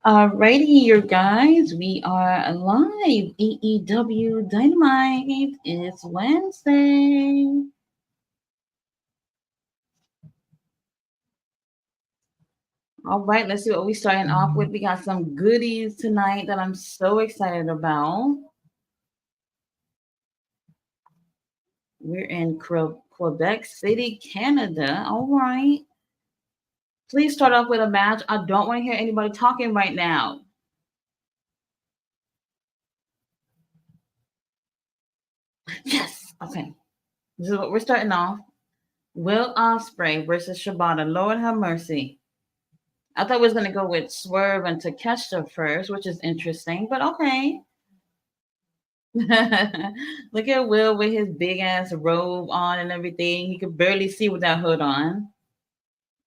Alrighty, you guys, we are live. AEW Dynamite. It's Wednesday. All right, let's see what we're starting off with. We got some goodies tonight that I'm so excited about. We're in Quebec City, Canada. All right. Please start off with a match. I don't want to hear anybody talking right now. Yes. Okay. This is what we're starting off. Will Ospreay versus Shibata. Lord have mercy. I thought we was gonna go with Swerve and Takeshita first, which is interesting, but okay. Look at Will with his big ass robe on and everything. He could barely see with that hood on.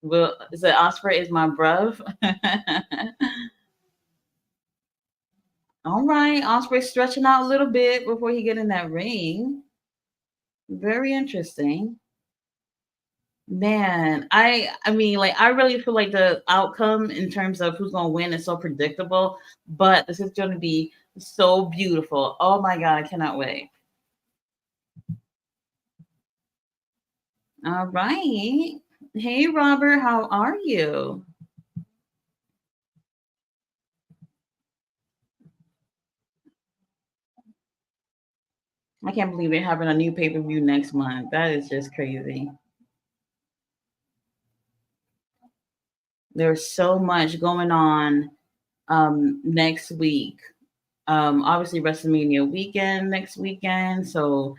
Will said Osprey is my bruv. All right, Osprey stretching out a little bit before he get in that ring. Very interesting. Man, I mean, like I really feel like the outcome in terms of who's gonna win is so predictable, but this is gonna be so beautiful. Oh my god, I cannot wait. All right. Hey Robert, how are you? I can't believe we're having a new pay-per-view next month. That is just crazy. There's so much going on next week. Obviously WrestleMania weekend next weekend, so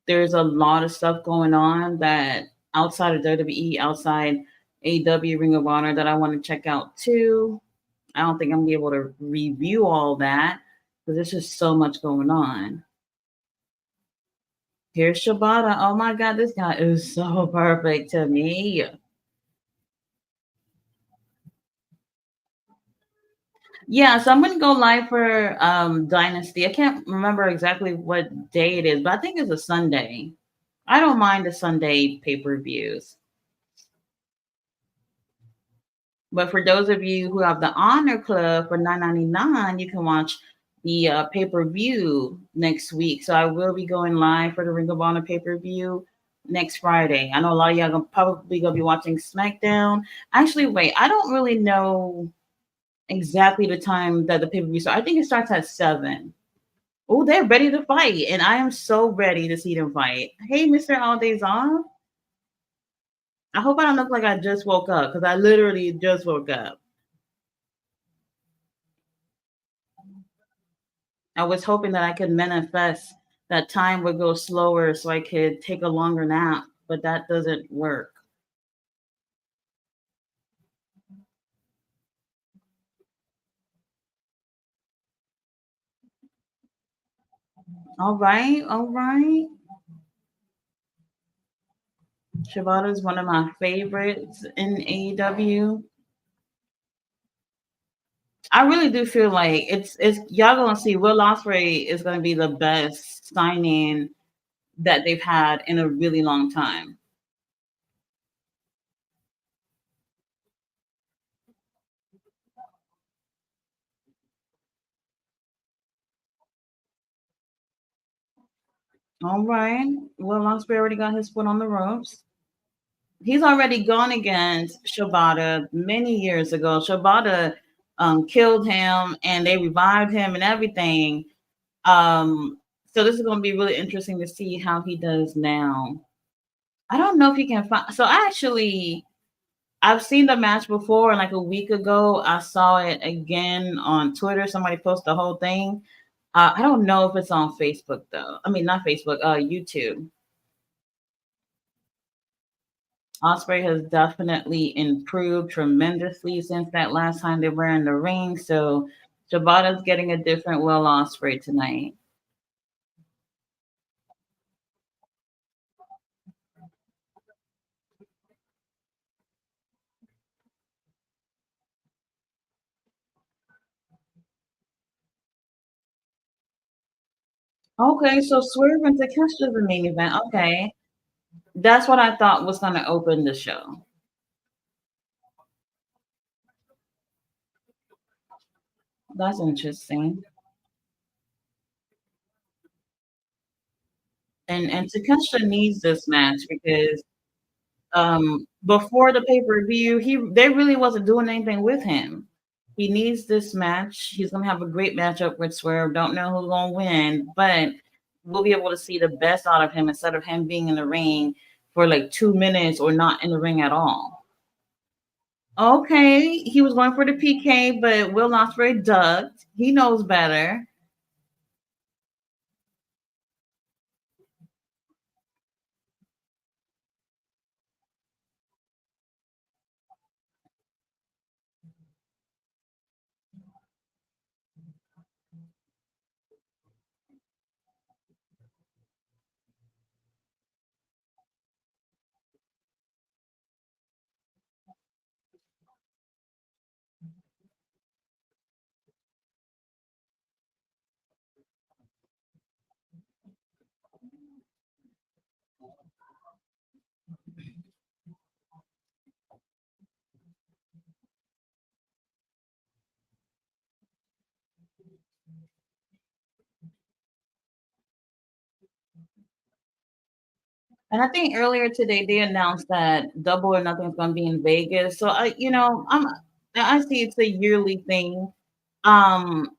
there's a lot of stuff going on that outside of WWE, outside AW Ring of Honor that I want to check out too. I don't think I'm gonna be able to review all that because there's just so much going on. Here's Shibata. Oh my god, this guy is so perfect to me. Yeah, so I'm gonna go live for Dynasty. I can't remember exactly what day it is, but I think it's a Sunday. I don't mind the Sunday pay-per-views. But for those of you who have the Honor Club for $9.99, you can watch the pay-per-view next week. So I will be going live for the Ring of Honor pay-per-view next Friday. I know a lot of y'all probably gonna be watching SmackDown. Actually, wait, I don't really know exactly the time that the pay-per-view starts. I think it starts at 7. Oh, they're ready to fight, and I am so ready to see them fight. Hey, Mr. All Days Off. I hope I don't look like I just woke up because I literally just woke up. I was hoping that I could manifest that time would go slower so I could take a longer nap, but that doesn't work. All right, all right. Shibata is one of my favorites in AEW. I really do feel like it's y'all gonna see Will Ospreay is gonna be the best signing that they've had in a really long time. All right. Will Ospreay already got his foot on the ropes. He's already gone against Shibata many years ago. Shibata killed him and they revived him and everything. So this is going to be really interesting to see how he does now. I don't know if he can find. So actually, I've seen the match before, and like a week ago, I saw it again on Twitter. Somebody posted the whole thing. I don't know if it's on Facebook though. I mean, not Facebook. YouTube. Osprey has definitely improved tremendously since that last time they were in the ring. So Shibata's getting a different Will Osprey tonight. Okay, so Swerve and Takeshita's the main event. Okay, that's what I thought was going to open the show. That's interesting. And Takesha needs this match because before the pay-per-view, they really wasn't doing anything with him. He needs this match. He's gonna have a great matchup with Swerve. Don't know who's gonna win, but we'll be able to see the best out of him instead of him being in the ring for like 2 minutes or not in the ring at all. Okay, he was going for the PK, but Will Ospreay ducked. He knows better. And I think earlier today they announced that Double or Nothing is going to be in Vegas. So I see it's a yearly thing. Um,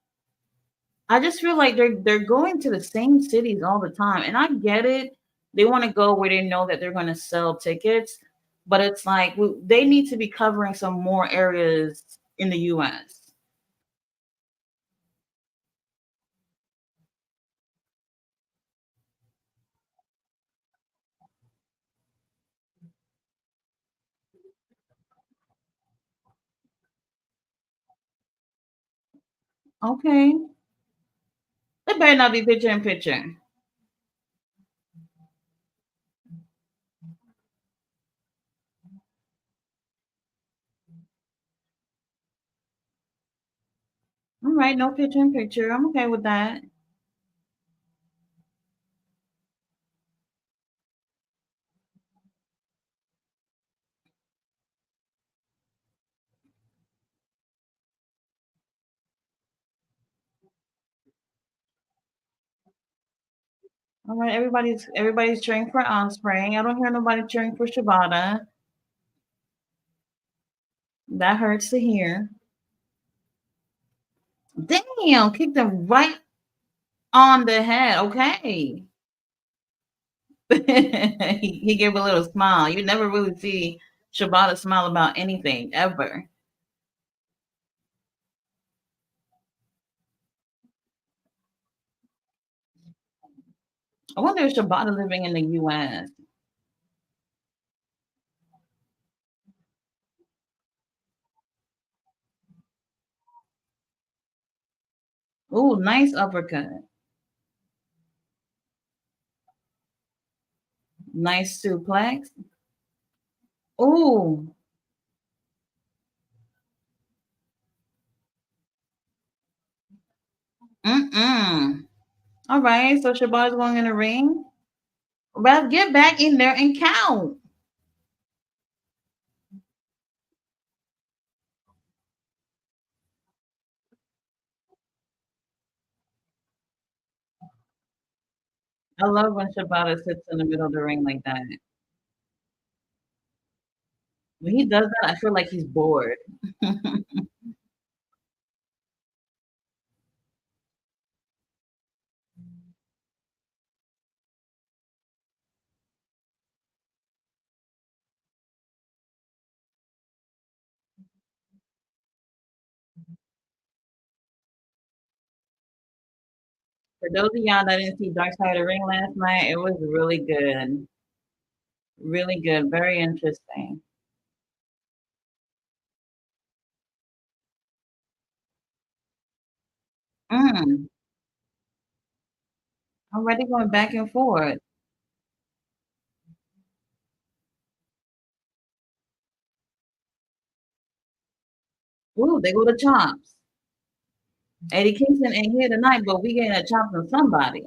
I just feel like they're going to the same cities all the time, and I get it. They want to go where they know that they're going to sell tickets, but it's like they need to be covering some more areas in the U.S. Okay, it better not be picture in picture. All right, no picture in picture. I'm okay with that. All right, everybody's cheering for Osprey. I don't hear nobody cheering for Shibata. That hurts to hear. Damn, kicked him right on the head. Okay. He gave a little smile. You never really see Shibata smile about anything ever. I wonder if Shibata living in the U.S. Ooh, nice uppercut. Nice suplex. Ooh. Mm-mm. All right, so Shibata's going in the ring. Well, get back in there and count. I love when Shibata sits in the middle of the ring like that. When he does that, I feel like he's bored. For those of y'all that didn't see Dark Side of the Ring last night, it was really good. Really good. Very interesting. Mm. Already going back and forth. Ooh, they go to chops. Eddie Kingston ain't here tonight, but we getting a chop from somebody.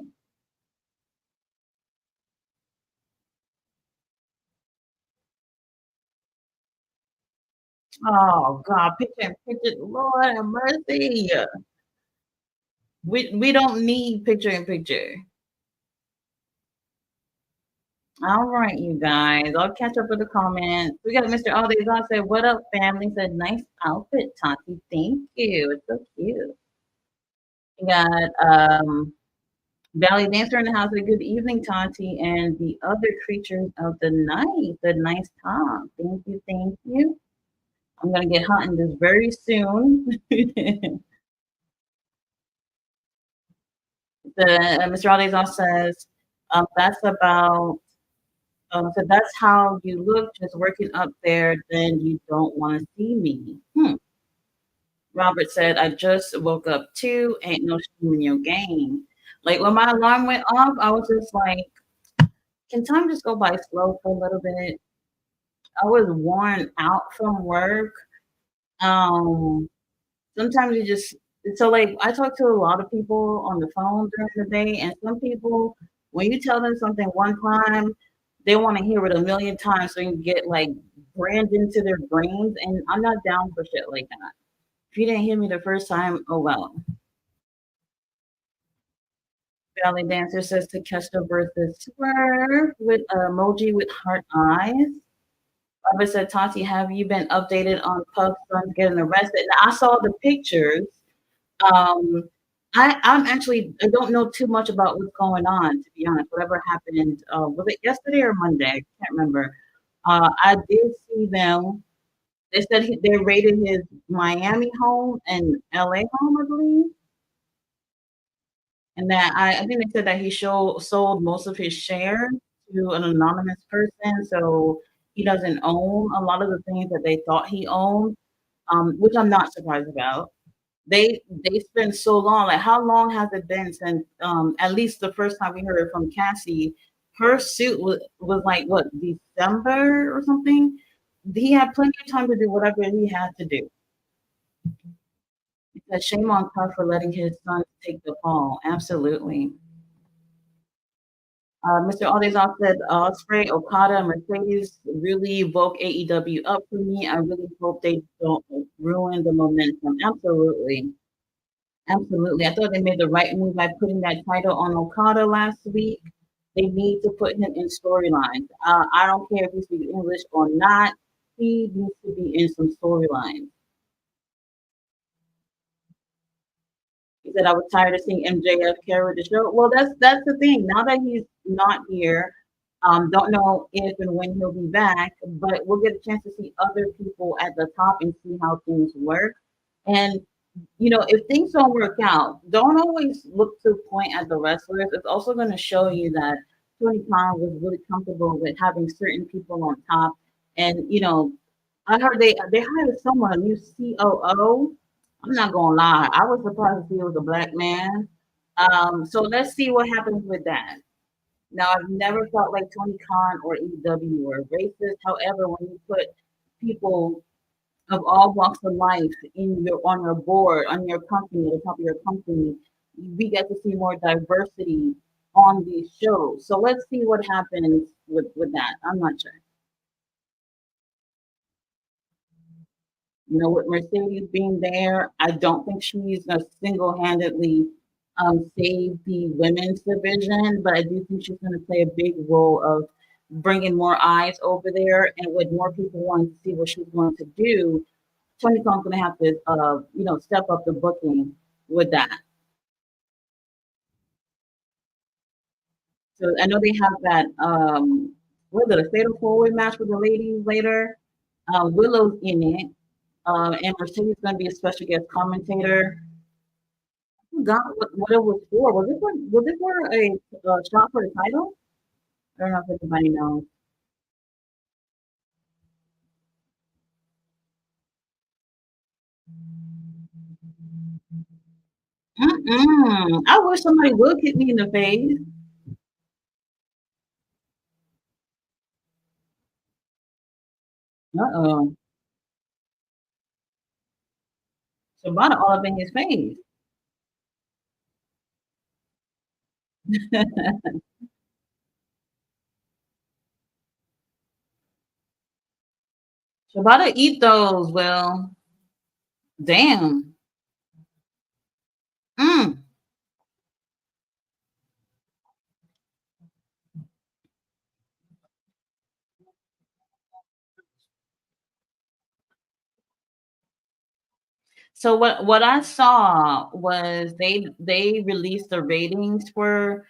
Oh God, picture and picture. Lord have mercy. We don't need picture in picture. All right, you guys. I'll catch up with the comments. We got Mr. All Days On said, "What up, family?" Said, "Nice outfit, Tati. Thank you. It's so cute." We got Valley Dancer in the house. Said, "Good evening, Tati, and the other creatures of the night." The nice talk. Thank you, thank you. I'm gonna get hunting this very soon. the Mr. All Days On says, "That's about." So that's how you look, just working up there. Then you don't want to see me. Robert said, I just woke up too. Ain't no shame in your game. Like when my alarm went off, I was just like, can time just go by slow for a little bit? I was worn out from work. Um, Sometimes you just so like I talk to a lot of people on the phone during the day, and some people, when you tell them something one time, they want to hear it a million times so you can get like brand into their brains. And I'm not down for shit like that. If you didn't hear me the first time, oh well. Belly dancer says to Kester versus Swerve with emoji with heart eyes. Robert said, Tati, have you been updated on Puff's son getting arrested? Now, I saw the pictures. Um, I'm actually I don't know too much about what's going on, to be honest. Whatever happened, was it yesterday or Monday? I can't remember. I did see them. They said they raided his Miami home and LA home, I believe, and that I think they said that he sold most of his shares to an anonymous person, so he doesn't own a lot of the things that they thought he owned, which I'm not surprised about. They spent so long. Like, how long has it been since? At least the first time we heard it from Cassie, her suit was like what, December or something. He had plenty of time to do whatever he had to do. Because shame on Puff for letting his son take the fall. Absolutely. Mr. Aldezon said, Osprey, Okada, and Mercedes really woke AEW up for me. I really hope they don't ruin the momentum. Absolutely. Absolutely. I thought they made the right move by putting that title on Okada last week. They need to put him in storylines. I don't care if he speaks English or not. He needs to be in some storylines. He said, I was tired of seeing MJF carry the show. Well, that's the thing. Now that he's not here, don't know if and when he'll be back, but we'll get a chance to see other people at the top and see how things work. And if things don't work out, don't always look to point at the wrestlers. It's also going to show you that Tony Khan was really comfortable with having certain people on top. And I heard they hired someone, a new COO. I'm not gonna lie, I was surprised to see it was a black man. So let's see what happens with that. Now, I've never felt like Tony Khan or EW were racist. However, when you put people of all walks of life on your board, on your company, at the top of your company, we get to see more diversity on these shows. So let's see what happens with that. I'm not sure. With Mercedes being there, I don't think she's gonna single-handedly save the women's division, but I do think she's going to play a big role of bringing more eyes over there, and with more people wanting to see what she's going to do. Tony Khan's going to have to, step up the booking with that. So I know they have that. What is it, a fatal four-way match with the ladies later? Willow's in it, and Mercedes going to be a special guest commentator. I forgot what it was for. Was it for a shot for the title? I don't know if anybody knows. Mm-mm. I wish somebody would kick me in the face. Uh-oh. Shabana all up in his face. Shabana eat those. Well, damn. Mm. So what I saw was they released the ratings for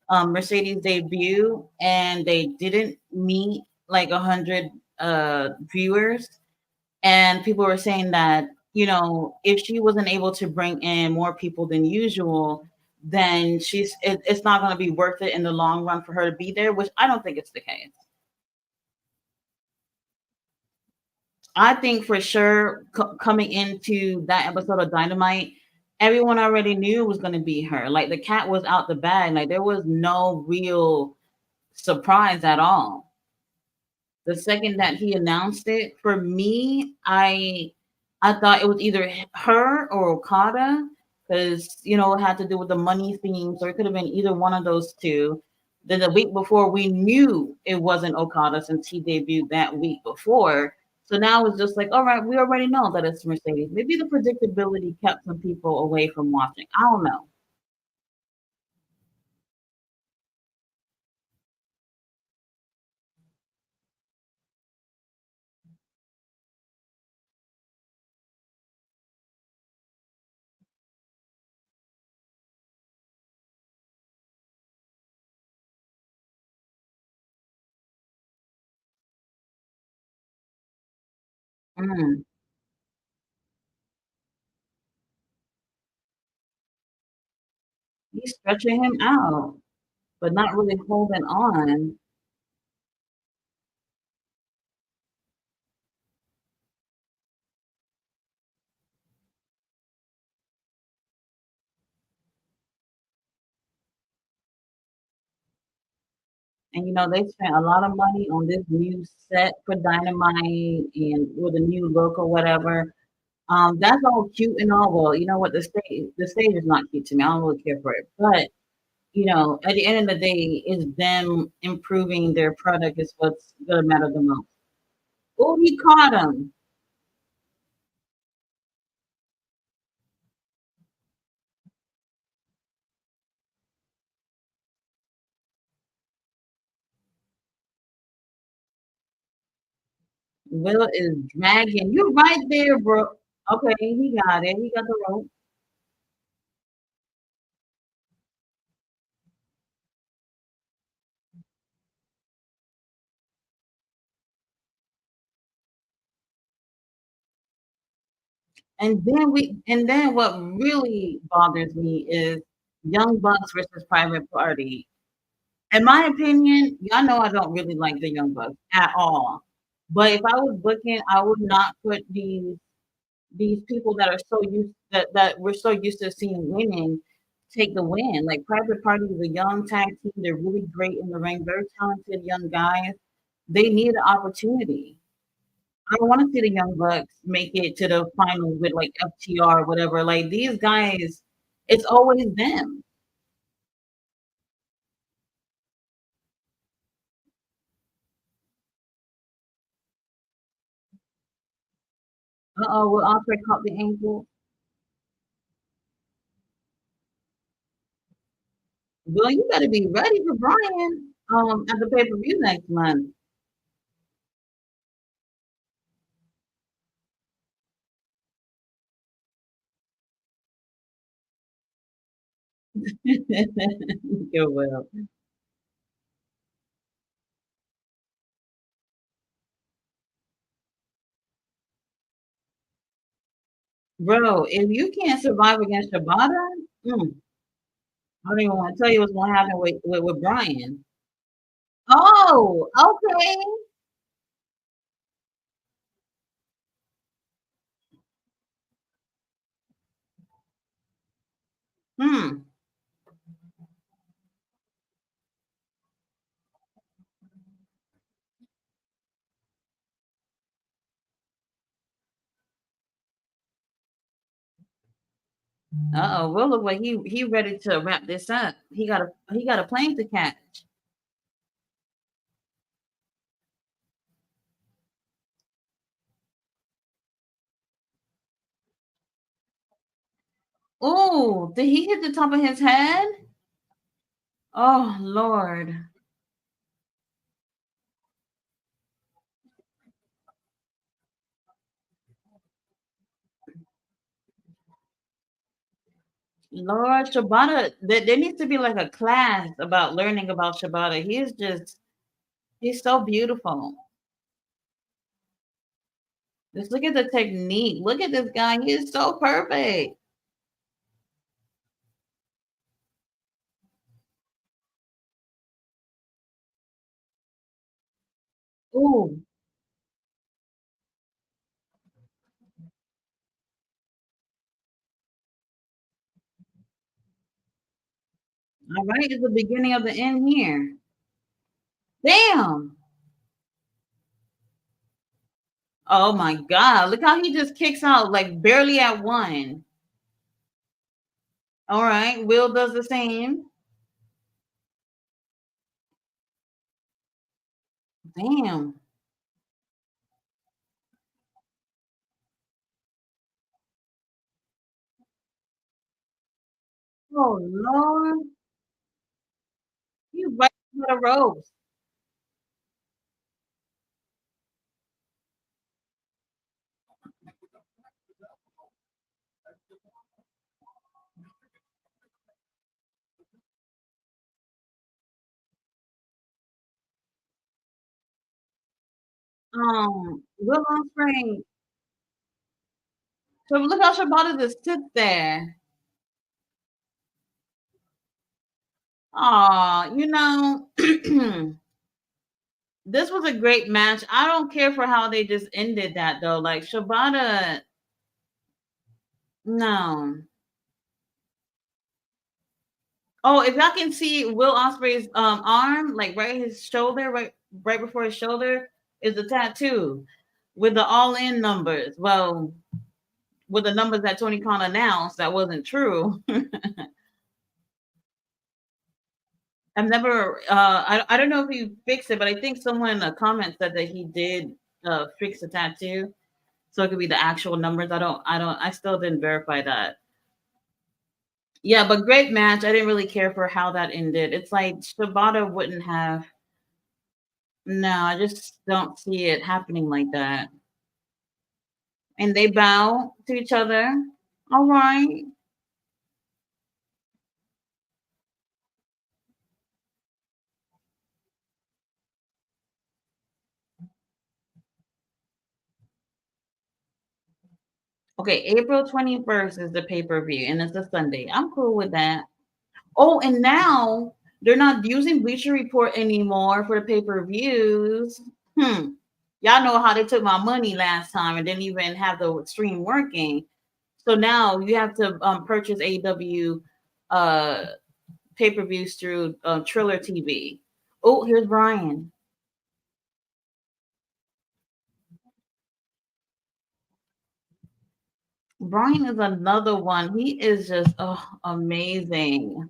Mercedes debut, and they didn't meet like 100 viewers, and people were saying that if she wasn't able to bring in more people than usual, then it's not going to be worth it in the long run for her to be there, which I don't think it's the case. I think for sure coming into that episode of Dynamite, everyone already knew it was going to be her. Like the cat was out the bag. Like there was no real surprise at all. The second that he announced it, for me, I thought it was either her or Okada, because it had to do with the money theme, so it could have been either one of those two. Then the week before, we knew it wasn't Okada since he debuted that week before. So now it's just like, all right, we already know that it's Mercedes. Maybe the predictability kept some people away from watching. I don't know. Mm, he's stretching him out, but not really holding on. And they spent a lot of money on this new set for Dynamite and with a new look or whatever. That's all cute and all. Well, you know what? The stage is not cute to me. I don't really care for it. But at the end of the day, it's them improving their product is what's gonna matter the most. Oh, he caught him. Will is dragging. You're right there, bro. Okay, he got it. He got the rope. And then what really bothers me is Young Bucks versus Private Party. In my opinion, y'all know I don't really like the Young Bucks at all. But if I was booking, I would not put these people that are that we're so used to seeing winning take the win. Like Private Party is a young tag team. They're really great in the ring, very talented young guys. They need an opportunity. I don't want to see the Young Bucks make it to the finals with like FTR or whatever. Like these guys, it's always them. Uh-oh, will Osprey caught the ankle? Well, you better be ready for Brian at the pay-per-view next month. You will. Bro, if you can't survive against Shibata, mm, I don't even want to tell you what's gonna happen with Brian. Oh, okay. Hmm. Uh-oh. Will look like he ready to wrap this up. He got a plane to catch. Oh, did he hit the top of his head? Oh Lord. Lord Shibata, there needs to be like a class about learning about Shibata. He's so beautiful. Just look at the technique. Look at this guy. He is so perfect. Ooh, all right. It's the beginning of the end here. Damn. Oh my God. Look how he just kicks out like barely at one. All right. Will does the same. Damn. Oh Lord. You right to the ropes. Will Ospreay. So look how Shibata just sits there. Oh, this was a great match. I don't care for how they just ended that though. Like Shibata, no. Oh, if I can see Will Ospreay's arm, like right his shoulder, right before his shoulder, is a tattoo with the all in numbers. Well, with the numbers that Tony Khan announced, that wasn't true. I've never. I don't know if he fixed it, but I think someone in a comment said that he did fix the tattoo, so it could be the actual numbers. I still didn't verify that. Yeah, but great match. I didn't really care for how that ended. It's like Shibata wouldn't have. No, I just don't see it happening like that. And they bow to each other. All right. Okay, April 21st is the pay per view, and it's a Sunday. I'm cool with that. Oh, and now they're not using Bleacher Report anymore for the pay per views. Hmm. Y'all know how they took my money last time and didn't even have the stream working. So now you have to purchase AEW uh, pay per views through Triller TV. Oh, here's Brian. Brian is another one. He is just amazing.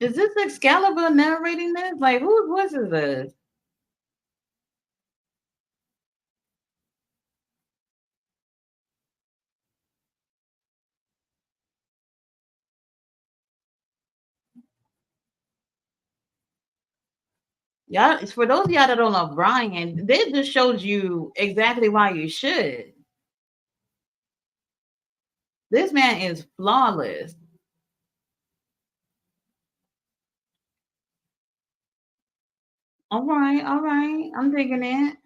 Is this Excalibur narrating this? Like, whose voice is this? Yeah, for those of y'all that don't know Brian, they just showed you exactly why you should. This man is flawless. All right. I'm digging it.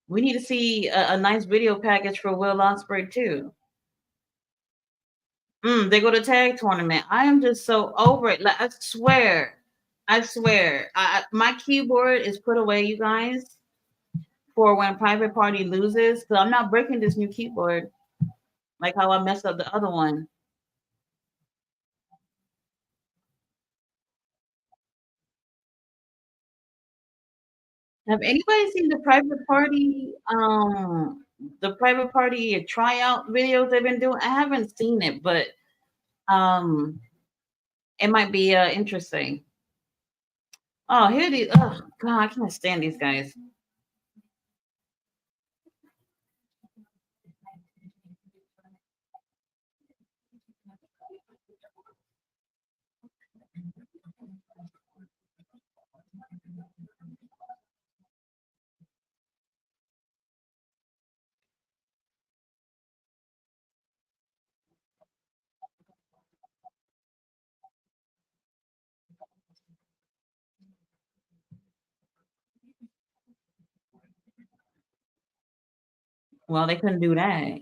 We need to see a nice video package for Will Ospreay too. They go to tag tournament. I am just so over it. Like I swear, I swear, my keyboard is put away, you guys, for when Private Party loses. So I'm not breaking this new keyboard like how I messed up the other one. Have anybody seen the Private Party tryout videos they've been doing? I haven't seen it, but um, it might be interesting. Oh, here these. Oh God, I can't stand these guys. Well, they couldn't do that.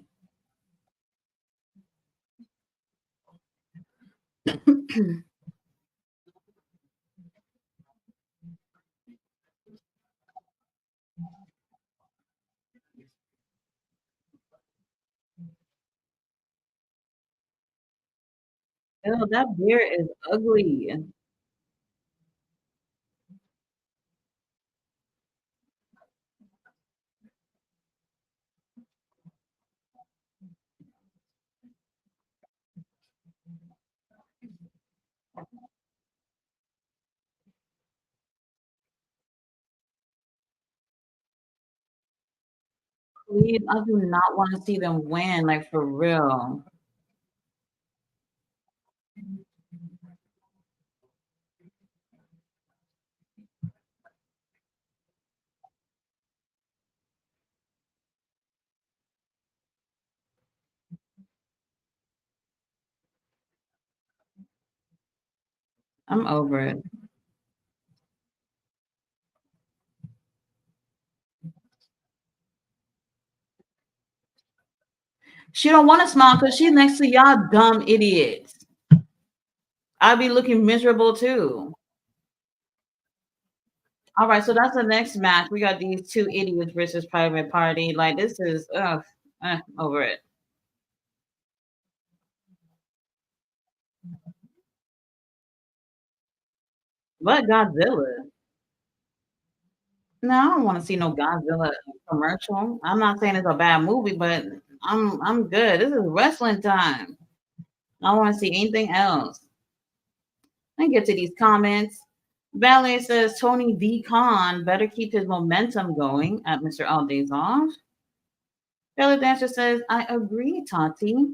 Oh, that beard is ugly. Please, I do not want to see them win, like for real. I'm over it. She don't want to smile because she's next to y'all dumb idiots. I'd be looking miserable too. All right, so that's the next match. We got these two idiots versus Private Party. Like this is over it. But Godzilla. No, I don't want to see no Godzilla commercial. I'm not saying it's a bad movie, but I'm good. This is wrestling time. I don't want to see anything else. Let me get to these comments. Ballet says Tony D. Khan better keep his momentum going at Mr. Aldazov. Belly Dancer says, I agree, Tati.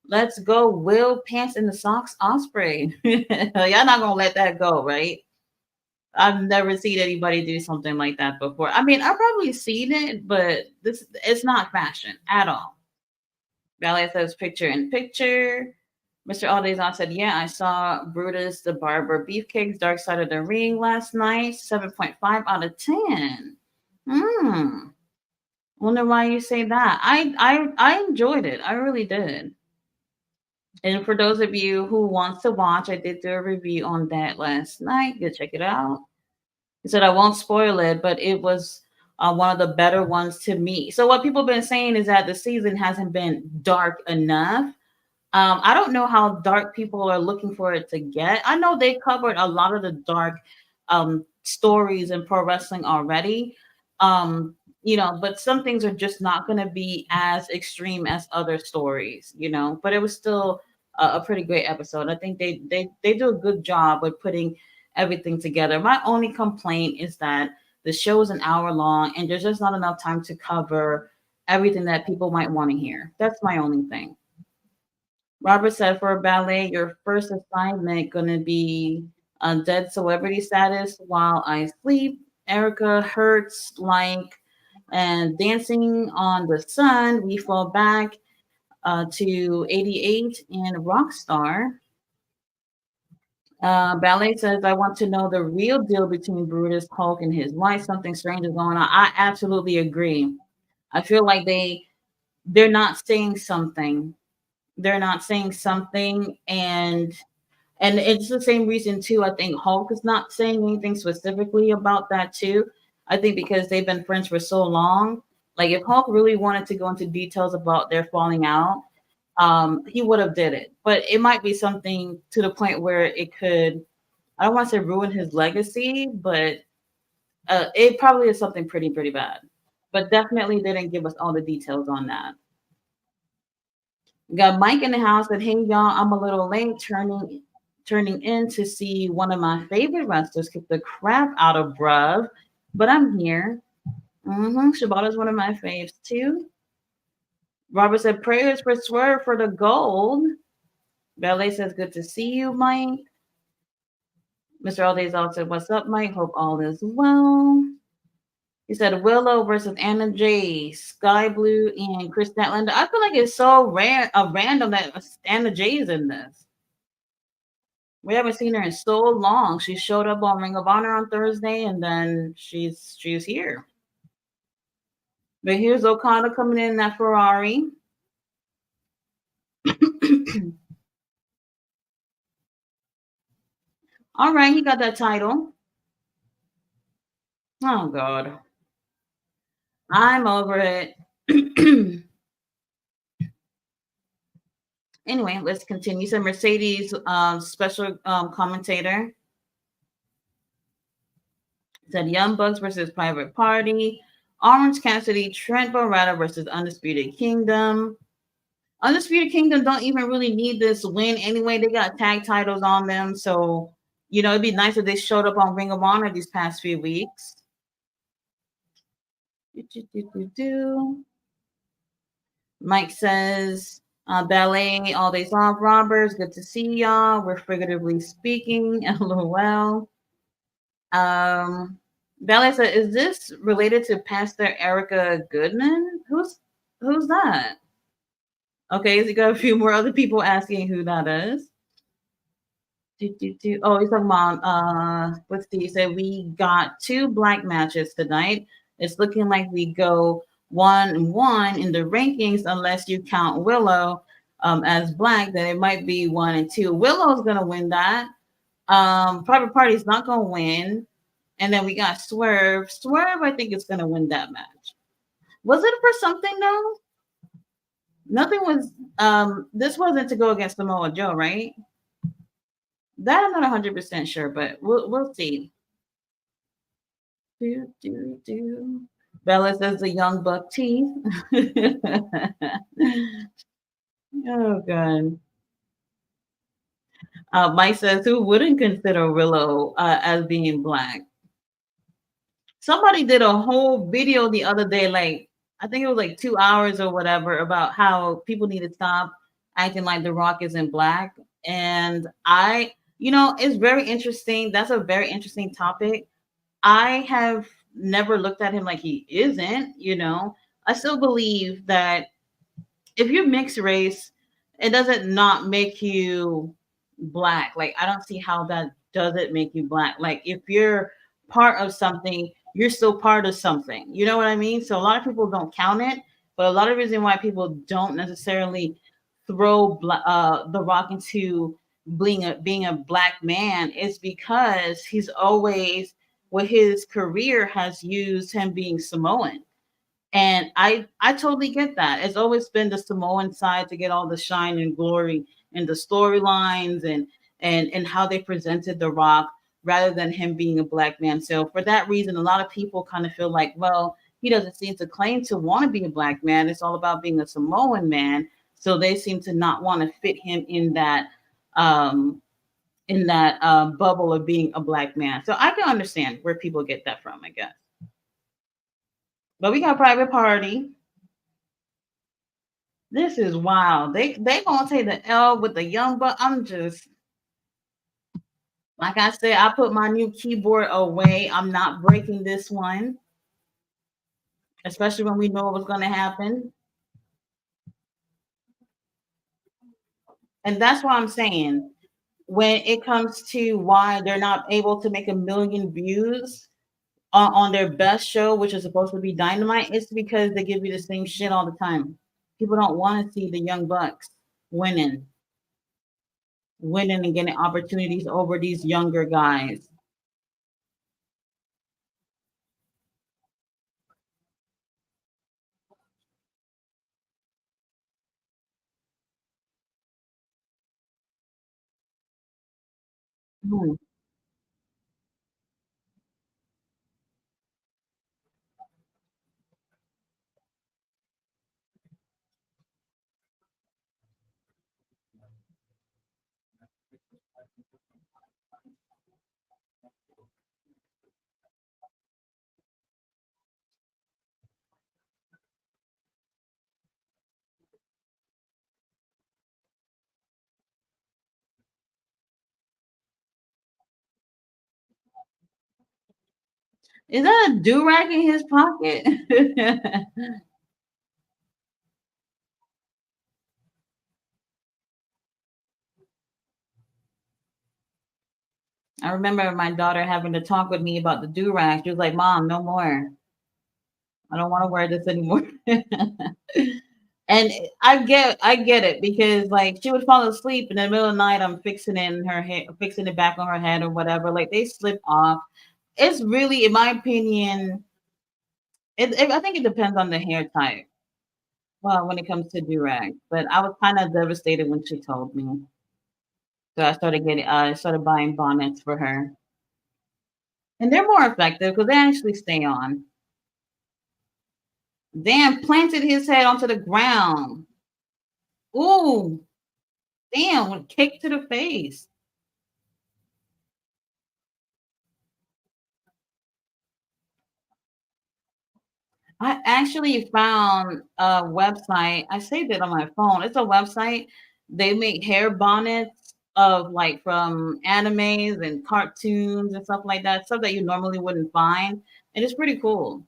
Let's go, Will Pants in the Socks Osprey. Y'all not gonna let that go, right? I've never seen anybody do something like that before. I mean, I've probably seen it, but this it's not fashion at all. Ballet says picture in picture. Mr. Aldazon said, yeah, I saw Brutus the Barber Beefcake's Dark Side of the Ring last night. 7.5 out of 10. Hmm. Wonder why you say that. I enjoyed it. I really did. And for those of you who wants to watch, I did do a review on that last night. Go check it out. He said I won't spoil it, but it was one of the better ones to me. So what people have been saying is that the season hasn't been dark enough. I don't know how dark people are looking for it to get. I know they covered a lot of the dark stories in pro wrestling already. But some things are just not going to be as extreme as other stories, But it was still a pretty great episode. I think they do a good job with putting everything together. My only complaint is that the show is an hour long and there's just not enough time to cover everything that people might want to hear. That's my only thing. Robert said for a ballet, your first assignment gonna be dead celebrity status while I sleep. Erica hurts like and dancing on the sun. We fall back to 88 and Rockstar. Ballet says, I want to know the real deal between Brutus, Hulk, and his wife. Something strange is going on. I absolutely agree. I feel like they're not saying something. They're not saying something, and And it's the same reason too. I think Hulk is not saying anything specifically about that too. I think because they've been friends for so long. Like if Hulk really wanted to go into details about their falling out, he would have did it. But it might be something to the point where it could, I don't want to say ruin his legacy, but it probably is something pretty bad. But definitely they didn't give us all the details on that. We got Mike in the house that, hey y'all, I'm a little late turning in to see one of my favorite wrestlers kick the crap out of bruv, but I'm here. Shibata's one of my faves too. Robert said prayers for Swerve for the gold. Ballet says good to see you, Mike. Mr. Aldazal said, what's up, Mike? Hope all is well. He said Willow versus Anna Jay, Sky Blue, and Chris Statlander. I feel like it's so random that Anna Jay is in this. We haven't seen her in so long. She showed up on Ring of Honor on Thursday, and then she's here. But here's Okada coming in that Ferrari. All right, he got that title. Oh God, I'm over it. Anyway, let's continue. So Mercedes special commentator said Young Bucks versus Private Party, Orange Cassidy, Trent Barretta versus Undisputed Kingdom. Undisputed Kingdom don't even really need this win anyway. They got tag titles on them, so it'd be nice if they showed up on Ring of Honor these past few weeks. Mike says, ballet all days off, robbers. Good to see y'all. We're figuratively speaking. LOL. Ballet said, is this related to Pastor Erica Goodman? Who's that? Okay, so you got a few more other people asking who that is. Oh, he's talking about let's see. He said we got 2 black matches tonight. It's looking like we go 1-1 in the rankings, unless you count Willow as black. Then it might be 1 and 2. Willow's gonna win that. Private Party's not gonna win. And then we got Swerve. Swerve, I think, is gonna win that match. Was it for something though? Nothing was. This wasn't to go against Samoa Joe, right? That I'm not 100% sure, but we'll see. Bella says the young buck teeth. Oh god. Mike says who wouldn't consider Willow as being black? Somebody did a whole video the other day, like I think it was like 2 hours or whatever, about how people need to stop acting like The Rock isn't black. And it's very interesting. That's a very interesting topic. I have never looked at him like he isn't, I still believe that if you're mixed race, it doesn't not make you black. Like, I don't see how that doesn't make you black. Like, if you're part of something, you're still part of something. You know what I mean? So a lot of people don't count it, but a lot of reason why people don't necessarily throw The Rock into being a black man is because he's always, with his career, has used him being Samoan. And I totally get that. It's always been the Samoan side to get all the shine and glory and the storylines and how they presented The Rock, rather than him being a black man. So for that reason, a lot of people kind of feel like, well, he doesn't seem to claim to want to be a black man. It's all about being a Samoan man. So they seem to not want to fit him in that bubble of being a black man. So I can understand where people get that from, I guess. But we got Private Party. This is wild. They gonna take the L with the young buck. I'm just, like I said, I put my new keyboard away. I'm not breaking this one, especially when we know what's gonna happen. And that's why I'm saying, when it comes to why they're not able to make 1 million views on their best show, which is supposed to be Dynamite, it's because they give you the same shit all the time. People don't want to see the Young Bucks winning. winning and getting opportunities over these younger guys. Hmm. Is that a do rag in his pocket? I remember my daughter having to talk with me about the do rag. She was like, "Mom, no more. I don't want to wear this anymore." And I get it because like she would fall asleep in the middle of the night. I'm fixing it in her head, fixing it back on her head or whatever. Like they slip off. It's really, in my opinion, I think it depends on the hair type. Well, when it comes to do-rag, but I was kind of devastated when she told me. So I started buying bonnets for her, and they're more effective because they actually stay on. Damn, planted his head onto the ground. Ooh, damn, kick to the face. I actually found a website. I saved it on my phone. It's a website. They make hair bonnets of like from animes and cartoons and stuff like that, stuff that you normally wouldn't find. And it's pretty cool.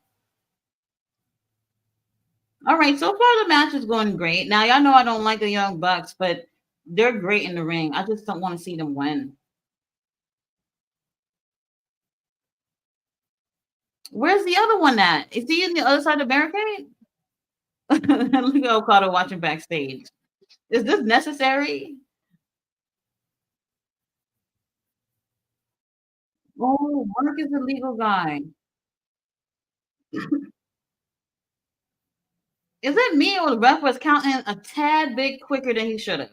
All right, so far the match is going great. Now y'all know I don't like the Young Bucks, but they're great in the ring. I just don't want to see them win. Where's the other one at? Is he in the other side of the barricade? Look at Okada watching backstage. Is this necessary? Oh, Mark is the legal guy. Is it me or the ref was counting a tad bit quicker than he should have?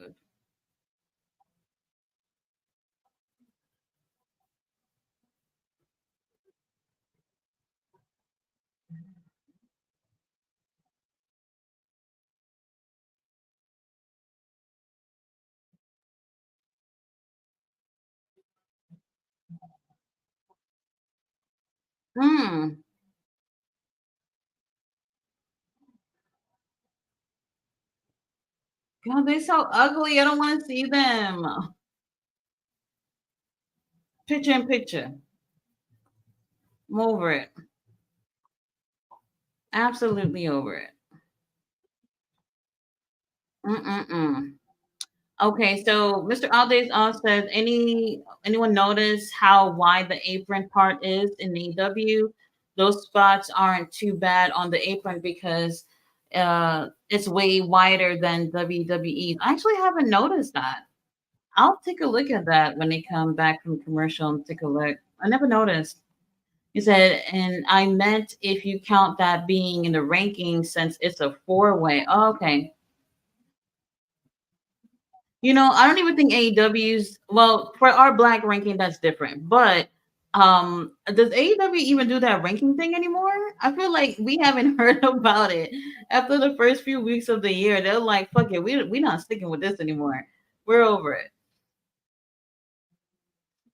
Hmm. God, they're so ugly. I don't want to see them. Picture in picture. I'm over it. Absolutely over it. Mm-mm-mm. Okay, so Mr. Aldays says, anyone notice how wide the apron part is in AEW? Those spots aren't too bad on the apron because it's way wider than WWE. I actually haven't noticed that. I'll take a look at that when they come back from commercial and take a look. I never noticed. He said, and I meant if you count that being in the ranking since it's a four-way. Oh, okay. I don't even think AEW's well for our black ranking that's different. But does AEW even do that ranking thing anymore? I feel like we haven't heard about it after the first few weeks of the year. They're like, fuck it, we're not sticking with this anymore. We're over it.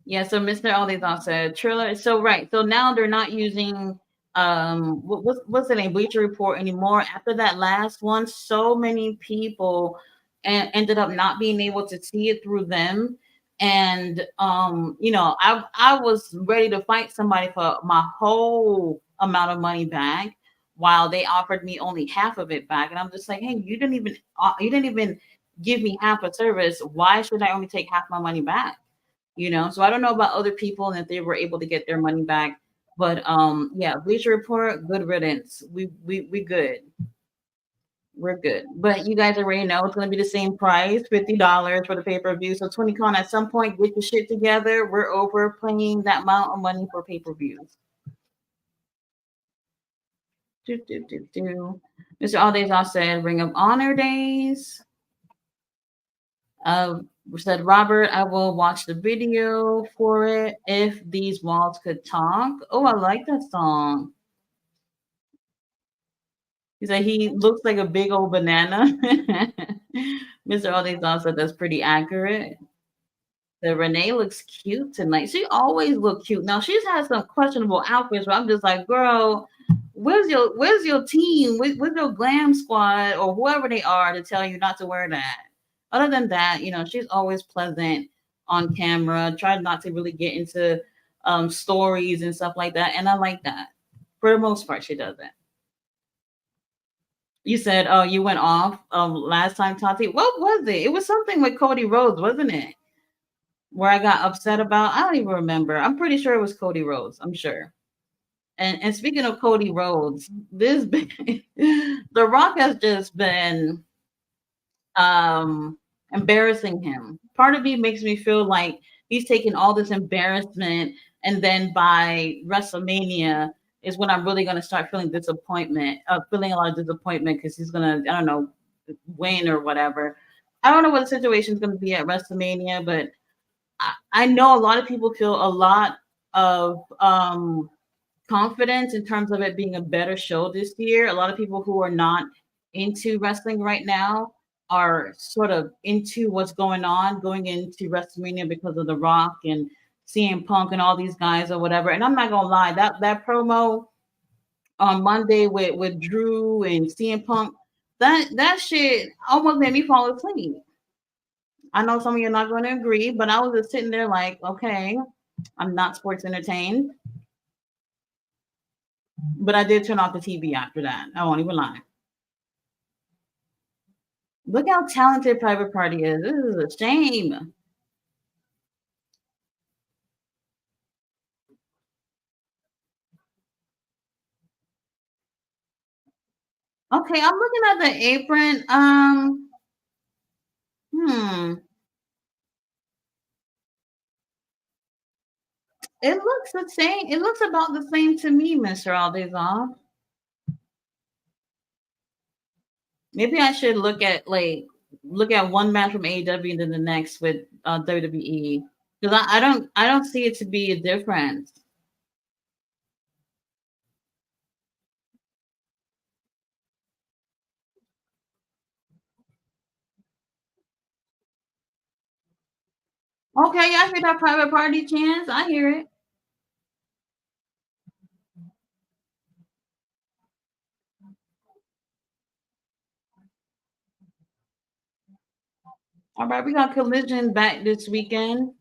Yeah, so Mr. Aldazon said Triller. So right, so now they're not using what's the name Bleacher Report anymore. After that last one, so many people ended up not being able to see it through them, and I was ready to fight somebody for my whole amount of money back, while they offered me only half of it back, and I'm just like, hey, you didn't even give me half a service. Why should I only take half my money back? So I don't know about other people and if they were able to get their money back. But yeah, Bleacher Report, good riddance. We good. We're good. But you guys already know it's gonna be the same price, $50 for the pay-per-view. So 20 con at some point, get your shit together. We're overpaying that amount of money for pay-per-views. Do, do, do, do. Mr. All Days off said Ring of Honor days. Uh, said Robert, I will watch the video for it if these walls could talk. Oh, I like that song. He said he looks like a big old banana. Mr. All Days off said that's pretty accurate. The Renee looks cute tonight. She always look cute. Now she's had some questionable outfits, but I'm just like, girl, where's your team? Where's your glam squad or whoever they are to tell you not to wear that? Other than that, she's always pleasant on camera. Tried not to really get into stories and stuff like that, and I like that. For the most part, she does it. You said, oh, you went off last time, Tati. What was it? It was something with Cody Rhodes, wasn't it? Where I got upset about. I don't even remember. I'm pretty sure it was Cody Rhodes. I'm sure. And speaking of Cody Rhodes, The Rock has just been um embarrassing him. Part of me makes me feel like he's taking all this embarrassment, and then by WrestleMania is when I'm really gonna start feeling feeling a lot of disappointment because he's gonna, I don't know, win or whatever. I don't know what the situation is gonna be at WrestleMania, but I know a lot of people feel a lot of confidence in terms of it being a better show this year. A lot of people who are not into wrestling right now are sort of into what's going on going into WrestleMania because of The Rock and CM Punk and all these guys or whatever. And I'm not gonna lie, that promo on Monday with Drew and CM Punk, that shit almost made me fall asleep. I know some of you are not going to agree, but I was just sitting there like, okay, I'm not sports entertained, but I did turn off the TV after that. I won't even lie. Look how talented Private Party is. This is a shame. Okay, I'm looking at the apron. Hmm. It looks the same. It looks about the same to me, Mr. All Days Off. Maybe I should look at one match from AEW and then the next with WWE. Because I don't see it to be a difference. Okay, I hear that Private Party chance. I hear it. All right, we got Collision back this weekend.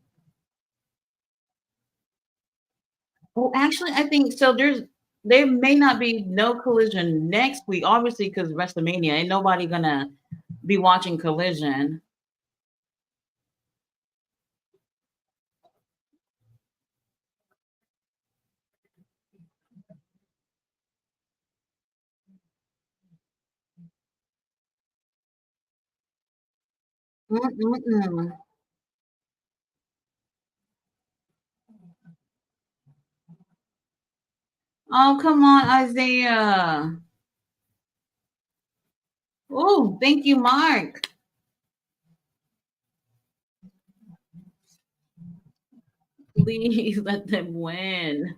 Oh, actually, I think so. There may not be no Collision next week, obviously, because WrestleMania. Ain't nobody gonna be watching Collision. Mm-mm-mm. Oh, come on, Isaiah. Oh, thank you, Mark. Please let them win.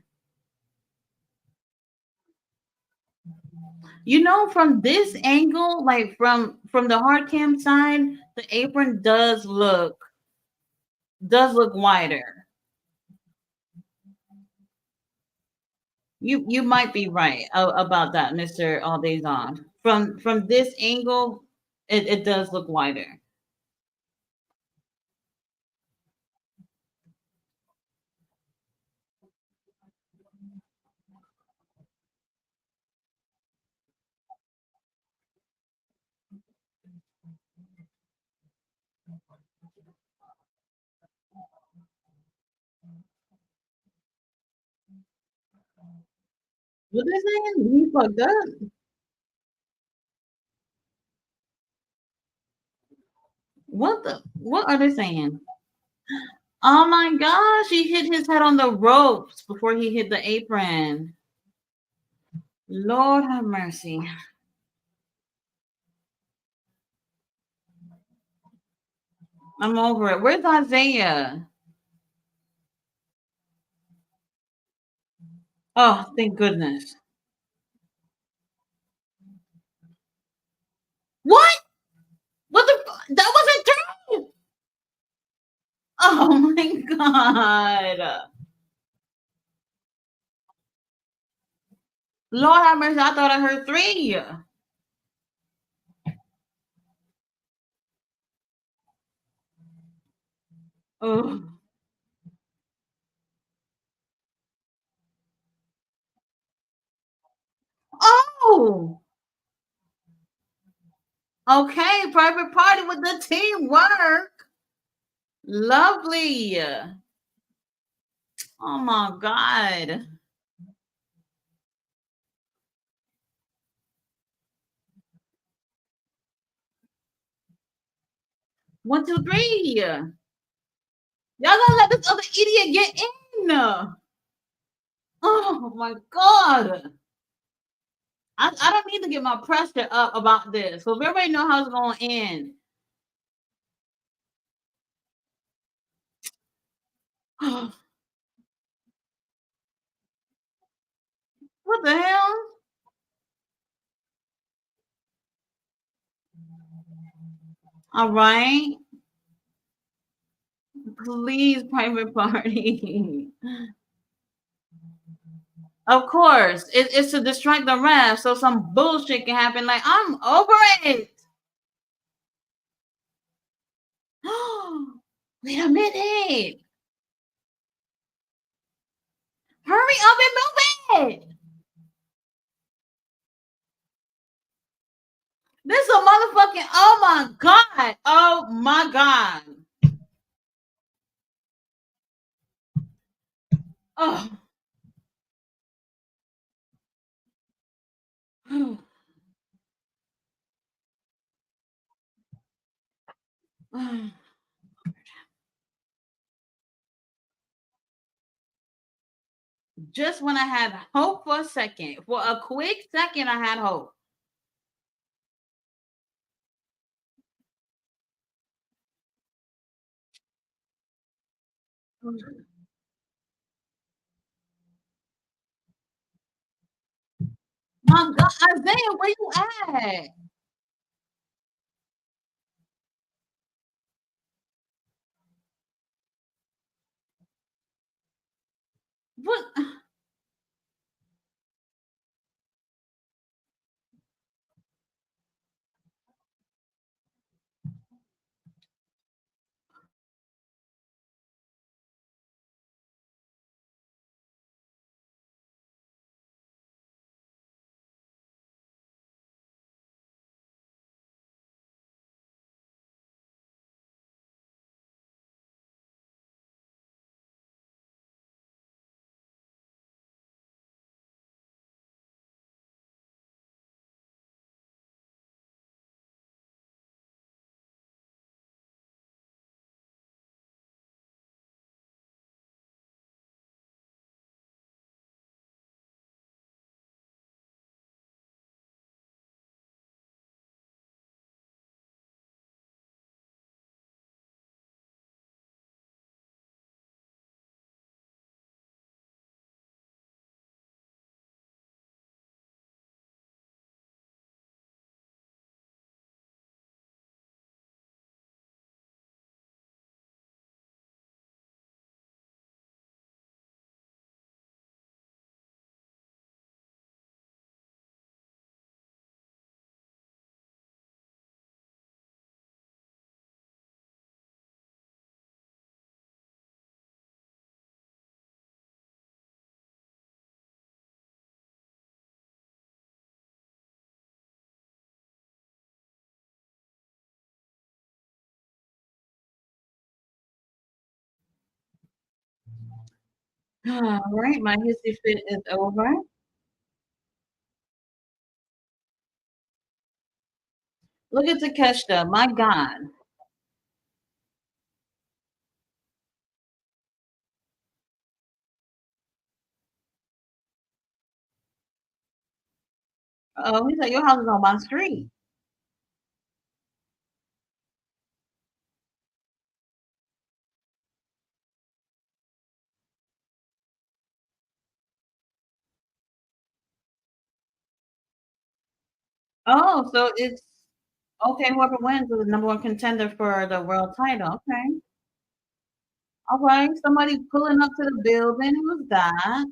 From this angle, like from the hard cam side, the apron does look wider. You might be right about that, Mister All Days On. From this angle, it does look wider. What they saying? He fucked up. What are they saying? Oh my gosh, he hit his head on the ropes before he hit the apron. Lord have mercy. I'm over it. Where's Isaiah? Oh, thank goodness. What? What that wasn't true. Oh my god. Lord have mercy. I thought I heard three. Oh. Oh. Okay, private party with the teamwork. Lovely. Oh my god. 1, 2, 3. Y'all gonna let this other idiot get in? Oh my god. I don't need to get my pressure up about this. So if everybody know how it's going to end. What the hell? All right. Please, private party. Of course. It's to distract the rest so some bullshit can happen. Like, I'm over it. Wait a minute. Hurry up and move it. This is a motherfucking, oh my God. Oh my God. Oh. Just when I had hope for a second, for a quick second, I had hope. My God, Isaiah, where you at? What? All right, my hissy fit is over. Look at Takeshita. My God. Oh, he said your house is on my street. Oh, so it's okay. Whoever wins is the number one contender for the world title. Okay. All right. Somebody pulling up to the building. Who's that?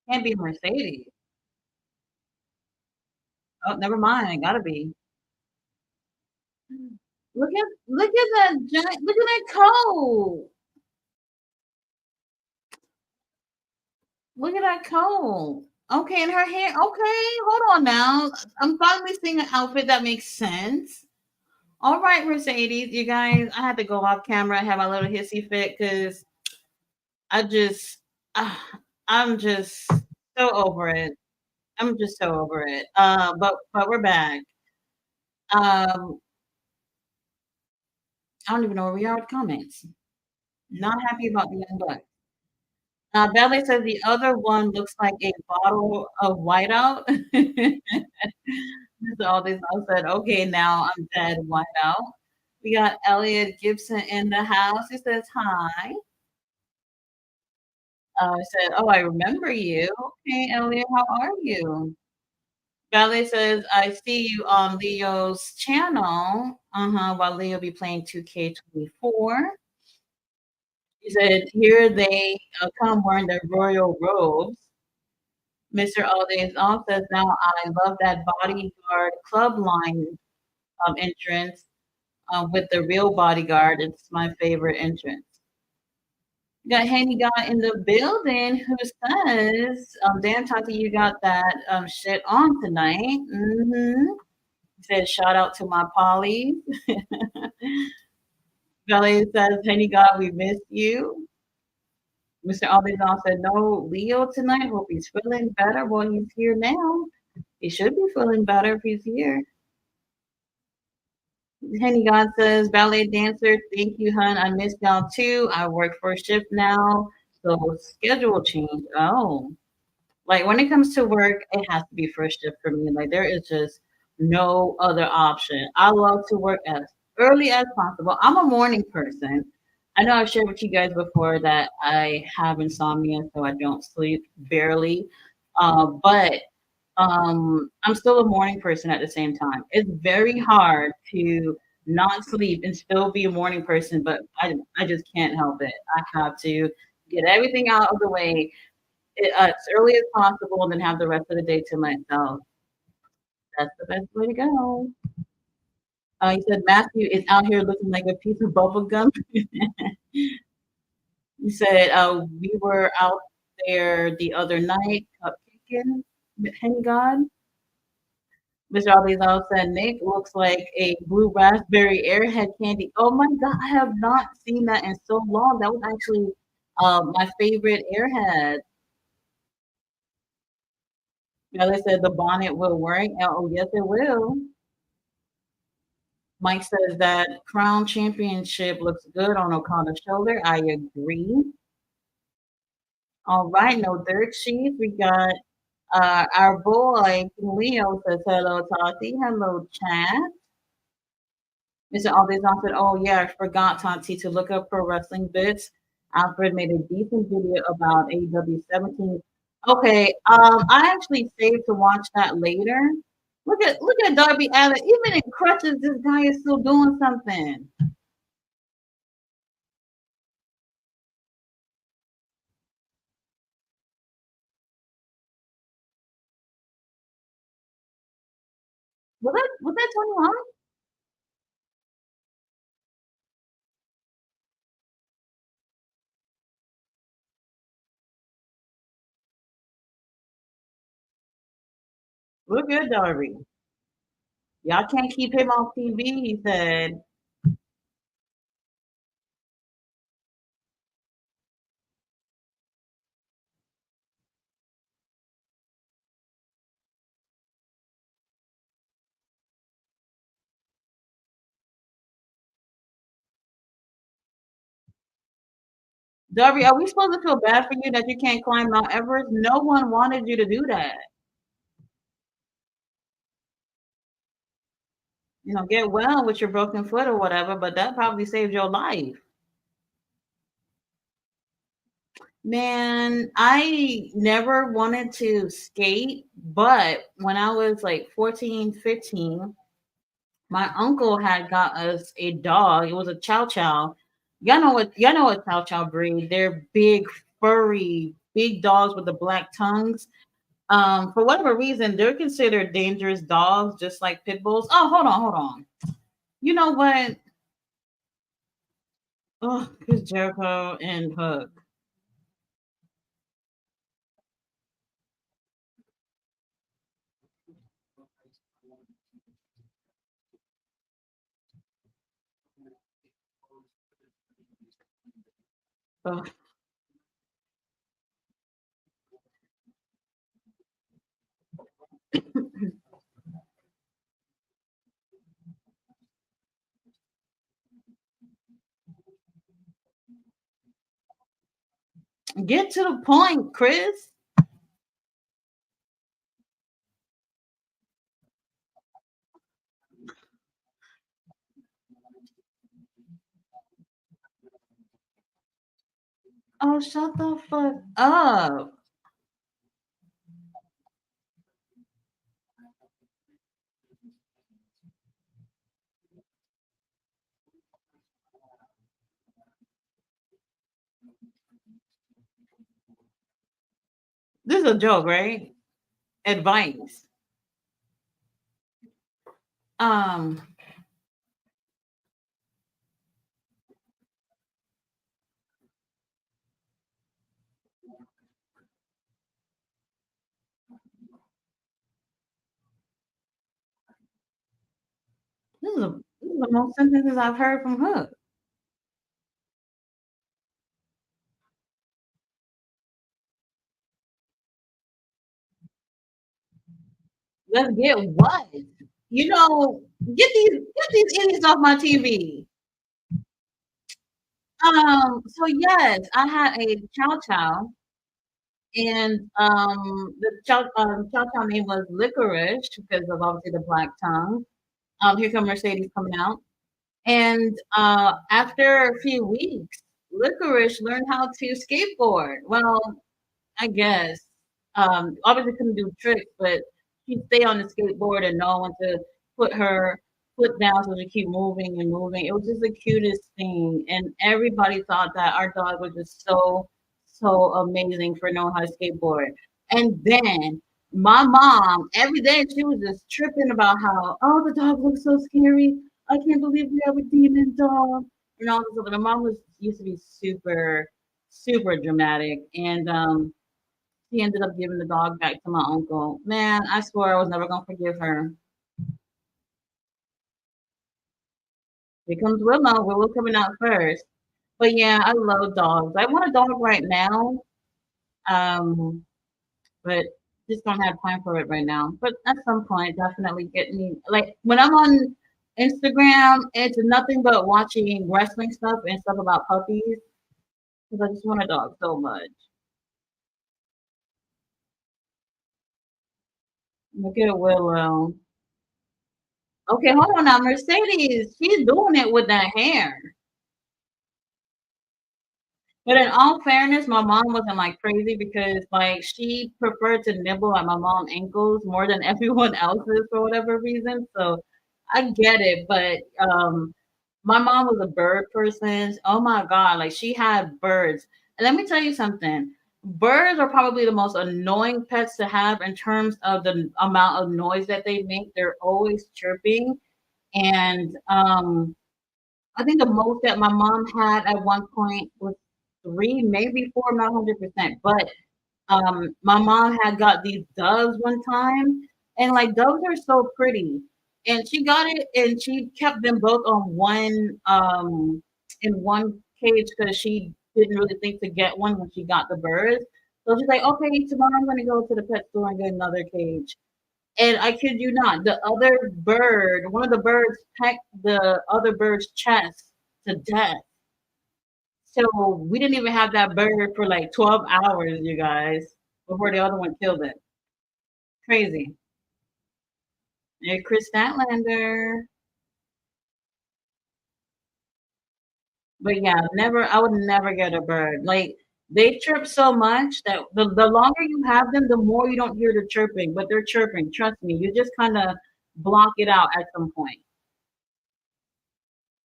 Can't be Mercedes. Oh, never mind. Gotta be. Look at that giant. Look at that coat. Look at that coat. Okay, and her hair. Okay, hold on now. I'm finally seeing an outfit that makes sense. All right, Mercedes, you guys. I had to go off camera and have a little hissy fit because I just, uh, I'm just so over it. I'm just so over it. But we're back. Um, I don't even know where we are with comments. Not happy about the young buck. Ballet says the other one looks like a bottle of whiteout. So all this I said, okay, now I'm dead whiteout. We got Elliot Gibson in the house. He says hi. I said, oh, I remember you. Okay, Elliot, how are you? Ballet says, I see you on Leo's channel. Uh-huh, while Leo be playing 2K24. He said, here they come wearing their royal robes. Mr. Aldays on says, now I love that bodyguard club line entrance with the real bodyguard. It's my favorite entrance. We got Haney guy in the building who says, Dan Tati, you got that shit on tonight. He said, shout out to my Polly. Valley says, Henny God, we missed you. Mr. Aldeson said, no Leo tonight. Hope he's feeling better. Well, he's here now. He should be feeling better if he's here. Henny God says, ballet dancer, thank you, hun. I missed y'all too. I work for a shift now. So schedule change. Oh. Like when it comes to work, it has to be first shift for me. Like there is just no other option. I love to work as early as possible. I'm a morning person. I know I've shared with you guys before that I have insomnia, so I don't sleep barely. But I'm still a morning person at the same time. It's very hard to not sleep and still be a morning person, but I just can't help it. I have to get everything out of the way as early as possible and then have the rest of the day to myself. That's the best way to go. He said Matthew is out here looking like a piece of bubble gum. He said we were out there the other night cupcaking. Henny God. Mr. Alizal said Nick looks like a blue raspberry airhead candy. Oh my god, I have not seen that in so long. That was actually my favorite airhead. Yeah, they said the bonnet will work. Oh, yes, it will. Mike says that Crown Championship looks good on Okada's shoulder. I agree. All right, no dirt sheets. We got our boy Leo says hello, Tati. Hello, chat. Mr. Aldeson said, oh yeah, I forgot Tati to look up pro wrestling bits. Alfred made a decent video about AEW 17. Okay, I actually saved to watch that later. Look at Darby Allin. Even in crutches, this guy is still doing something. Was that Tony Khan? Look good, Darby. Y'all can't keep him off TV, he said. Darby, are we supposed to feel bad for you that you can't climb Mount Everest? No one wanted you to do that. Get well with your broken foot or whatever, but that probably saved your life. Man, I never wanted to skate, but when I was like 14, 15, my uncle had got us a dog. It was a chow chow. Y'all know what chow chow breed. They're big, furry, big dogs with the black tongues. For whatever reason, they're considered dangerous dogs, just like pit bulls. Oh, hold on. You know what? Oh, Chris Jericho and Hook. Oh, get to the point, Chris. Oh, shut the fuck up. This is a joke, right? Advice. Um, this is the most sentences I've heard from Hook. Let's get what? Get these idiots off my TV. So yes, I had a chow chow, and the chow chow name was Licorice because of obviously the black tongue. Here come Mercedes coming out, and after a few weeks, Licorice learned how to skateboard. Well, I guess. Obviously couldn't do tricks, but she'd stay on the skateboard and know when to put her foot down so she keep moving and moving. It was just the cutest thing. And everybody thought that our dog was just so, so amazing for knowing how to skateboard. And then my mom, every day she was just tripping about how, oh, the dog looks so scary. I can't believe we have a demon dog. And all this stuff. My mom was used to be super, super dramatic. And she ended up giving the dog back to my uncle. Man, I swore I was never gonna forgive her. Here comes Willow. Willow coming out first. But yeah, I love dogs. I want a dog right now. Um, but just don't have time for it right now. But at some point, definitely get me like when I'm on Instagram, it's nothing but watching wrestling stuff and stuff about puppies because I just want a dog so much. Look at Willow. Okay, hold on now. Mercedes, she's doing it with that hair. But in all fairness, my mom wasn't like crazy because like she preferred to nibble at my mom's ankles more than everyone else's for whatever reason. So I get it, but my mom was a bird person. Oh my god, like she had birds. And let me tell you something. Birds are probably the most annoying pets to have in terms of the amount of noise that they make. They're always chirping and I think the most that my mom had at one point was three, maybe four, I'm not 100%. But my mom had got these doves one time, and like doves are so pretty. And she got it, and she kept them both on one in one cage because she didn't really think to get one when she got the birds. So she's like, okay, tomorrow I'm gonna go to the pet store and get another cage. And I kid you not, the other bird, one of the birds pecked the other bird's chest to death. So we didn't even have that bird for like 12 hours, you guys, before the other one killed it. Crazy. Hey, Chris Statlander. But yeah, never. I would never get a bird. Like they chirp so much that the longer you have them, the more you don't hear the chirping. But they're chirping. Trust me. You just kind of block it out at some point.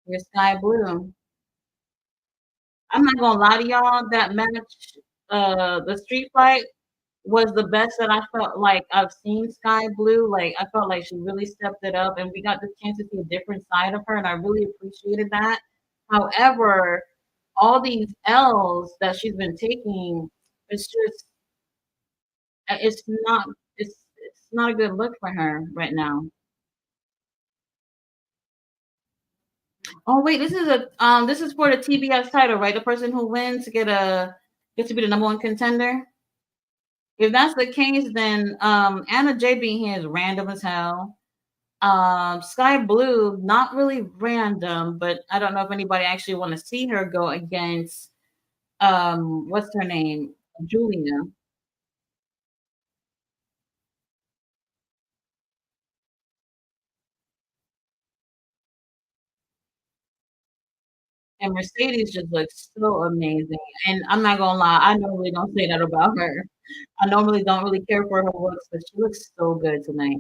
Your sky blue. I'm not gonna lie to y'all. That match, the street fight was the best that I felt like I've seen Sky Blue. Like I felt like she really stepped it up, and we got the chance to see a different side of her, and I really appreciated that. However, all these L's that she's been taking, it's just it's not it's not a good look for her right now. Oh wait, this is for the TBS title, right? The person who wins gets to be the number one contender. If that's the case, then Anna J being here is random as hell. Sky Blue, not really random, but I don't know if anybody actually want to see her go against what's her name? Julia. And Mercedes just looks so amazing. And I'm not gonna lie, I normally don't say that about her. I normally don't really care for her looks, but she looks so good tonight.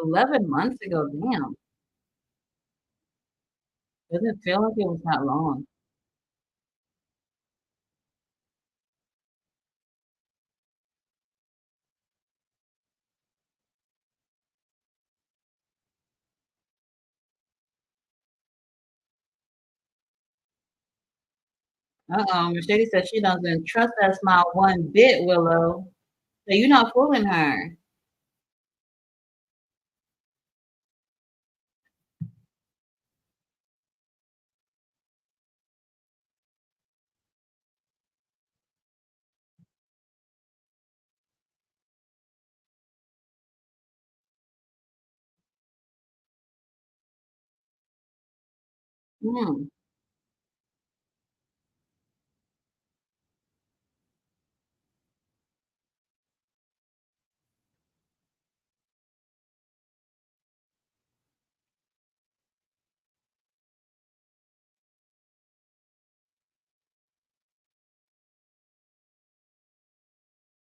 11 months ago, damn. Doesn't feel like it was that long. Uh-oh, Mercedes said she doesn't trust that smile one bit, Willow. So you're not fooling her. Hmm.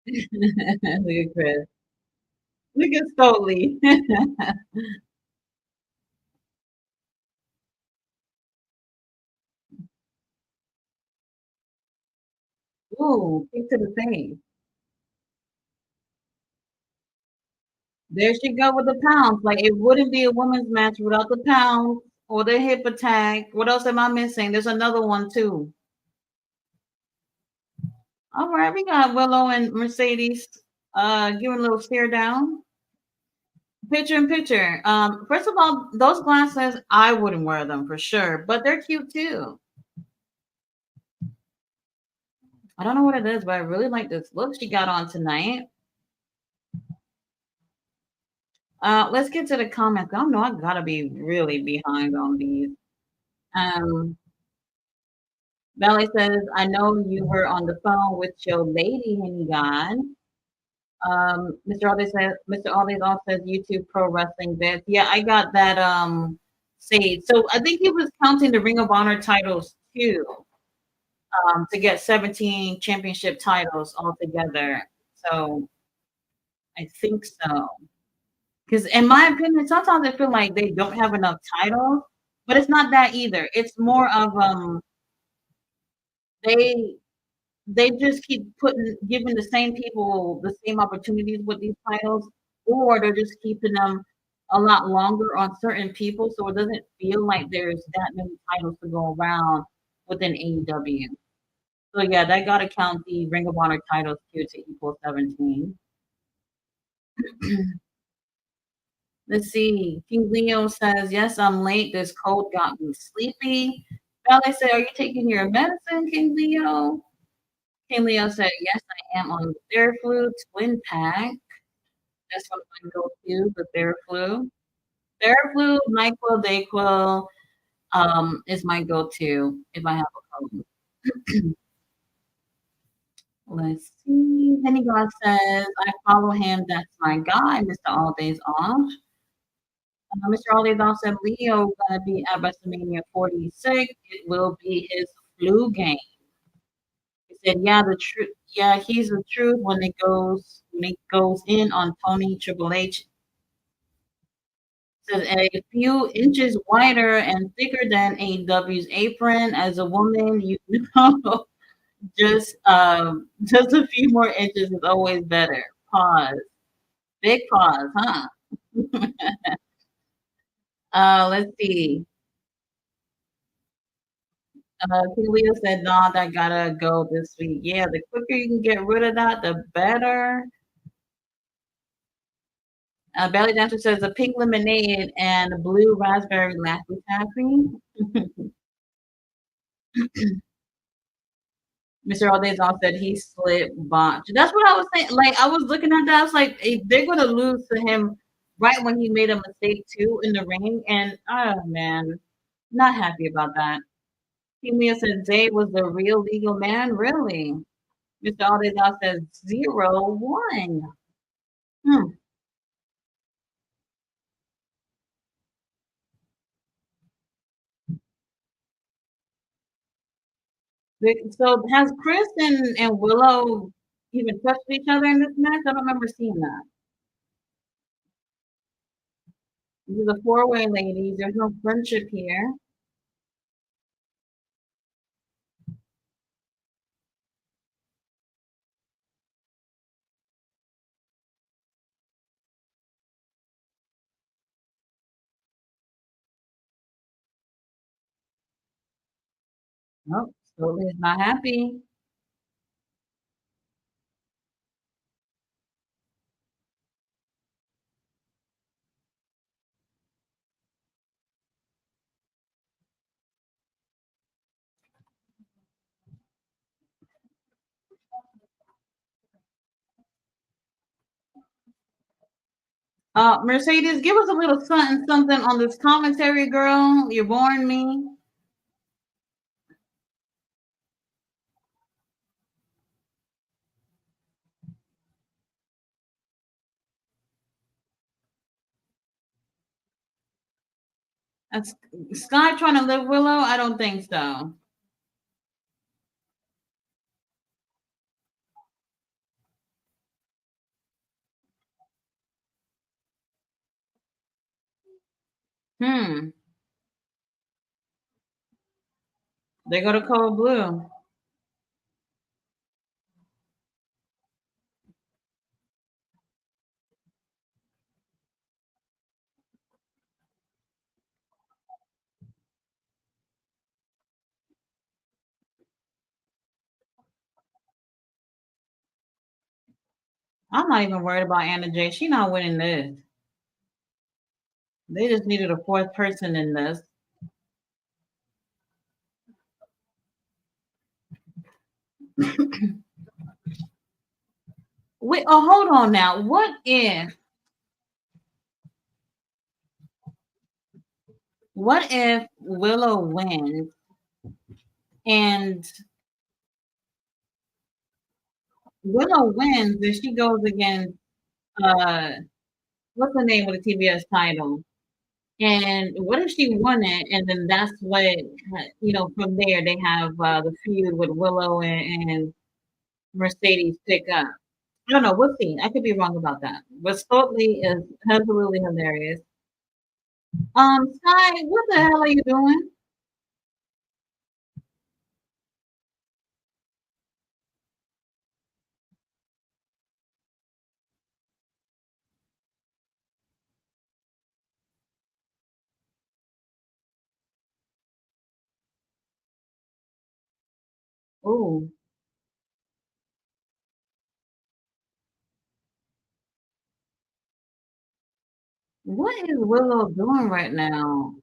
Look at Chris. Look at Stoli. Ooh, kick to the face. There she go with the pounds. Like it wouldn't be a women's match without the pounds or the hip attack. What else am I missing? There's another one too. All right, we got Willow and Mercedes giving a little stare down. Picture in picture. First of all, those glasses, I wouldn't wear them for sure, but they're cute too. I don't know what it is, but I really like this look she got on tonight. Let's get to the comments. I don't know. I gotta be really behind on these. Um, Valley says, "I know you were on the phone with your lady, Henny God." Mr. Aldi's also says YouTube Pro Wrestling bits. Yeah, I got that. Saved. So I think he was counting the Ring of Honor titles too. To get 17 championship titles altogether. So I think so. Because in my opinion, sometimes I feel like they don't have enough titles, but it's not that either. It's more of they they just keep giving the same people the same opportunities with these titles, or they're just keeping them a lot longer on certain people, so it doesn't feel like there's that many titles to go around within AEW. So yeah, that gotta count the Ring of Honor titles too to equal 17. Let's see. King Leo says, "Yes, I'm late. This cold got me sleepy." Valley said, "Are you taking your medicine, King Leo?" King Leo said, "Yes, I am on the Theraflu twin pack. That's what I go to, the Theraflu. Theraflu, NyQuil, DayQuil, is my go-to if I have a cold." Let's see. Penny God says, "I follow him. That's my guy, Mr. All Days Off." Mr. All Days Off said, "Leo gonna be at WrestleMania 46. It will be his flu game." He said, "Yeah, the truth. Yeah, he's the truth when it goes in on Tony Triple H. Says a few inches wider and thicker than AEW's apron. As a woman, you know, just a few more inches is always better." Pause. Big pause, huh? Let's see. King Leo said, "No, that gotta go this week." Yeah, the quicker you can get rid of that, the better. Belly Dancer says a pink lemonade and a blue raspberry laffy taffy. Mr. All Days Off said he slipped botch. That's what I was saying. Like I was looking at that, I was like, they're gonna lose to him right when he made a mistake too in the ring. And oh man, not happy about that. Kimia said Zay was the real legal man, really. Mr. All Days Off says 0-1. Hmm. So has Chris and Willow even touched each other in this match? I don't remember seeing that. This is a four-way, ladies. There's no friendship here. Nope. Slowly is not happy. Mercedes, give us a little something on this commentary, girl. You're boring me. That's Sky trying to live Willow? I don't think so. Hmm. They go to Cold Blue. I'm not even worried about Anna Jay. She not winning this. They just needed a fourth person in this. Wait, oh, hold on now. What if Willow wins and and she goes against uh what's the name of the TBS title? And what if she won it and then that's what from there they have the feud with Willow and Mercedes pick up. I don't know, we'll see. I could be wrong about that. But Stokely is absolutely hilarious. Sky, what the hell are you doing? Oh, what is Willow doing right now?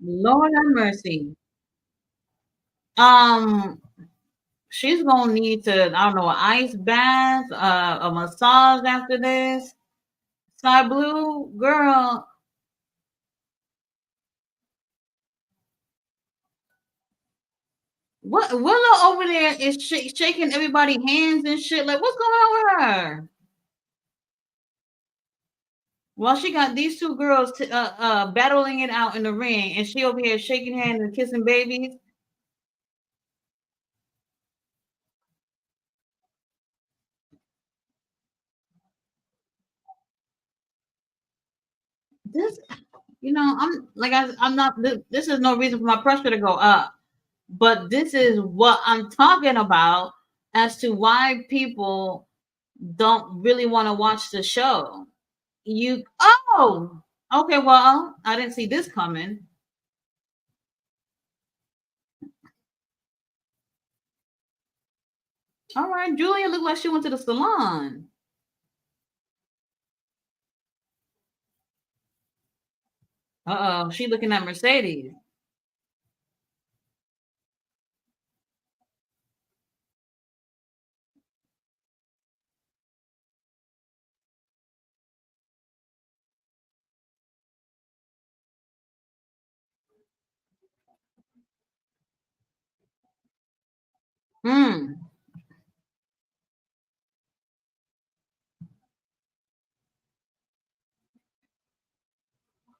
Lord have mercy. Um, she's gonna need to, I don't know, an ice bath, a massage after this. Sky Blue, girl, what Willow over there is shaking everybody's hands and shit. Like, what's going on with her? Well, she got these two girls battling it out in the ring, and she over here shaking hands and kissing babies. This, I'm like I'm not. This is no reason for my pressure to go up, but this is what I'm talking about as to why people don't really want to watch the show. Okay, well, I didn't see this coming. All right, Julia looked like she went to the salon. Uh oh, she looking at Mercedes. Hmm.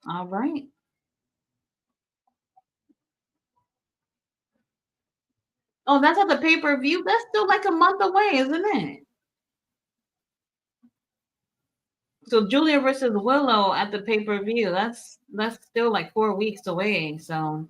All right. Oh, that's at the pay per view. That's still like a month away, isn't it? So Julia versus Willow at the pay per view. That's still like 4 weeks away. So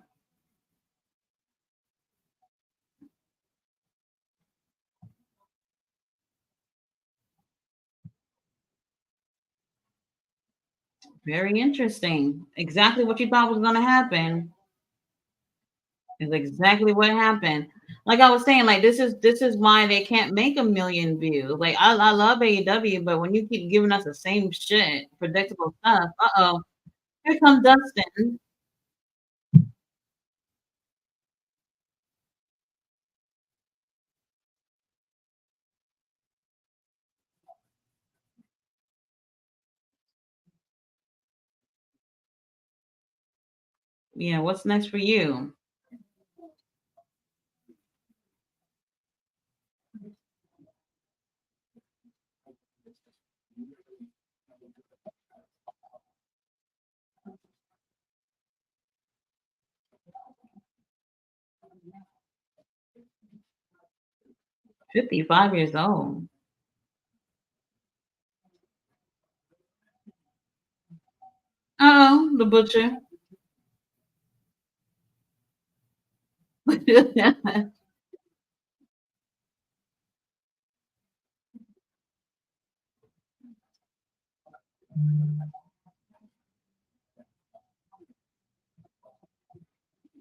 very interesting. Exactly what you thought was going to happen is exactly what happened. Like I was saying, like this is why they can't make a million views. Like I love AEW, but when you keep giving us the same shit, predictable stuff, here comes Dustin. Yeah, what's next for you? 55 years old. Oh, the butcher.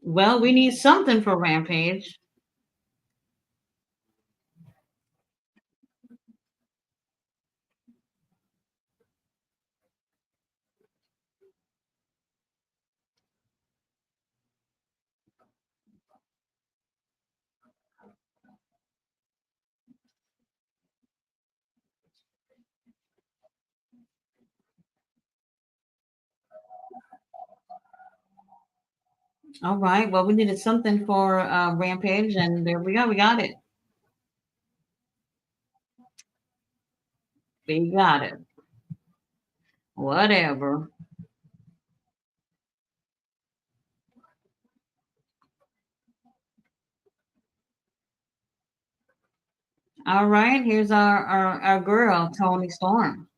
Well, we need something for Rampage. All right. Well, we needed something for Rampage, and there we go. We got it. We got it. Whatever. All right. Here's our girl, Tony Storm.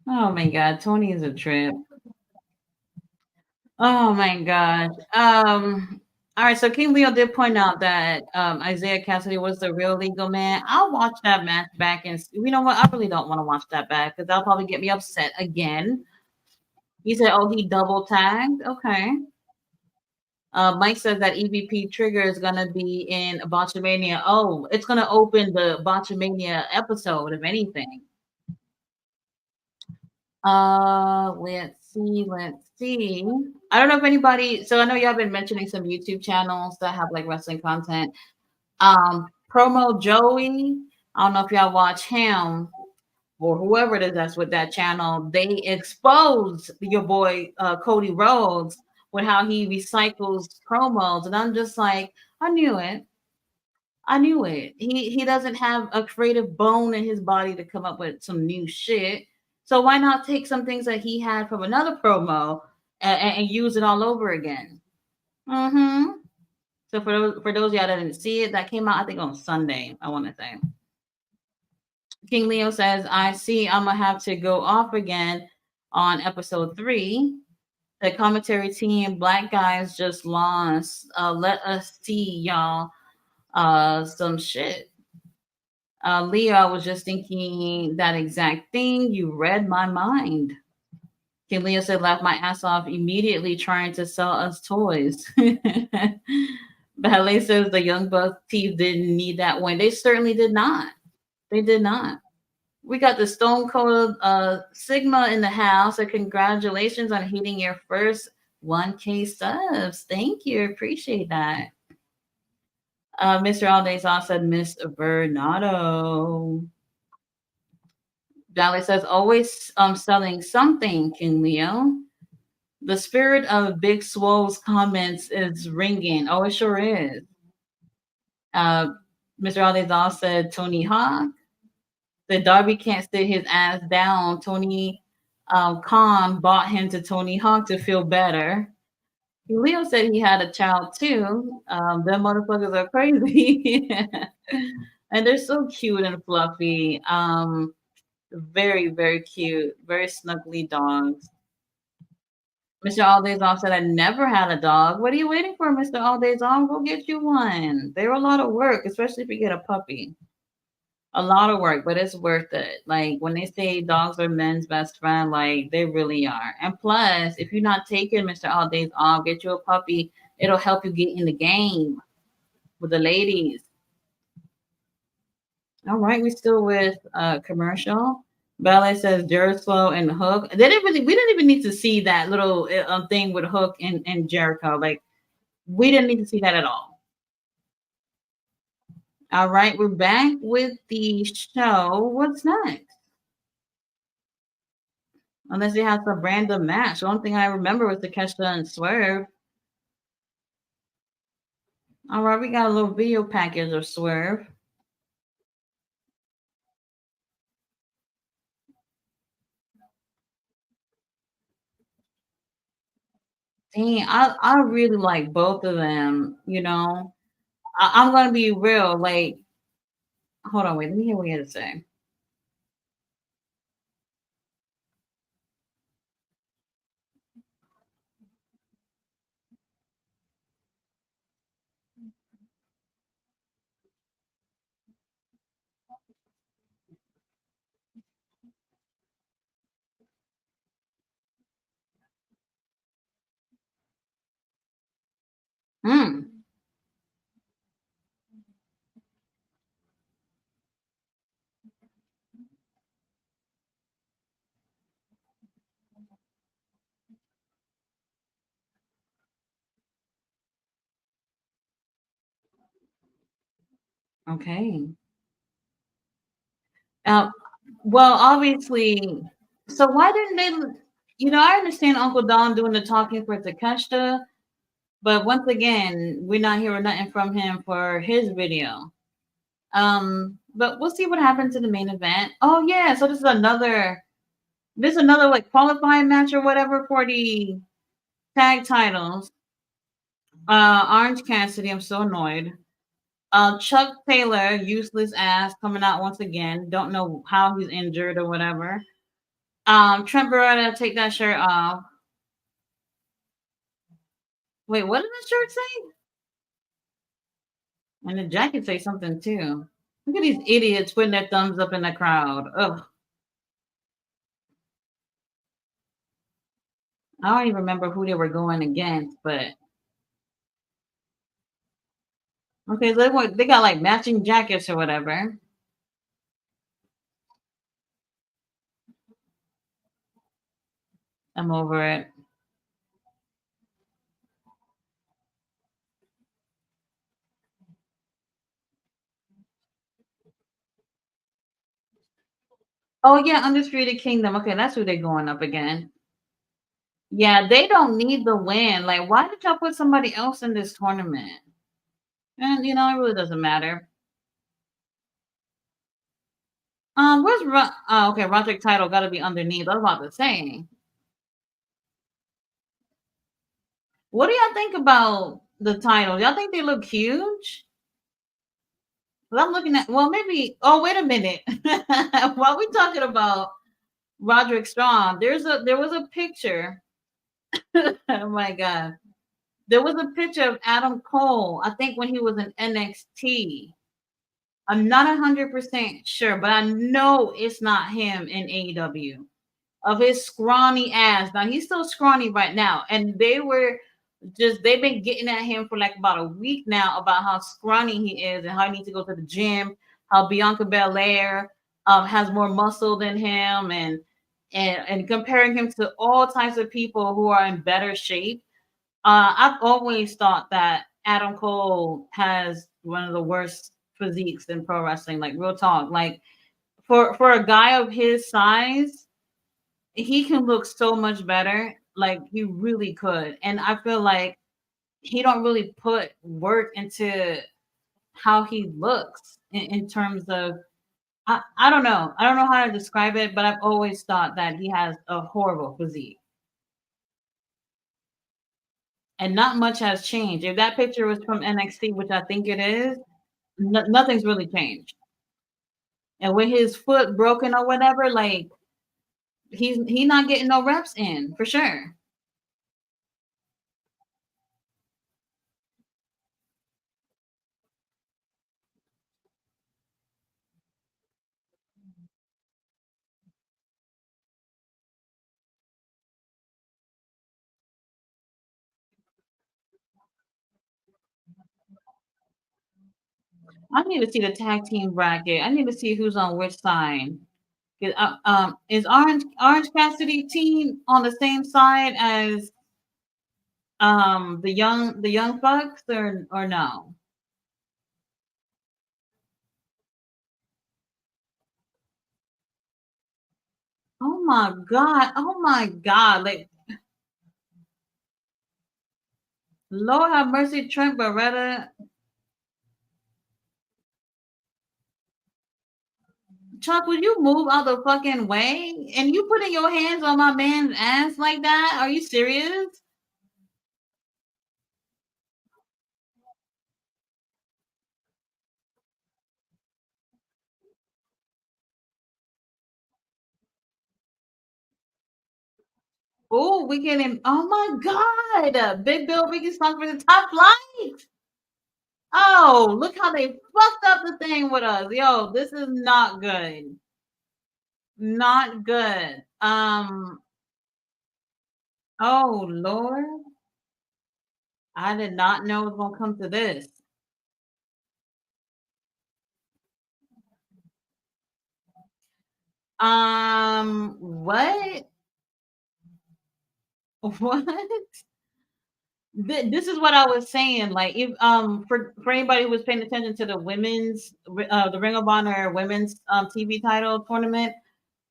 Oh my God, Tony is a trip. Oh my gosh. All right, so King Leo did point out that Isaiah Cassidy was the real legal man. I'll watch that match back, and you know what? I really don't want to watch that back because that'll probably get me upset again. He said, "Oh, he double tagged." Okay. Mike says that EVP Trigger is gonna be in Botchamania. Oh, it's gonna open the Botchamania episode, if anything. Let's see. I don't know if anybody. So I know y'all been mentioning some YouTube channels that have like wrestling content. Promo Joey. I don't know if y'all watch him or whoever it is that's with that channel. They exposed your boy Cody Rhodes with how he recycles promos, and I'm just like, I knew it. I knew it. He doesn't have a creative bone in his body to come up with some new shit. So why not take some things that he had from another promo and use it all over again? Mm-hmm. So for those of y'all that didn't see it, that came out I think on Sunday. I want to say. King Leo says, "I see. I'm gonna have to go off again on episode 3. The commentary team, black guys just lost. Let us see y'all some shit." Leo, I was just thinking that exact thing. You read my mind. King Leo said, laugh my ass off immediately trying to sell us toys. Ballet says the Young Bucks team didn't need that win. They certainly did not. They did not. We got the Stone Cold Sigma in the house. So congratulations on hitting your first 1K subs. Thank you. Appreciate that. Mr. All Days off said Miss Bernardo. Dolly says, always selling something, King Leo. The spirit of Big Swole's comments is ringing. Oh, it sure is. Uh, Mr. Aldezal said, Tony Hawk. The Darby can't sit his ass down. Tony Khan bought him to Tony Hawk to feel better. Leo said he had a child too. Them motherfuckers are crazy. And they're so cute and fluffy. Very, very cute, very snuggly dogs. Mr. All Days Off said, I never had a dog. What are you waiting for, Mr. All Days Off? Go get you one. They're a lot of work, especially if you get a puppy. A lot of work, but it's worth it. Like when they say dogs are men's best friend, like they really are. And plus, if you're not taking Mr. All Days Off, get you a puppy. It'll help you get in the game with the ladies. All right, we still with commercial. Ballet says Jericho and Hook. We didn't even need to see that little thing with Hook and Jericho. Like we didn't need to see that at all. All right, we're back with the show. What's next? Unless they have some random match. The only thing I remember was the Kesha and Swerve. All right, we got a little video package of Swerve. Dang, I really like both of them. You know, I'm gonna be real. Like, hold on, wait, let me hear what you had to say. Hmm. Okay. Uh, well, obviously. So why didn't they? You know, I understand Uncle Don doing the talking for Takeshita, but once again, we're not hearing nothing from him for his video. But we'll see what happens in the main event. Oh yeah, so this is another like qualifying match or whatever for the tag titles. Orange Cassidy, I'm so annoyed. Chuck Taylor, useless ass, coming out once again. Don't know how he's injured or whatever. Trent Beretta, take that shirt off. Wait, what did the shirt say? And the jacket say something too. Look at these idiots putting their thumbs up in the crowd. Ugh. I don't even remember who they were going against, but okay, they got like matching jackets or whatever. I'm over it. Oh yeah, Undisputed Kingdom. Okay, that's who they're going up again. Yeah, they don't need the win. Like, why did y'all put somebody else in this tournament? And it really doesn't matter. Oh, okay, Roderick title got to be underneath. I was about to say. What do y'all think about the title? Y'all think they look huge? Well, I'm looking at. Well, maybe. Oh, wait a minute. While we talking about Roderick Strong, there was a picture. Oh my god, there was a picture of Adam Cole. I think when he was in NXT. I'm not 100% sure, but I know it's not him in AEW. Of his scrawny ass. Now he's still scrawny right now, and they've been getting at him for like about a week now about how scrawny he is and how he needs to go to the gym. How Bianca Belair has more muscle than him, and comparing him to all types of people who are in better shape. I've always thought that Adam Cole has one of the worst physiques in pro wrestling. Like real talk, like for a guy of his size, he can look so much better. Like he really could, and I feel like he don't really put work into how he looks in terms of. I don't know. I don't know how to describe it, but I've always thought that he has a horrible physique. And not much has changed. If that picture was from NXT, which I think it is, nothing's really changed. And with his foot broken or whatever, like he's not getting no reps in for sure. I need to see the tag team bracket. I need to see who's on which side. Is Orange Cassidy team on the same side as the young bucks or no? Oh my god! Oh my god! Like Lord have mercy, Trent Beretta. Chuck, would you move out the fucking way? And you putting your hands on my man's ass like that? Are you serious? Oh, we getting. Oh my god! Big Bill Ricky song for the top flight. Oh, look how they fucked up the thing with us. Yo, this is not good. Not good. Oh Lord. I did not know it was gonna come to this. What? What? This is what I was saying. Like, if for anybody who was paying attention to the the Ring of Honor women's TV title tournament,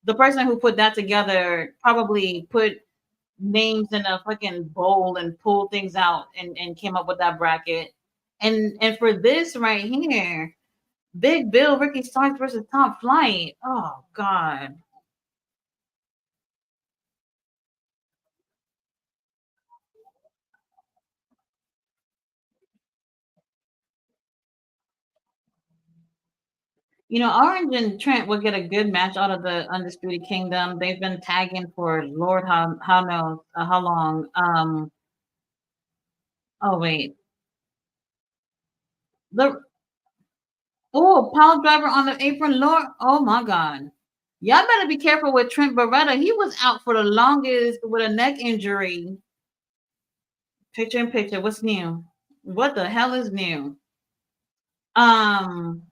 the person who put that together probably put names in a fucking bowl and pulled things out and came up with that bracket. And for this right here, Big Bill, Ricky Starks versus Top Flight. Oh God. Orange and Trent will get a good match out of the Undisputed Kingdom. They've been tagging for Lord how knows how long. Oh wait, the pile driver on the apron, Lord. Oh my God, y'all better be careful with Trent Beretta. He was out for the longest with a neck injury. Picture in picture. What's new? What the hell is new? Um,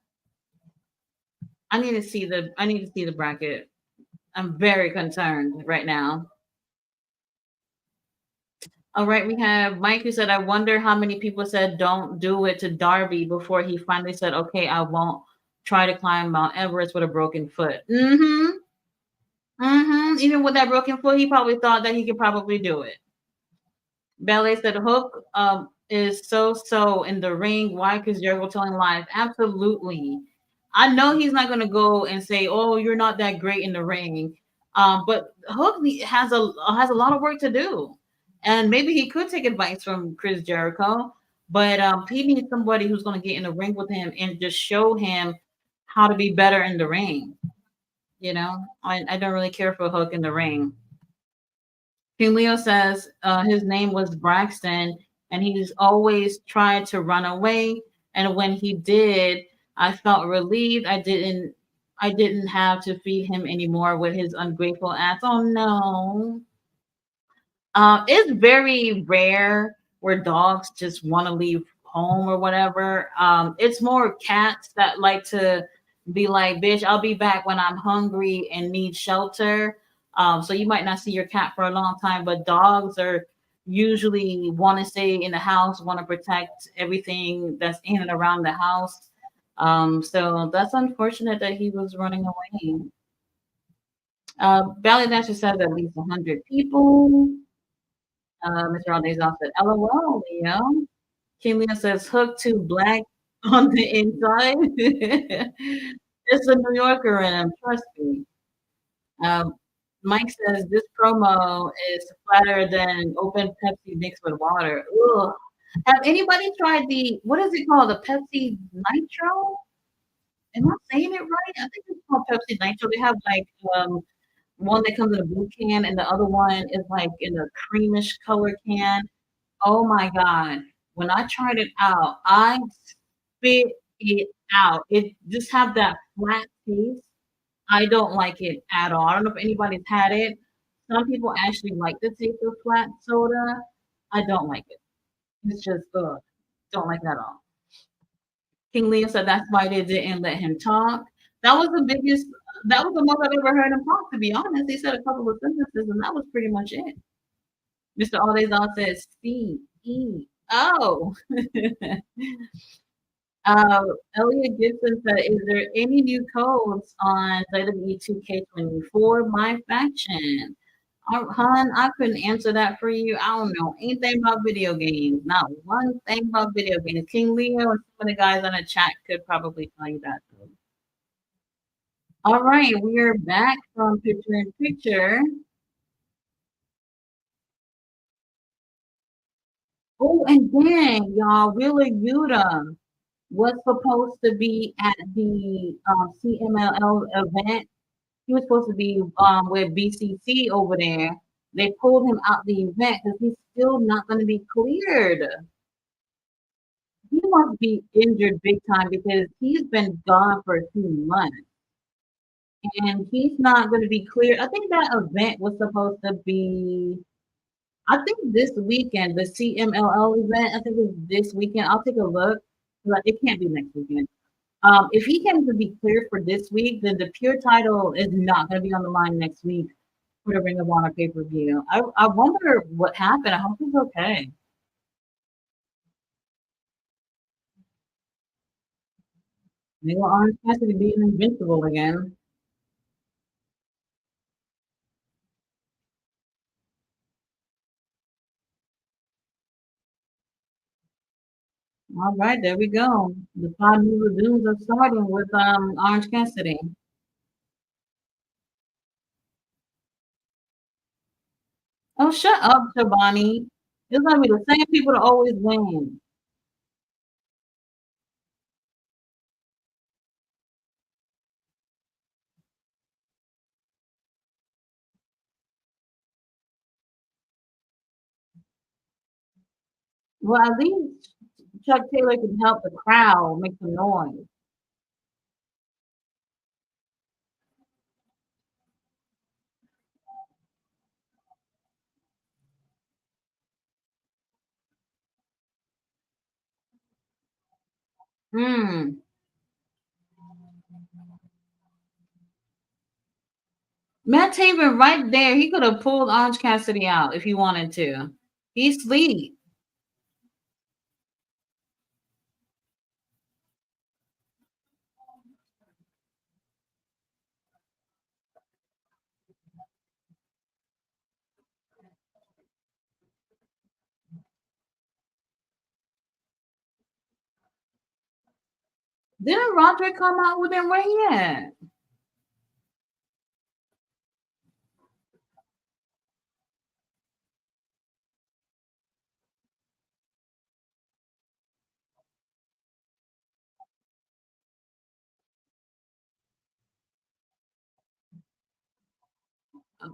I need to see the bracket. I'm very concerned right now. All right, we have Mike who said, I wonder how many people said don't do it to Darby before he finally said, okay, I won't try to climb Mount Everest with a broken foot. Mm-hmm. Mm-hmm. Even with that broken foot, he probably thought that he could probably do it. Ballet said Hook is so in the ring. Why? Because Jericho telling lies. Absolutely. I know he's not gonna go and say, "Oh, you're not that great in the ring," but Hook has a lot of work to do, and maybe he could take advice from Chris Jericho. But he needs somebody who's gonna get in the ring with him and just show him how to be better in the ring. I don't really care for Hook in the ring. King Leo says his name was Braxton, and he's always tried to run away. And when he did, I felt relieved. I didn't have to feed him anymore with his ungrateful ass. Oh no. It's very rare where dogs just want to leave home or whatever. It's more cats that like to be like, bitch, I'll be back when I'm hungry and need shelter. So you might not see your cat for a long time, but dogs are usually want to stay in the house, want to protect everything that's in and around the house. So that's unfortunate that he was running away. Valley Dasher says at least 100 people. Mr. Aldazal said, LOL, Leo. King Leo says, hook to black on the inside. It's a New Yorker in him, trust me. Um, Mike says, this promo is flatter than open Pepsi mixed with water. Ugh. Have anybody tried what is it called? The Pepsi Nitro? Am I saying it right? I think it's called Pepsi Nitro. They have one that comes in a blue can and the other one is like in a creamish color can. Oh my God. When I tried it out, I spit it out. It just have that flat taste. I don't like it at all. I don't know if anybody's had it. Some people actually like the taste of flat soda. I don't like it. It's just ugh. Don't like it at all. King Leo said that's why they didn't let him talk. That was the biggest that was the most I've ever heard him talk, to be honest. He said a couple of sentences and that was pretty much it. Mr. Aldazal says CEO. Uh, Elliot Gibson said, "Is there any new codes on WWE 2K24 My Faction?" Hon, I couldn't answer that for you. I don't know anything about video games. Not one thing about video games. King Leo and some of the guys on the chat could probably tell you that. All right, we are back from picture in picture. Oh, and then y'all, Wheeler Yuta was supposed to be at the CMLL event. He was supposed to be with BCC over there. They pulled him out the event because he's still not going to be cleared. He must be injured big time because he's been gone for 2 months and he's not going to be cleared. I think that event was supposed to be, I think this weekend, the CMLL event. I think it's this weekend. I'll take a look. Like, it can't be next weekend. If he can be cleared for this week, then the pure title is not going to be on the line next week for the Ring of Honor pay per view. I wonder what happened. I hope he's okay. They want Orange Cassidy being invincible again. All right, there we go. The five new resumes are starting with Orange Cassidy. Oh, shut up, Shabani. It's gonna be the same people that always win. Well, at least Chuck Taylor can help the crowd make some noise. Hmm. Matt Taven right there, he could have pulled Orange Cassidy out if he wanted to. He's sleep. Didn't Roderick come out with him? Where he at?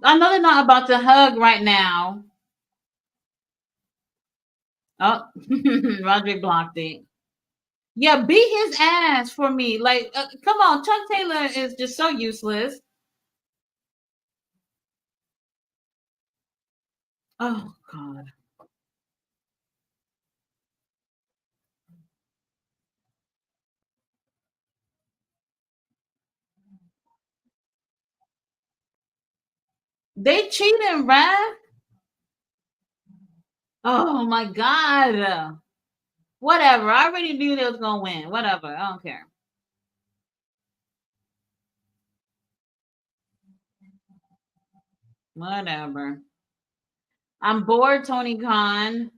I know they're not about to hug right now. Oh, Roderick blocked it. Yeah, beat his ass for me. Like, come on, Chuck Taylor is just so useless. Oh God, they cheating, Raf. Oh my God. Whatever. I already knew they was gonna win. Whatever. I don't care. Whatever. I'm bored, Tony Khan.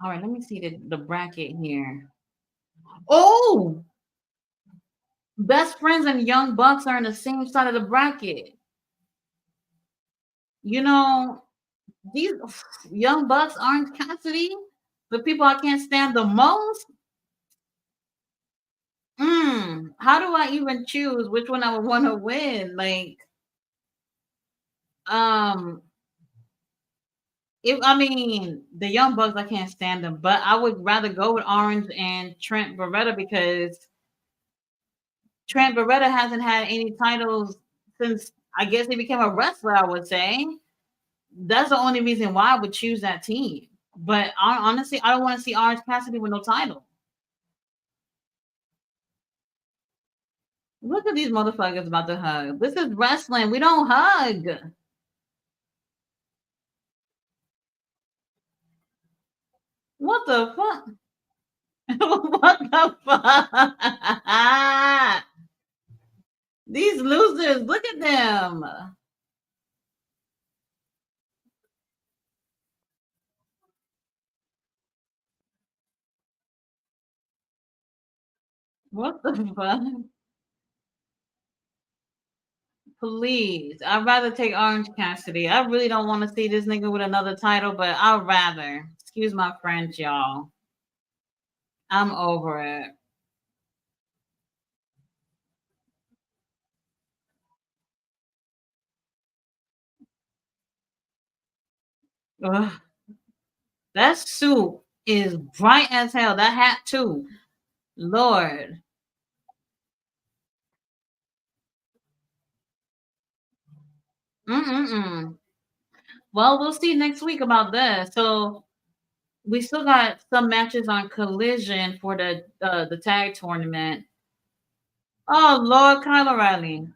All right, let me see the bracket here. Oh, best friends and young bucks are in the same side of the bracket. You know, these young bucks, Orange Cassidy, the people I can't stand the most. How do I even choose which one I would want to win? Like, um, if I mean the Young Bucks, I can't stand them, but I would rather go with Orange and Trent Beretta because Trent Beretta hasn't had any titles since I guess he became a wrestler. I would say that's the only reason why I would choose that team. But honestly, I don't want to see Orange Cassidy with no title. Look at these motherfuckers about to hug. This is wrestling. We don't hug. What the fuck? What the fuck? These losers, look at them. What the fuck? Please. I'd rather take Orange Cassidy. I really don't want to see this nigga with another title, but I'd rather. Excuse my French, y'all. I'm over it. Ugh. That suit is bright as hell. That hat too. Lord. Mm-mm-mm. Well, we'll see next week about this. So we still got some matches on Collision for the tag tournament. Oh Lord, Kyle O'Reilly.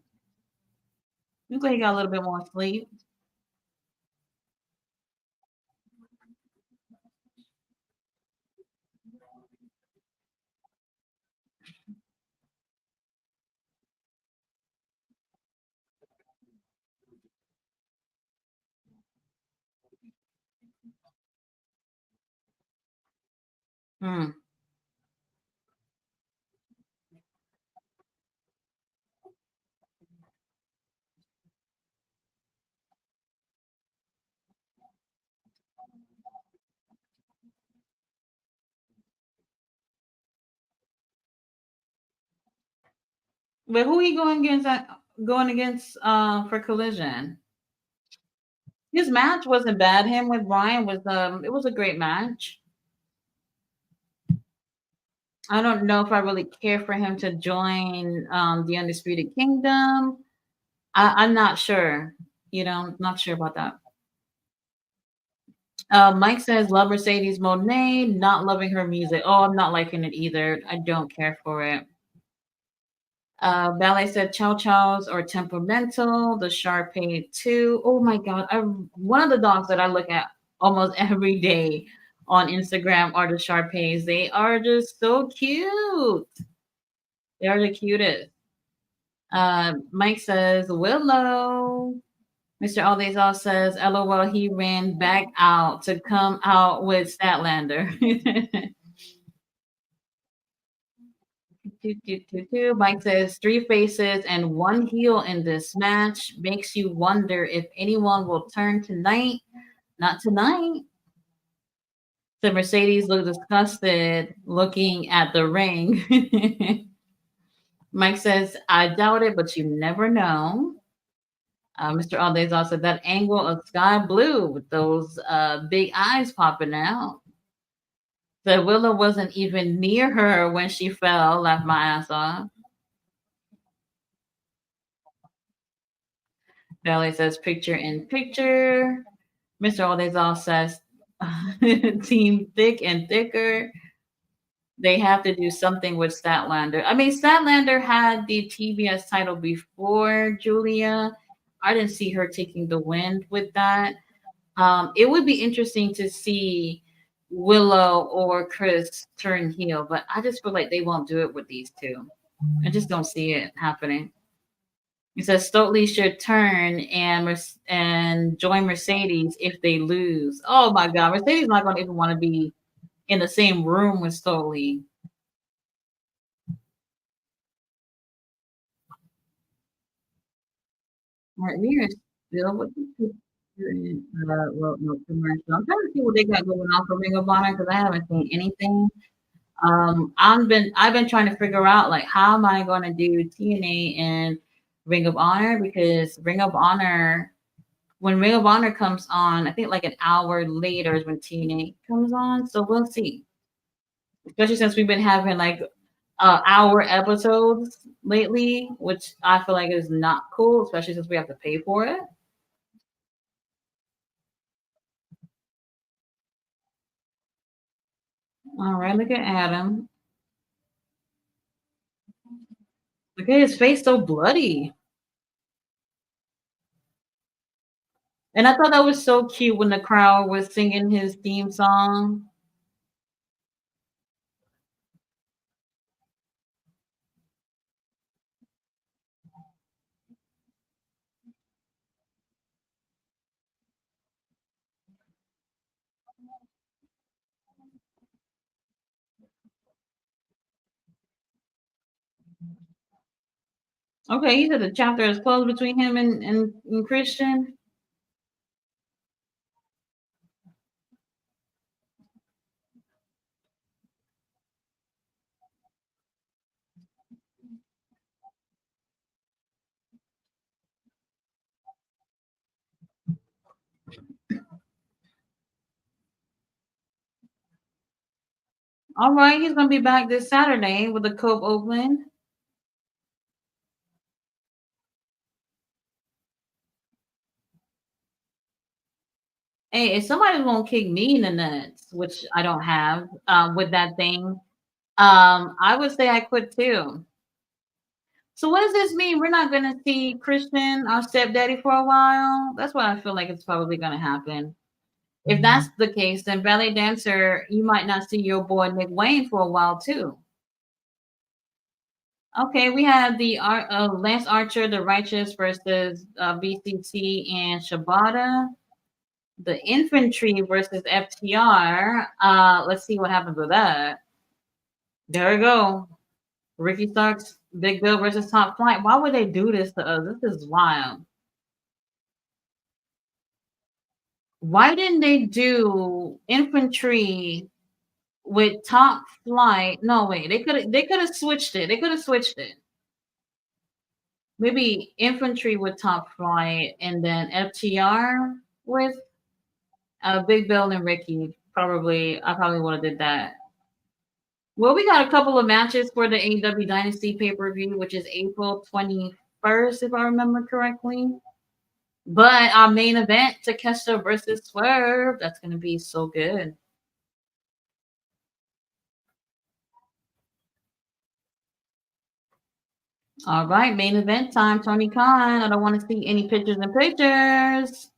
Looks like he got a little bit more sleep. Hmm. But who he going against? Going against for Collision? His match wasn't bad. Him with Ryan was it was a great match. I don't know if I really care for him to join the Undisputed Kingdom. I'm not sure. Not sure about that. Mike says, love Mercedes Monet, not loving her music. Oh, I'm not liking it either. I don't care for it. Ballet said Chow Chows or temperamental, the Sharpei too. Oh my god. One of the dogs that I look at almost every day on Instagram are the Sharpeis. They are just so cute. They are the cutest. Mike says Willow. Mr. Aldazal says, LOL, he ran back out to come out with Statlander. Mike says, three faces and one heel in this match makes you wonder if anyone will turn tonight. Not tonight. So Mercedes looked disgusted looking at the ring. Mike says, I doubt it, but you never know. Mr. Aldazal said that angle of sky blue with those big eyes popping out. The Willow wasn't even near her when she fell, laughed my ass off. Ballet says picture in picture. Mr. Aldazal says team thick and thicker. They have to do something with Statlander. I mean, Statlander had the TBS title before Julia. I didn't see her taking the win with that. It would be interesting to see Willow or Chris turn heel, but I just feel like they won't do it with these two. I just don't see it happening. He says Stokely should turn and join Mercedes if they lose. Oh my God, Mercedes not going to even want to be in the same room with Stokely. Right, we are still with the well, no commercial. I'm trying to see what they got going on for Ring of Honor because I haven't seen anything. I've been trying to figure out like how am I going to do TNA and Ring of Honor because when Ring of Honor comes on, I think like an hour later is when TNA comes on. So we'll see. Especially since we've been having like hour episodes lately, which I feel like is not cool, especially since we have to pay for it. All right, look at Adam. Look at his face so bloody. And I thought that was so cute when the crowd was singing his theme song. Okay, you said the chapter is closed between him and Christian. All right, he's gonna be back this Saturday with the Cove Oakland. Hey, if somebody won't kick me in the nuts, which I don't have, with that thing, I would say I quit too. So what does this mean? We're not gonna see Christian, our stepdaddy, for a while. That's what I feel like it's probably gonna happen. If that's the case, then ballet dancer, you might not see your boy Nick Wayne for a while too. Okay, we have the Lance Archer, the Righteous versus BCT and Shibata. The Infantry versus FTR. Let's see what happens with that. There we go. Ricky Starks, Big Bill versus Top Flight. Why would they do this to us? This is wild. Why didn't they do Infantry with Top Flight? No way. They could have switched it. They could have switched it. Maybe Infantry with Top Flight and then FTR with Big Bill and Ricky. Probably, I probably would have did that. Well, we got a couple of matches for the AEW Dynasty pay per view, which is April 21st, if I remember correctly. But our main event, Takeshita versus Swerve, that's gonna be so good. All right, main event time, Tony Khan. I don't want to see any pictures and pictures.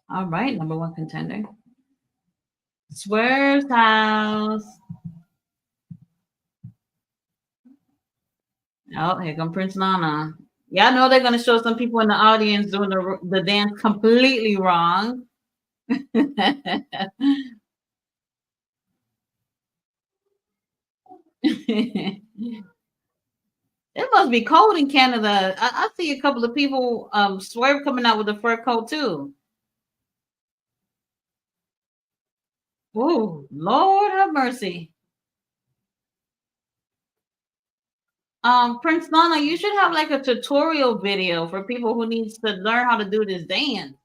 All right, number one contender. Swerve's house. Oh, here come Prince Nana. Yeah, I know they're gonna show some people in the audience doing the dance completely wrong. It must be cold in Canada. I see a couple of people Swerve coming out with a fur coat too. Oh, Lord have mercy. Prince Nana, you should have like a tutorial video for people who needs to learn how to do this dance.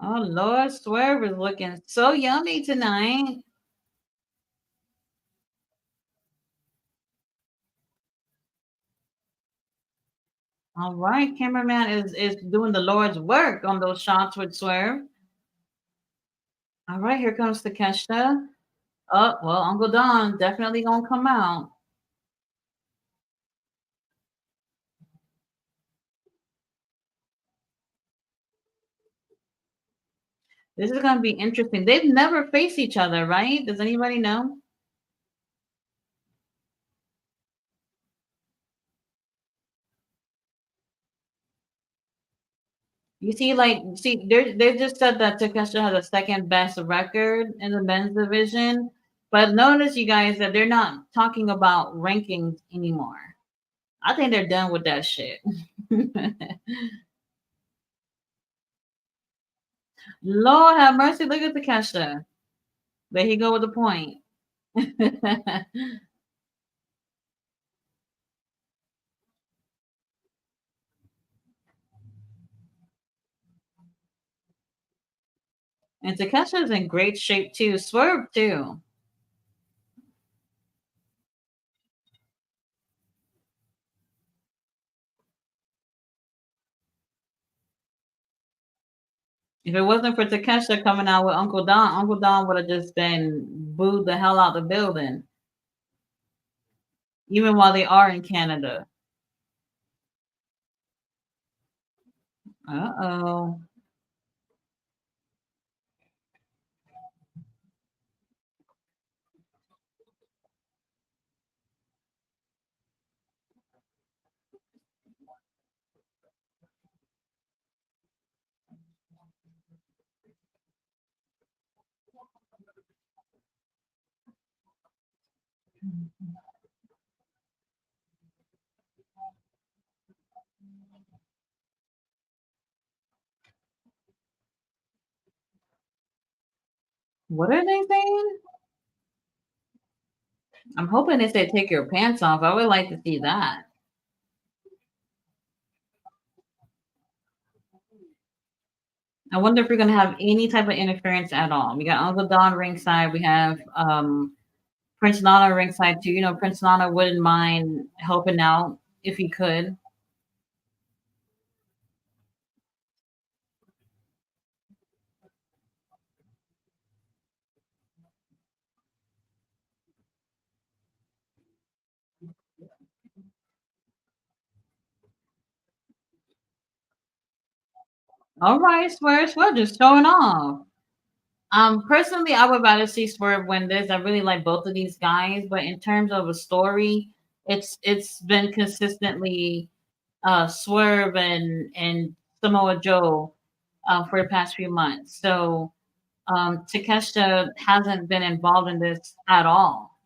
Oh Lord, Swerve is looking so yummy tonight. All right, cameraman is doing the Lord's work on those shots with Swerve. All right, here comes Takeshita. Oh well, Uncle Don definitely gonna come out. This is gonna be interesting. They've never faced each other, right? Does anybody know? You see, like, see, they just said that Takeshita has a second best record in the men's division, but notice you guys that they're not talking about rankings anymore. I think they're done with that shit. Lord have mercy, look at Takeshita. There he go with the point. And Takeshita's in great shape too. Swerve too. If it wasn't for Takeshita coming out with Uncle Don would have just been booed the hell out the building, even while they are in Canada. Uh oh. What are they saying? I'm hoping they say take your pants off. I would like to see that. I wonder if we're gonna have any type of interference at all. We got Uncle Don ringside. We have Prince Nana ringside too. You know, Prince Nana wouldn't mind helping out if he could. All right, Swerve just showing off. Personally, I would rather see Swerve win this. I really like both of these guys, but in terms of a story, it's been consistently Swerve and Samoa Joe for the past few months. So Takeshita hasn't been involved in this at all.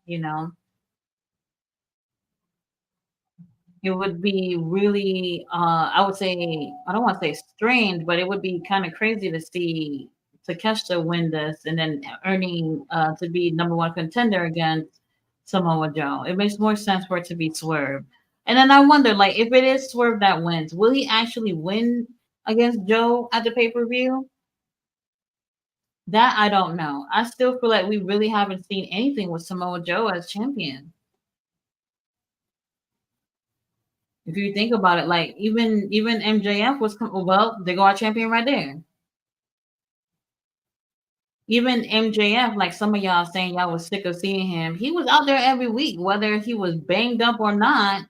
It would be really, I would say, I don't want to say strange, but it would be kind of crazy to see Takeshita win this and then earning to be number one contender against Samoa Joe. It makes more sense for it to be Swerve. And then I wonder, like, if it is Swerve that wins, will he actually win against Joe at the pay per view? That I don't know. I still feel like we really haven't seen anything with Samoa Joe as champion. If you think about it, like even MJF was well, they go our champion right there. Even MJF, like some of y'all saying y'all was sick of seeing him, he was out there every week, whether he was banged up or not.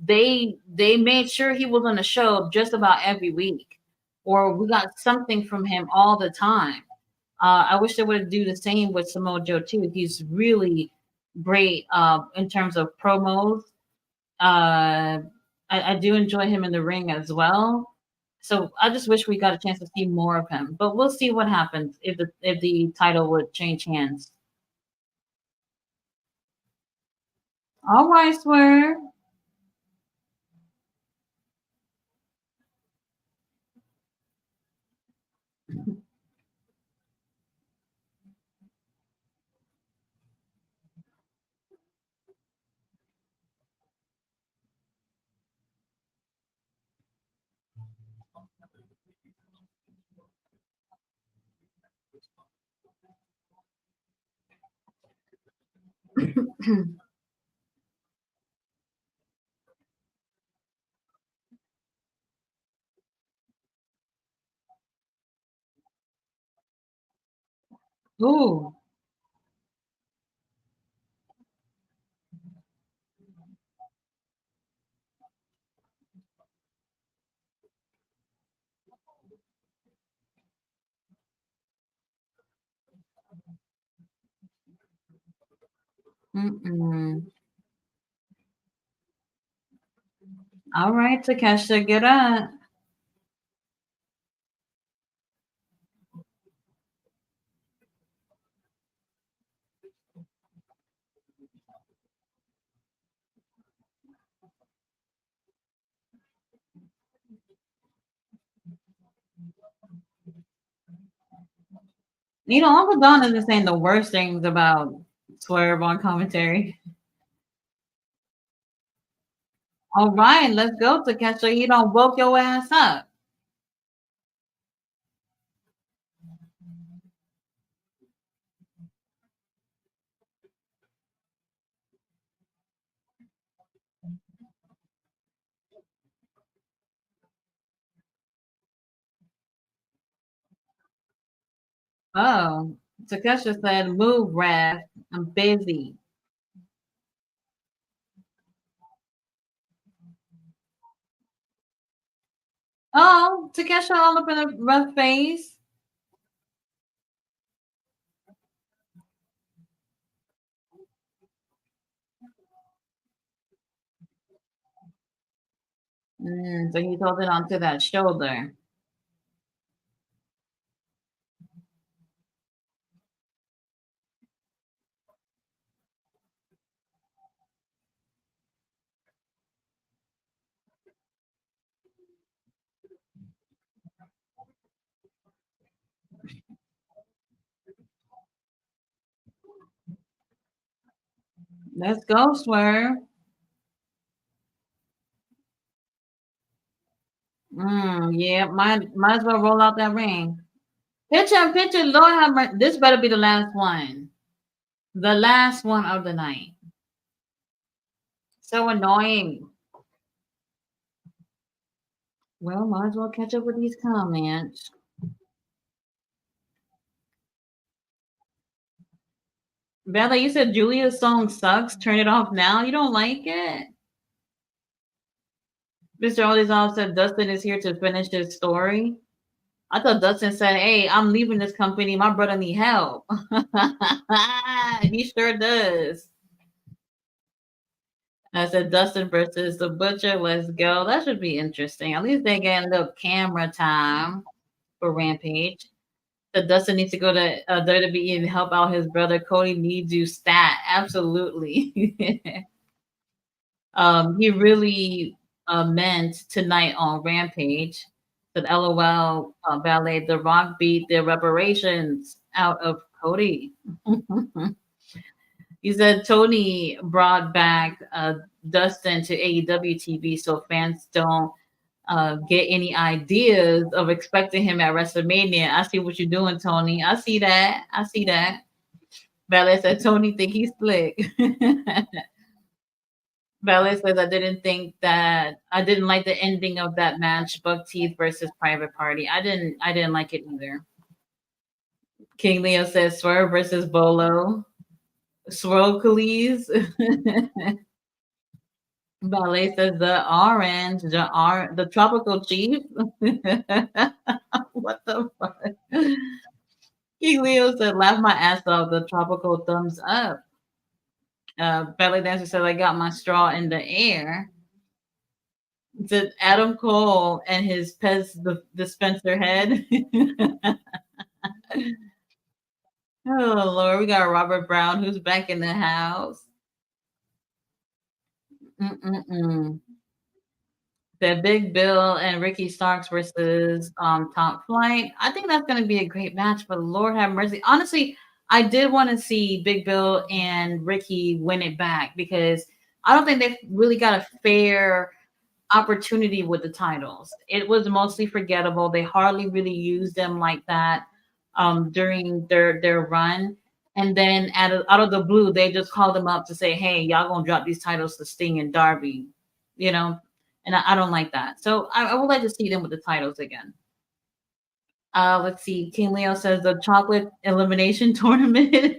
They made sure he was on the show just about every week, or we got something from him all the time. I wish they would do the same with Samoa Joe too. He's really great in terms of promos. Uh, I do enjoy him in the ring as well. So I just wish we got a chance to see more of him. But we'll see what happens if the title would change hands. All right, Swerve. Ooh. Mm-mm. All right, Takesha, get up. Uncle Don isn't saying the worst things about Swerve on commentary. All right, let's go, Takesha. You don't woke your ass up. Oh, Takesha said, move, Raph. I'm busy. Oh, Takesha all up in a rough face. So he's holding on to that shoulder. Let's go, Swerve. Yeah, might as well roll out that ring. Picture, picture, Lord have mercy. This better be the last one. The last one of the night. So annoying. Well, might as well catch up with these comments. Bella, you said Julia's song sucks. Turn it off now. You don't like it? Mr. Olizal said Dustin is here to finish his story. I thought Dustin said, "Hey, I'm leaving this company. My brother need help." He sure does. I said Dustin versus the Butcher. Let's go. That should be interesting. At least they get a little camera time for Rampage. that Dustin needs to go to WWE and help out his brother. Cody needs you stat. Absolutely. He really meant tonight on Rampage that LOL ballet The Rock beat the reparations out of Cody. He said Tony brought back Dustin to AEW TV so fans don't get any ideas of expecting him at WrestleMania. I see what you're doing, Tony. I see that. I see that. Ballet said Tony think he's slick. Ballet says I didn't like the ending of that match, Buck Teeth versus Private Party. I didn't like it either. King Leo says Swerve versus Bolo. Swirl Ballet says the tropical chief. What the fuck? King Leo said, laugh my ass off, the tropical thumbs up. Ballet dancer said, I got my straw in the air. Said Adam Cole and his Pez dispenser head. Oh Lord, we got Robert Brown who's back in the house. Mm-mm-mm. The Big Bill and Ricky Starks versus Top Flight. I think that's going to be a great match, but Lord have mercy. Honestly, I did want to see Big Bill and Ricky win it back because I don't think they've really got a fair opportunity with the titles. It was mostly forgettable. They hardly really used them like that during their run. And then out of the blue, they just called them up to say, "Hey, y'all gonna drop these titles to Sting and Darby," you know. And I don't like that. So I would like to see them with the titles again. Let's see. King Leo says the chocolate elimination tournament.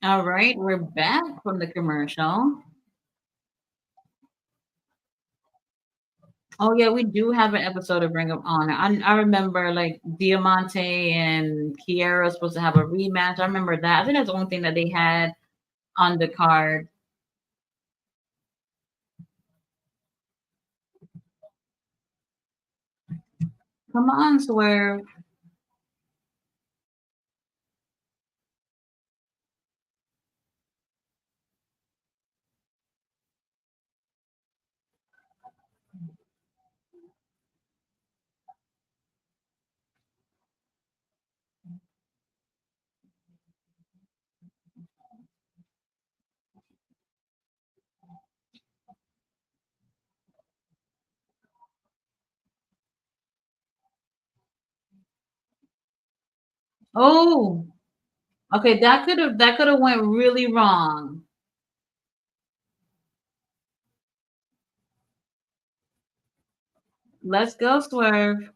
All right, we're back from the commercial. Oh yeah, we do have an episode of Ring of Honor. I remember like Diamante and Kiera supposed to have a rematch. I remember that. I think that's the only thing that they had on the card. Come on, Swerve. Oh, okay. That could have went really wrong. Let's go, Swerve.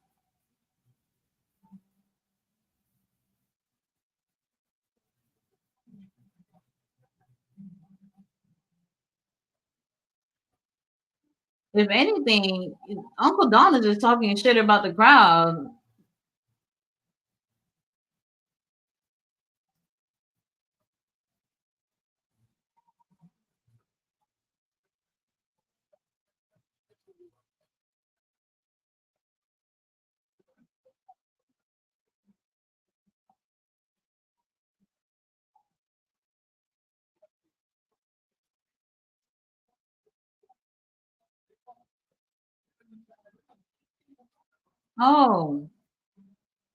If anything, Uncle Don is just talking shit about the crowd. Oh,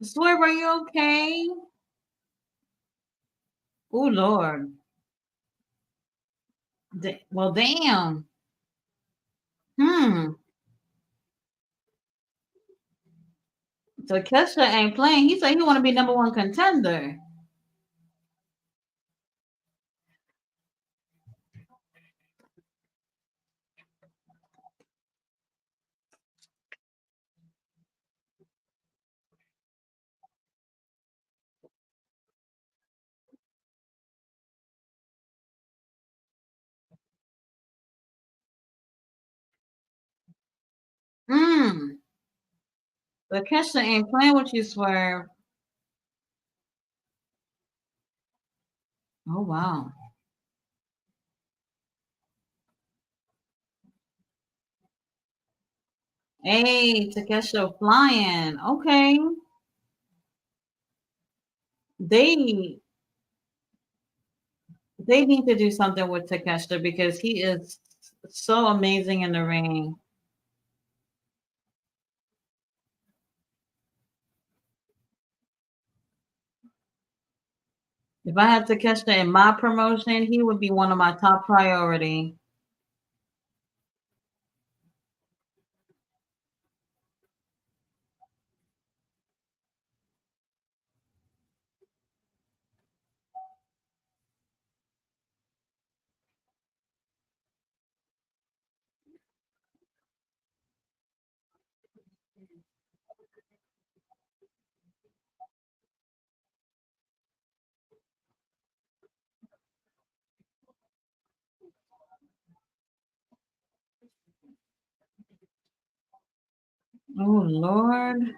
Swerve, are you okay? Oh Lord. Well, damn. Hmm. So Kesha ain't playing. He said he want to be number one contender. Hmm. But Kesha ain't playing with you, Swerve. Oh wow. Hey, Takesha flying. Okay. They they need to do something with Takesha because he is so amazing in the ring. If I had Takesha in my promotion, he would be one of my top priority. Oh Lord.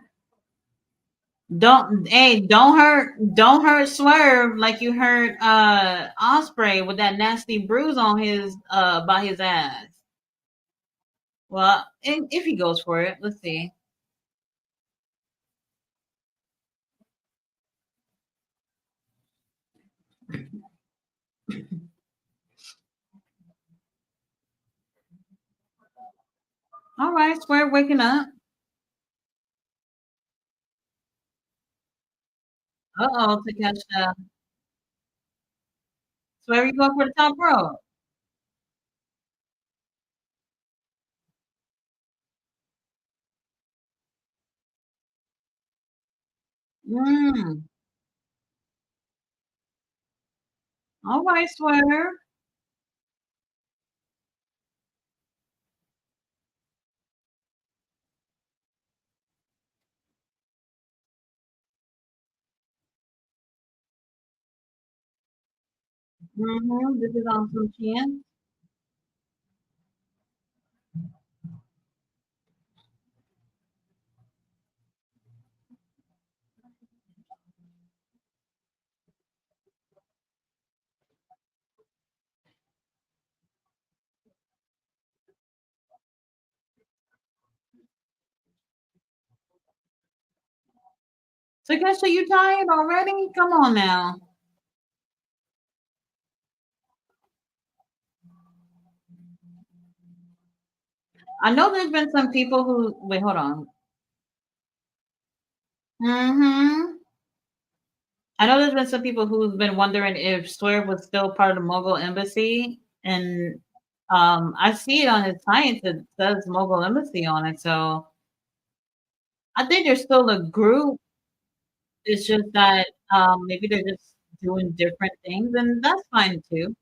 Don't hurt Swerve like you hurt Osprey with that nasty bruise on his by his ass. Well, if he goes for it, let's see. All right, Swerve waking up. Uh-oh, Takesha. Swerve, you going for the top rope. Mm. All right, Swerve. This is on some chance. Takesha, you tired already? Come on now. I know there's been some people who wait, hold on. Mm-hmm. I know there's been some people who've been wondering if Swerve was still part of the Mogul Embassy, and I see it on his science. It says Mogul Embassy on it, so I think there's still a group. It's just that maybe they're just doing different things, and that's fine too.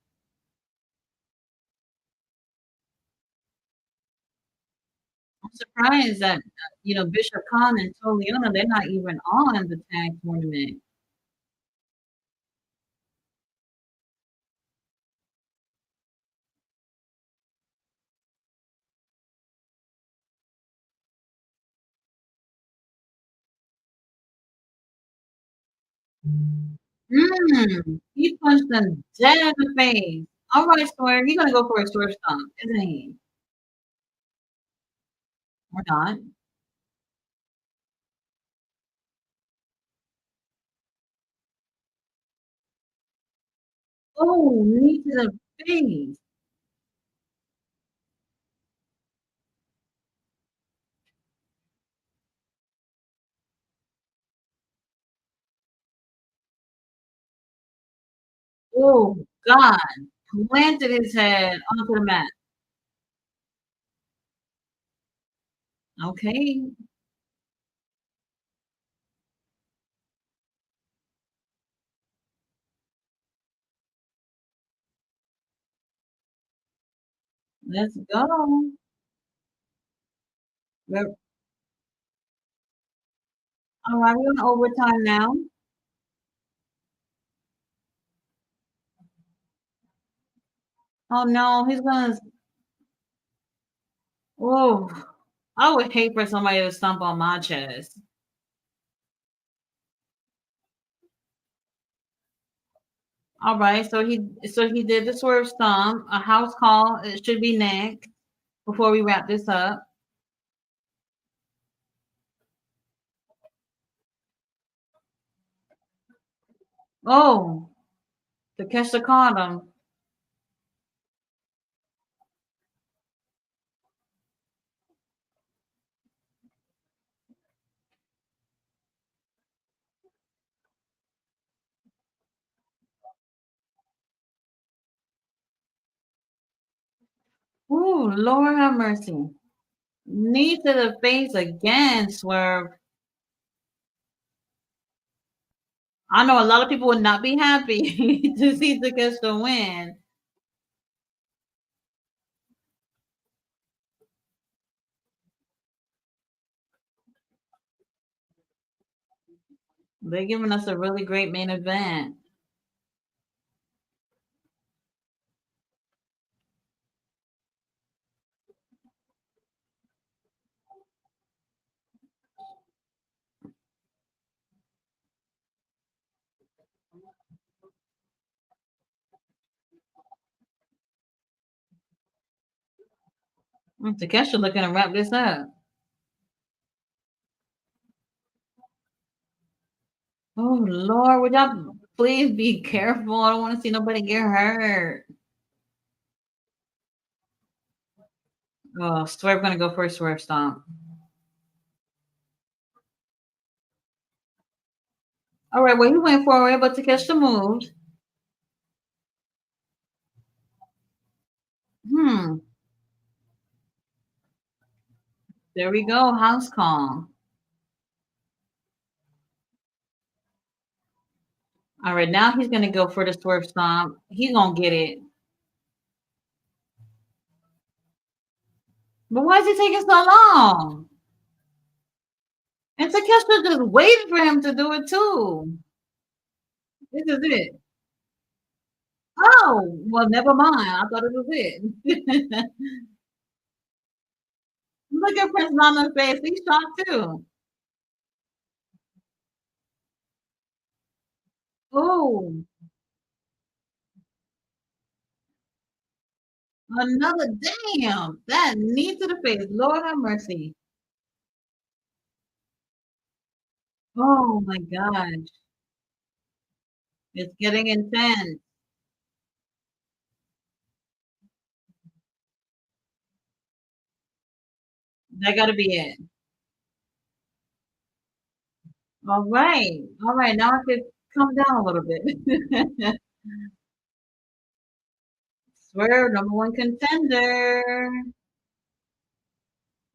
I'm surprised that Bishop Khan and Toliana they're not even on the tag tournament. He punched them dead in the face. All right, Swerve, he's gonna go for a Swerve stomp, isn't he? Or not? Oh, knee to the face. Oh God. Planted his head onto the mat. Okay, let's go. We're all right, we're in overtime now. Oh no, he's gonna oh I would hate for somebody to stomp on my chest. All right, so he did the swerve stomp, a house call. It should be next before we wrap this up. Oh, to catch the condom. Ooh, Lord have mercy. Knee to the face again, Swerve. I know a lot of people would not be happy to see Takeshita win. They're giving us a really great main event. Takeshita looking to wrap this up. Oh Lord, would y'all please be careful? I don't want to see nobody get hurt. Oh, Swerve gonna go for a swerve stomp. All right, well he went forward, but to catch the moves. Hmm. There we go. House call. All right, now he's gonna go for the swerve stomp. He's gonna get it. But why is it taking so long? And Takeshita just waited for him to do it too. This is it. Oh, well, never mind. I thought it was it. Look at Prince Nana's face. He's shocked too. Oh, another damn. That knee to the face. Lord have mercy. Oh my gosh. It's getting intense. That gotta be it. All right. All right. Now I could calm down a little bit. Swerve, number one contender.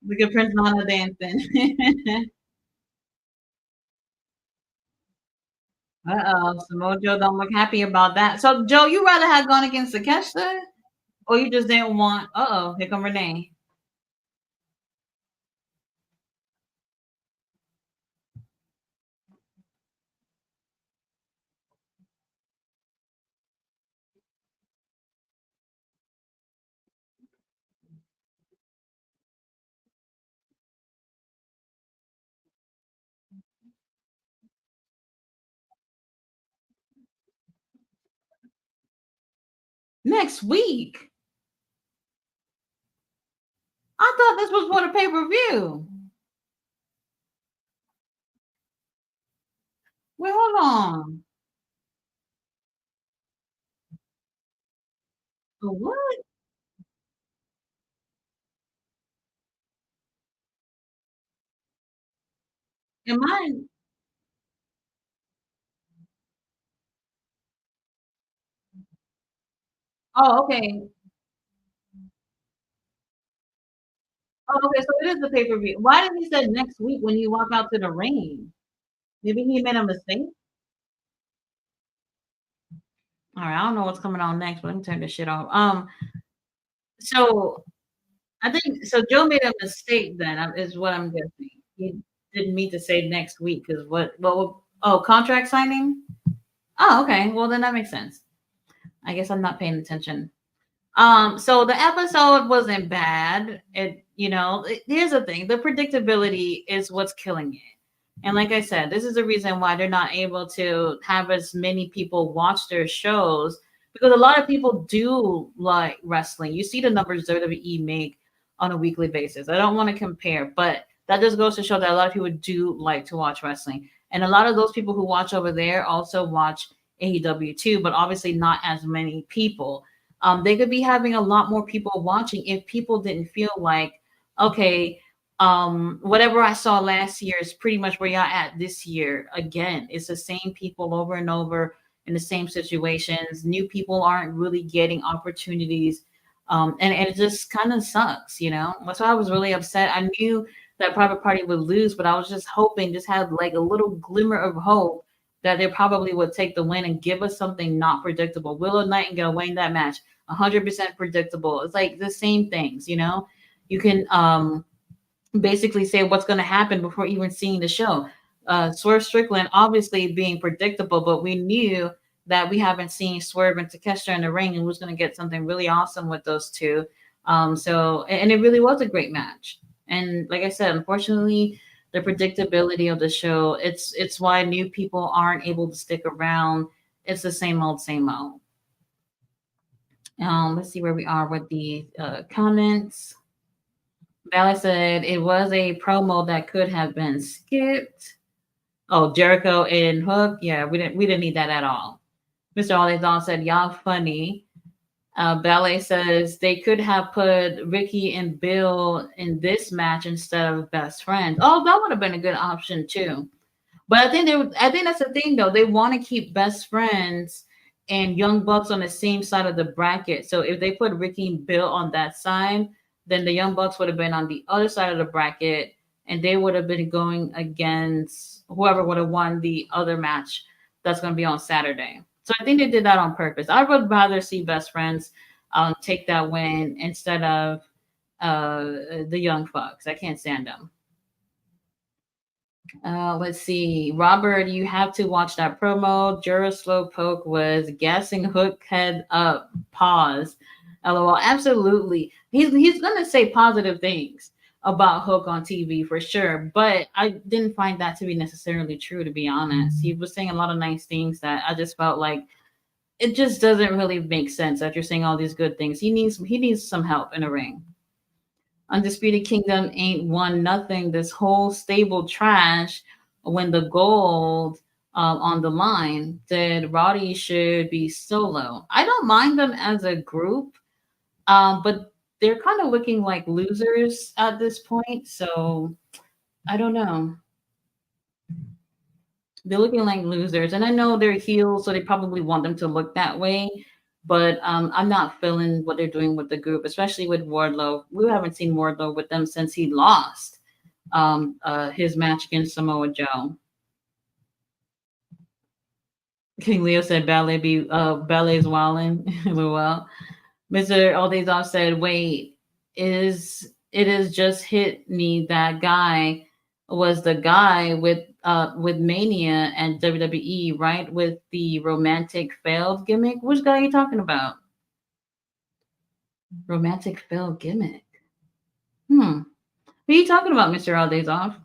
Look at Prince Nana dancing. Uh-oh. Samoa Joe don't look happy about that. So, Joe, you rather have gone against Takeshita? Or you just didn't want, uh-oh, here come Renee. Next week? I thought this was for the pay-per-view. Wait, hold on. What? Am I? Oh, okay. Oh, okay, so it is the pay-per-view. Why did he say next week when you walk out to the ring? Maybe he made a mistake? All right, I don't know what's coming on next, but let me turn this shit off. So I think so. Joe made a mistake then, is what I'm guessing. He didn't mean to say next week because oh, contract signing? Oh, okay. Well, then that makes sense. I guess I'm not paying attention. So the episode wasn't bad. Here's the thing: the predictability is what's killing it. And like I said, this is the reason why they're not able to have as many people watch their shows because a lot of people do like wrestling. You see the numbers WWE make on a weekly basis. I don't want to compare, but that just goes to show that a lot of people do like to watch wrestling. And a lot of those people who watch over there also watch AEW too, but obviously not as many people. They could be having a lot more people watching if people didn't feel like, okay, whatever I saw last year is pretty much where y'all at this year. Again, it's the same people over and over in the same situations. New people aren't really getting opportunities. And it just kind of sucks, you know. That's why I was really upset. I knew that Private Party would lose, but I was just hoping, just had like a little glimmer of hope that they probably would take the win and give us something not predictable. Willow Nightingale winning that match, 100% predictable. It's like the same things, you know. You can basically say what's going to happen before even seeing the show. Swerve Strickland obviously being predictable, but we knew that we haven't seen Swerve and Takeshita in the ring, and was going to get something really awesome with those two. And it really was a great match. And like I said, unfortunately, the predictability of the show, it's why new people aren't able to stick around. It's the same old, same old. Let's see where we are with the comments. Valley said it was a promo that could have been skipped. Oh, Jericho and Hook. Yeah, we didn't need that at all. Mr. Olazon said, y'all funny. Ballet says they could have put Ricky and Bill in this match instead of best friends. Oh, that would have been a good option too. But I think that's the thing though. They want to keep best friends and Young Bucks on the same side of the bracket. So if they put Ricky and Bill on that side, then the Young Bucks would have been on the other side of the bracket, and they would have been going against whoever would have won the other match that's going to be on Saturday. So I think they did that on purpose. I would rather see best friends take that win instead of the Young Bucks. I can't stand them. Let's see. Robert, you have to watch that promo. Jura Slowpoke was gassing Hook head up. Pause. LOL. Absolutely. He's gonna say positive things about Hook on TV for sure, but I didn't find that to be necessarily true, to be honest. He was saying a lot of nice things that I just felt like it just doesn't really make sense that you're saying all these good things. He needs some help in the ring. Undisputed Kingdom ain't won nothing. This whole stable trash when the gold on the line. Said Roddy should be solo. I don't mind them as a group, but they're kind of looking like losers at this point. So I don't know. They're looking like losers, and I know they're heels, so they probably want them to look that way. But I'm not feeling what they're doing with the group, especially with Wardlow. We haven't seen Wardlow with them since he lost his match against Samoa Joe. King Leo said ballet's wilding. Well, Mr. Aldazov said, wait, it is just hit me that guy was the guy with Mania and WWE, right? With the romantic failed gimmick. Which guy are you talking about? Romantic failed gimmick. Who are you talking about, Mr. Aldazov?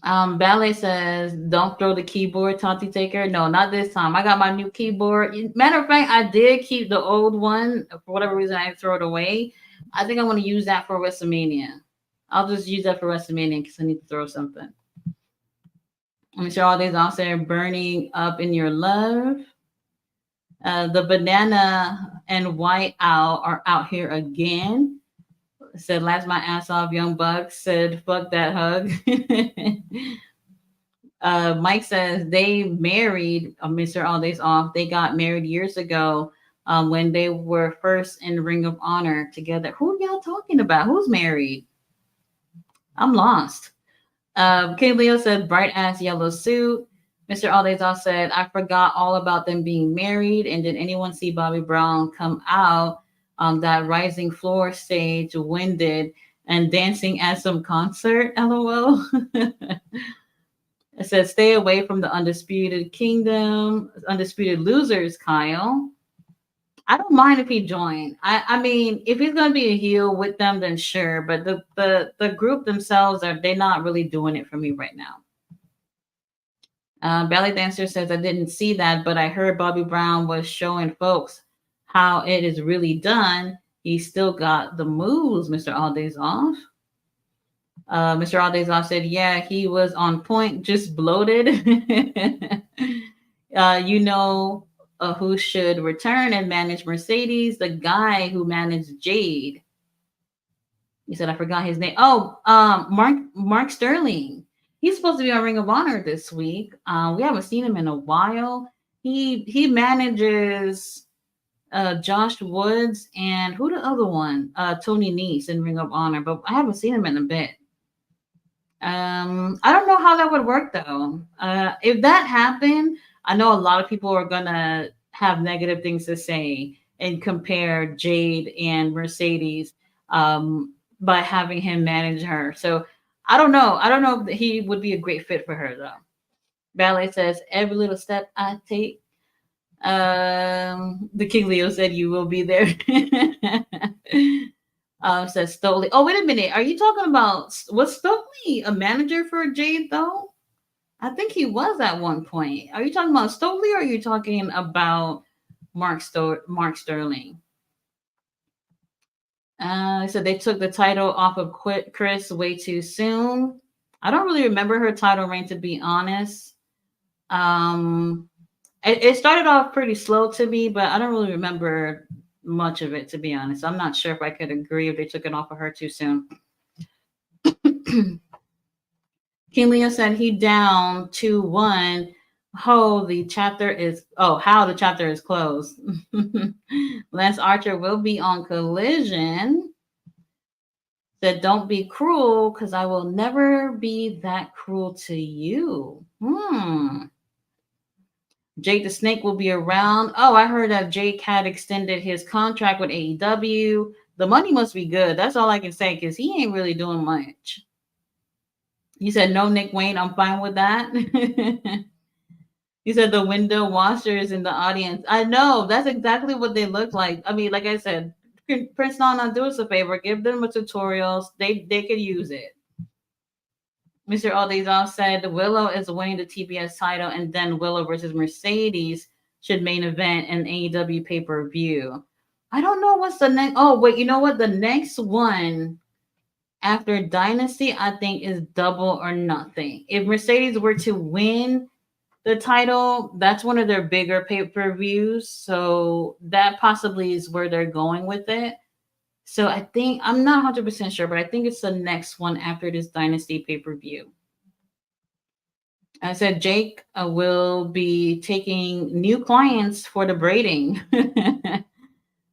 Ballet says, don't throw the keyboard, Tati Taker. No, not this time. I got my new keyboard. Matter of fact, I did keep the old one. For whatever reason, I throw it away. I think I'm going to use that for WrestleMania. I'll just use that for WrestleMania because I need to throw something. I'm sure all these out there burning up in your love. The Banana and White Owl are out here again. Said, laughed my ass off. Young Bucks said, fuck that hug. Mike says they married Mr. All Days Off. They got married years ago when they were first in Ring of Honor together. Who are y'all talking about? Who's married? I'm lost. King Leo said, bright ass yellow suit. Mr. All Days Off said, I forgot all about them being married. And did anyone see Bobby Brown come out on that rising floor stage, winded and dancing at some concert? LOL. It says, stay away from the Undisputed Kingdom, Undisputed Losers, Kyle. I don't mind if he joined. I mean, if he's gonna be a heel with them, then sure. But the group themselves they're not really doing it for me right now. Ballet Dancer says, I didn't see that, but I heard Bobby Brown was showing folks how it is really done. He still got the moves, Mr. All Days Off. Mr. All Days Off said, yeah, he was on point, just bloated. You know who should return and manage Mercedes? The guy who managed Jade. You said I forgot his name. Oh, Mark Sterling. He's supposed to be on Ring of Honor this week. We haven't seen him in a while. He manages Josh Woods and who the other one? Tony Nese in Ring of Honor, but I haven't seen him in a bit. I don't know how that would work though. If that happened, I know a lot of people are gonna have negative things to say and compare Jade and Mercedes by having him manage her. So I don't know. I don't know if he would be a great fit for her though. Ballet says every little step I take. The King Leo said you will be there. Says Stokely. Oh, wait a minute. Are you talking about was Stokely a manager for Jade though? I think he was at one point. Are you talking about Stokely or are you talking about Mark Sterling? So they took the title off of Chris way too soon. I don't really remember her title reign to be honest. It started off pretty slow to me, but I don't really remember much of it to be honest. I'm not sure if I could agree if they took it off of her too soon. King Leo said he down 2-1. How the chapter is closed. Lance Archer will be on Collision. Said don't be cruel because I will never be that cruel to you. Jake the Snake will be around. Oh, I heard that Jake had extended his contract with AEW. The money must be good. That's all I can say because he ain't really doing much. He said, no, Nick Wayne, I'm fine with that. He said the window washers in the audience. I know, that's exactly what they look like. I mean, like I said, Prince Nana, do us a favor, give them a tutorials. They could use it. Mr. Aldazal said Willow is winning the TBS title, and then Willow versus Mercedes should main event an AEW pay-per-view. I don't know what's the next. Oh, wait, you know what? The next one after Dynasty, I think, is Double or Nothing. If Mercedes were to win the title, that's one of their bigger pay-per-views. So that possibly is where they're going with it. So I think, I'm not 100% sure, but I think it's the next one after this Dynasty pay-per-view. I said Jake will be taking new clients for the braiding.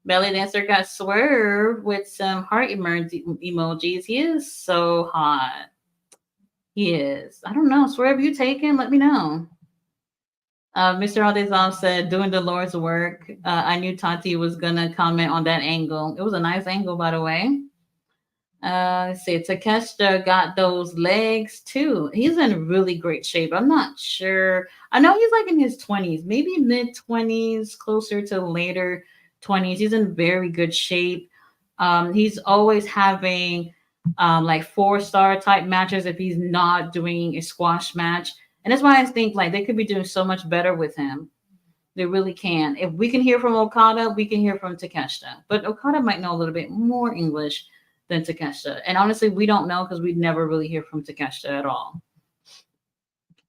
Belly Dancer got swerved with some heart emojis. He is so hot. He is. I don't know. Swerve, you taken? Let me know. Mr. Aldezal said, doing the Lord's work. I knew Tati was going to comment on that angle. It was a nice angle, by the way. Let's see. Takeshita got those legs, too. He's in really great shape. I'm not sure. I know he's like in his 20s, maybe mid-20s, closer to later 20s. He's in very good shape. He's always having like 4-star type matches if he's not doing a squash match. And that's why I think like they could be doing so much better with him. They really can. If we can hear from Okada, we can hear from Takeshita. But Okada might know a little bit more English than Takeshita. And honestly, we don't know because we never really hear from Takeshita at all.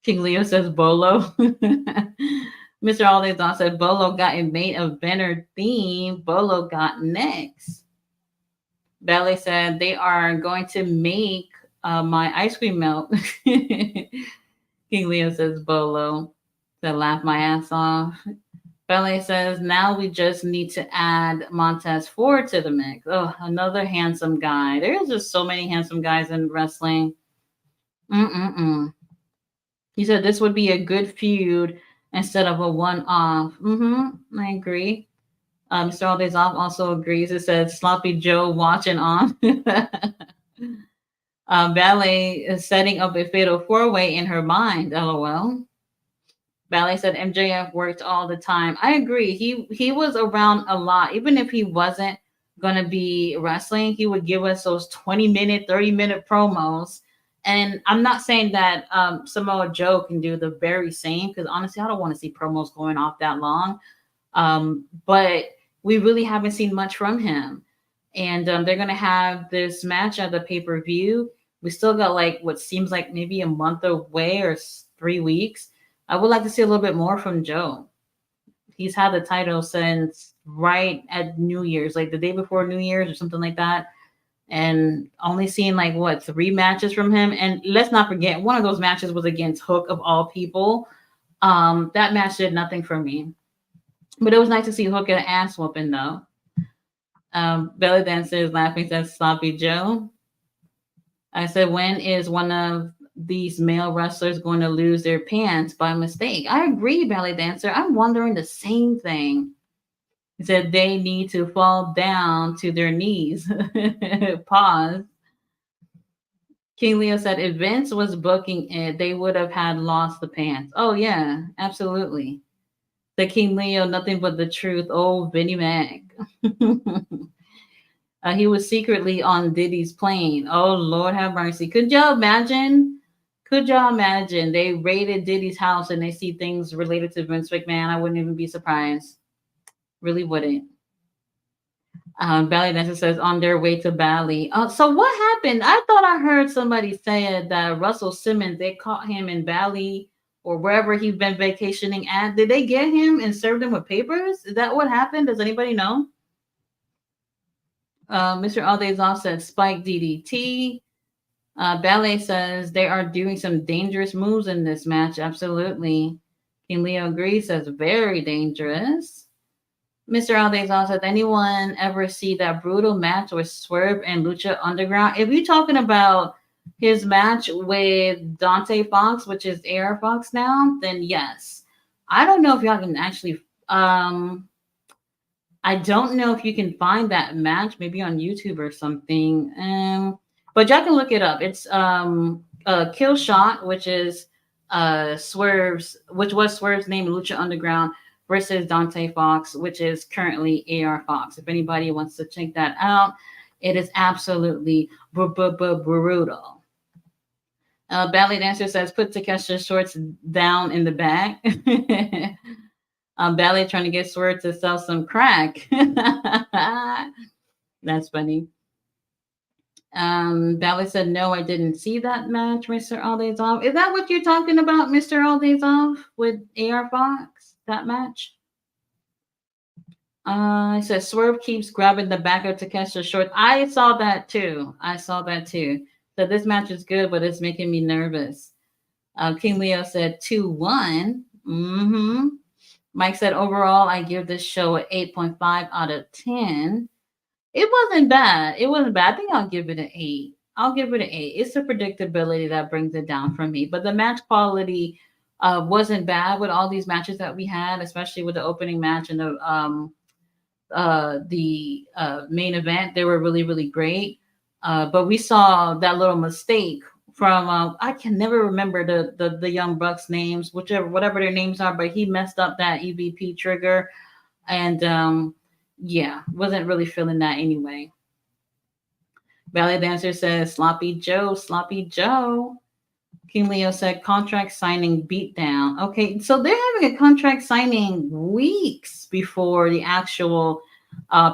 King Leo says Bolo. Mr. Aldezon said Bolo got a main eventer theme. Bolo got next. Ballet said they are going to make my ice cream melt. King Leo says Bolo. Said laugh my ass off. Ballet says now we just need to add Montez Ford to the mix. Oh, another handsome guy. There's just so many handsome guys in wrestling. He said this would be a good feud instead of a one-off. I agree. Mr. Aldezov also agrees. It says Sloppy Joe watching on. Ballet is setting up a fatal 4-way in her mind. LOL. Ballet said MJF worked all the time. I agree. He was around a lot. Even if he wasn't going to be wrestling, he would give us those 20-minute, 30-minute promos. And I'm not saying that Samoa Joe can do the very same because honestly, I don't want to see promos going off that long. But we really haven't seen much from him. And they're going to have this match at the pay-per-view. We still got like what seems like maybe a month away or 3 weeks. I would like to see a little bit more from Joe. He's had the title since right at New Year's, like the day before New Year's or something like that. And only seeing like what 3 matches from him. And let's not forget, one of those matches was against Hook of all people. That match did nothing for me. But it was nice to see Hook get an ass whooping though. Belly Dancer is laughing, says Sloppy Joe. I said, when is one of these male wrestlers going to lose their pants by mistake? I agree, Belly Dancer. I'm wondering the same thing. He said they need to fall down to their knees. Pause. King Leo said if Vince was booking it, they would have had lost the pants. Oh yeah, absolutely. The King Leo, nothing but the truth. Oh, Vinnie Mac. He was secretly on Diddy's plane. Oh Lord have mercy. Could y'all imagine? Could y'all imagine they raided Diddy's house and they see things related to Vince McMahon? I wouldn't even be surprised. Really wouldn't. Bali Dancer says on their way to Bali. So what happened? I thought I heard somebody say that Russell Simmons, they caught him in Bali or wherever he's been vacationing at. Did they get him and served him with papers? Is that what happened? Does anybody know? Mr. Aldazov said Spike DDT. Ballet says they are doing some dangerous moves in this match. Absolutely. King Leo agrees, says very dangerous. Mr. Aldazov says, anyone ever see that brutal match with Swerve and Lucha Underground? If you're talking about his match with Dante Fox, which is AR Fox now, then yes. I don't know if y'all can actually I don't know if you can find that match, maybe on YouTube or something. But y'all can look it up. It's Kill Shot, which is which was Swerve's name in Lucha Underground, versus Dante Fox, which is currently AR Fox. If anybody wants to check that out, it is absolutely brutal. Ballet Dancer says, put Takesha's shorts down in the back. Ballet trying to get Swerve to sell some crack. That's funny. Ballet said, no, I didn't see that match, Mr. Aldazov. Is that what you're talking about, Mr. Aldazov, with AR Fox? That match? It says Swerve keeps grabbing the back of Takesha's shorts. I saw that too. So this match is good, but it's making me nervous. King Leo said 2-1. Mm-hmm. Mike said, overall, I give this show an 8.5 out of 10. It wasn't bad. I think I'll give it an 8. It's the predictability that brings it down for me. But the match quality wasn't bad with all these matches that we had, especially with the opening match and the main event. They were really, really great. But we saw that little mistake from I can never remember the Young Bucks names, whatever their names are, but he messed up that EVP trigger, and wasn't really feeling that anyway. Ballet Dancer says Sloppy Joe. King Leo said contract signing beatdown. Okay, so they're having a contract signing weeks before the actual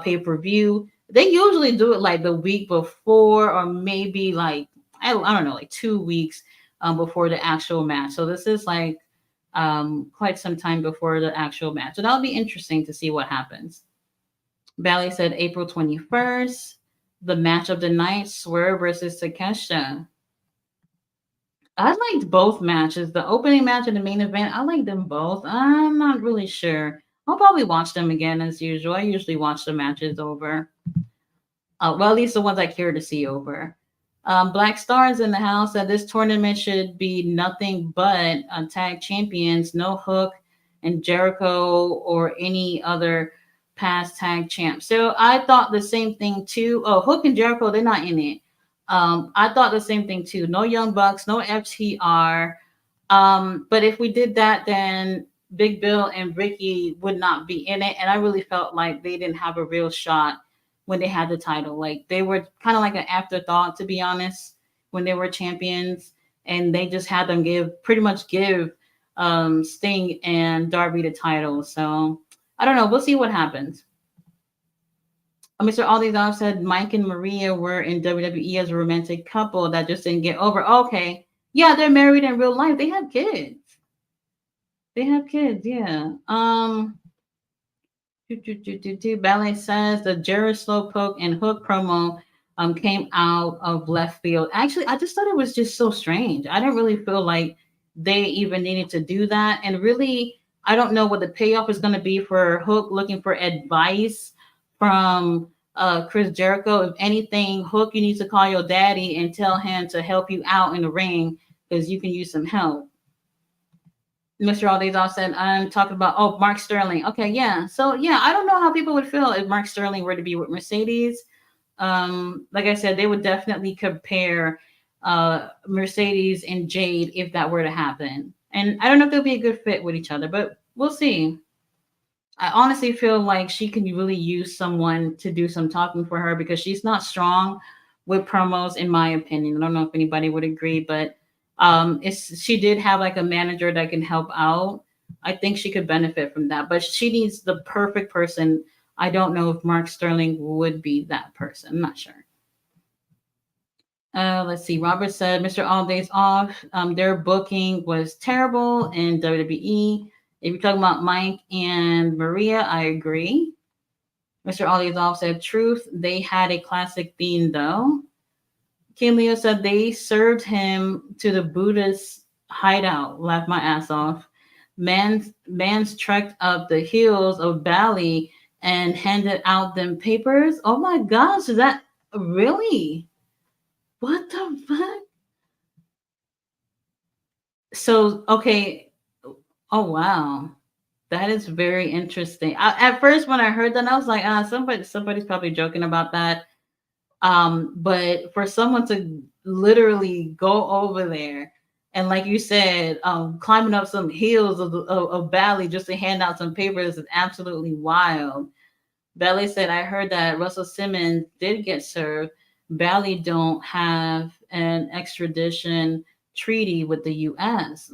pay-per-view. They usually do it like the week before, or maybe like I don't know, like 2 weeks before the actual match. So this is like quite some time before the actual match. So that'll be interesting to see what happens. Ballet said April 21st, the match of the night, Swerve versus Takesha. I liked both matches, the opening match and the main event. I liked them both. I'm not really sure. I'll probably watch them again as usual. I usually watch the matches over. Well, at least the ones I care to see over. Black Stars in the house said this tournament should be nothing but tag champions, no Hook and Jericho or any other past tag champ. So I thought the same thing too. Oh, Hook and Jericho, they're not in it. I thought the same thing too. No Young Bucks, no FTR. But if we did that, then Big Bill and Ricky would not be in it. And I really felt like they didn't have a real shot when they had the title. Like they were kind of like an afterthought, to be honest, when they were champions, and they just had them pretty much give Sting and Darby the title. So I don't know. We'll see what happens. Mr. Aldazov said Mike and Maria were in WWE as a romantic couple that just didn't get over. Okay. Yeah, they're married in real life. They have kids. They have kids, yeah. Ballet says the Jerry Slowpoke and Hook promo came out of left field. Actually, I just thought it was just so strange. I didn't really feel like they even needed to do that. And really, I don't know what the payoff is going to be for Hook looking for advice from Chris Jericho. If anything, Hook, you need to call your daddy and tell him to help you out in the ring because you can use some help. Mr. Aldazal said, I'm talking about, oh, Mark Sterling. Okay, yeah. So, yeah, I don't know how people would feel if Mark Sterling were to be with Mercedes. Like I said, they would definitely compare Mercedes and Jade if that were to happen. And I don't know if they'll be a good fit with each other, but we'll see. I honestly feel like she can really use someone to do some talking for her because she's not strong with promos, in my opinion. I don't know if anybody would agree, but it's she did have like a manager that can help out. I think she could benefit from that, but she needs the perfect person. I don't know if Mark Sterling would be that person. I'm not sure. Let's see. Robert said Mr. All Days Off. Their booking was terrible in WWE. If you're talking about Mike and Maria, I agree. Mr. All Days Off said truth. They had a classic theme though. King Leo said they served him to the Buddhist hideout. Laughed my ass off. Man's trekked up the hills of Bali and handed out them papers. Oh my gosh, is that really? What the fuck? So okay. Oh wow. That is very interesting. At first, when I heard that, I was like, somebody's probably joking about that. But for someone to literally go over there and, like you said, climbing up some hills of Bali just to hand out some papers is absolutely wild. Bali said, I heard that Russell Simmons did get served. Bali don't have an extradition treaty with the U.S.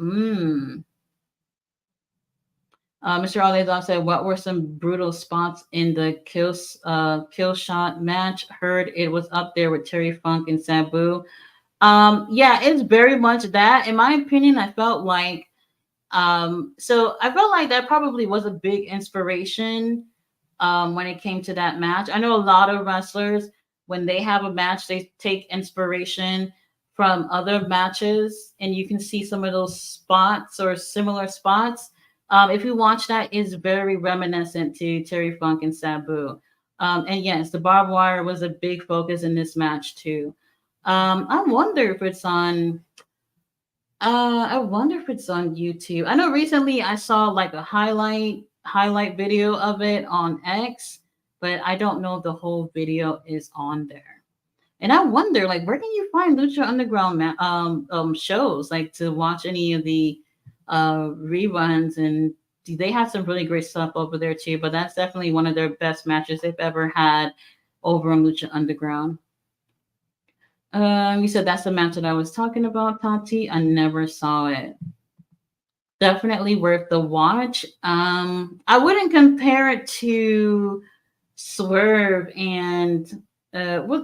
Mr. Alezon said, "What were some brutal spots in the kill shot match? Heard it was up there with Terry Funk and Sabu. Yeah, it's very much that. In my opinion, I felt like so I felt like that probably was a big inspiration when it came to that match. I know a lot of wrestlers when they have a match, they take inspiration from other matches, and you can see some of those spots or similar spots. If you watch that, is very reminiscent to Terry Funk and Sabu. And yes, the barbed wire was a big focus in this match too. I wonder if it's on. I wonder if it's on YouTube. I know recently I saw like a highlight video of it on X, but I don't know if the whole video is on there. And I wonder, like, where can you find Lucha Underground shows, like to watch any of the reruns? And they have some really great stuff over there too. But that's definitely one of their best matches they've ever had over on Lucha Underground. You said that's the match that I was talking about, Tati. I never saw it. Definitely worth the watch. I wouldn't compare it to Swerve and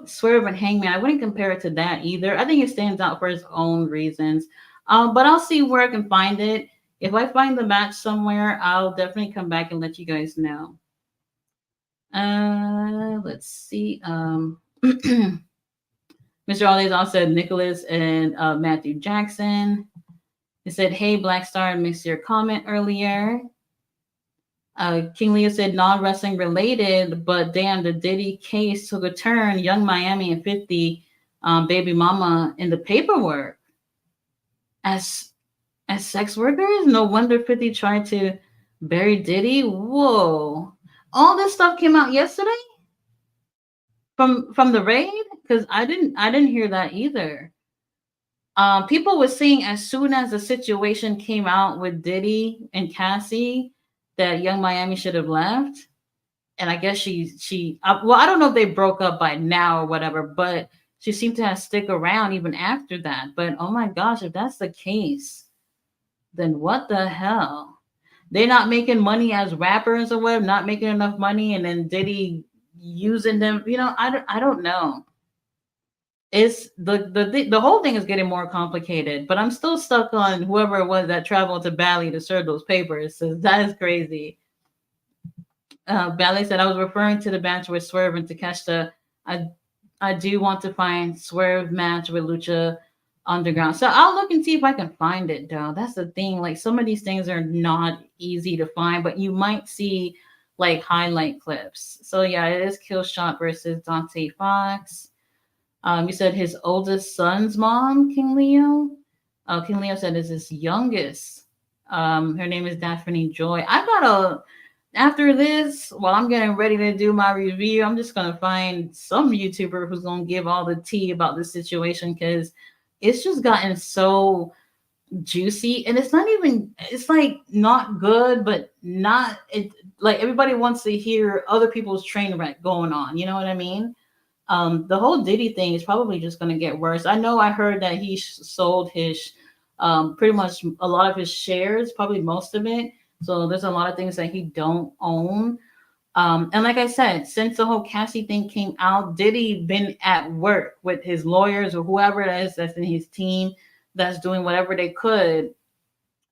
Swerve and Hangman. I wouldn't compare it to that either. I think it stands out for its own reasons. But I'll see where I can find it. If I find the match somewhere, I'll definitely come back and let you guys know. Let's see. Mr. Always also said Nicholas and Matthew Jackson. He said, "Hey, Black Star, missed your comment earlier." King Leo said, "Non-wrestling related, but damn, the Diddy case took a turn. Young Miami and 50 baby mama in the paperwork as sex workers. No wonder 50 tried to bury Diddy. Whoa, all this stuff came out yesterday from the raid because I didn't hear that either." People were saying as soon as the situation came out with Diddy and Cassie that Young Miami should have left. And I guess well, I don't know if they broke up by now or whatever, but she seemed to have stick around even after that. But oh my gosh, if that's the case, then what the hell? They're not making money as rappers or whatever, not making enough money, and then Diddy using them. I don't know. It's the whole thing is getting more complicated, but I'm still stuck on whoever it was that traveled to Bali to serve those papers. So that is crazy. Bali said I was referring to the match with Swerve and Takeshita. I I do want to find Swerve match with Lucha Underground. So I'll look and see if I can find it though. That's the thing. Like some of these things are not easy to find, but you might see like highlight clips. So yeah, it is Killshot versus Dante Fox. You said his oldest son's mom, King Leo. King Leo said is his youngest. Her name is Daphne Joy. I gotta after this, while I'm getting ready to do my review, I'm just gonna find some YouTuber who's gonna give all the tea about this situation because it's just gotten so juicy and it's not even it's like not good but not it like everybody wants to hear other people's train wreck going on, you know what I mean? The whole Diddy thing is probably just going to get worse. I know I heard that he sold his pretty much a lot of his shares, probably most of it. So there's a lot of things that he don't own. And like I said, since the whole Cassie thing came out, Diddy been at work with his lawyers or whoever it is that's in his team that's doing whatever they could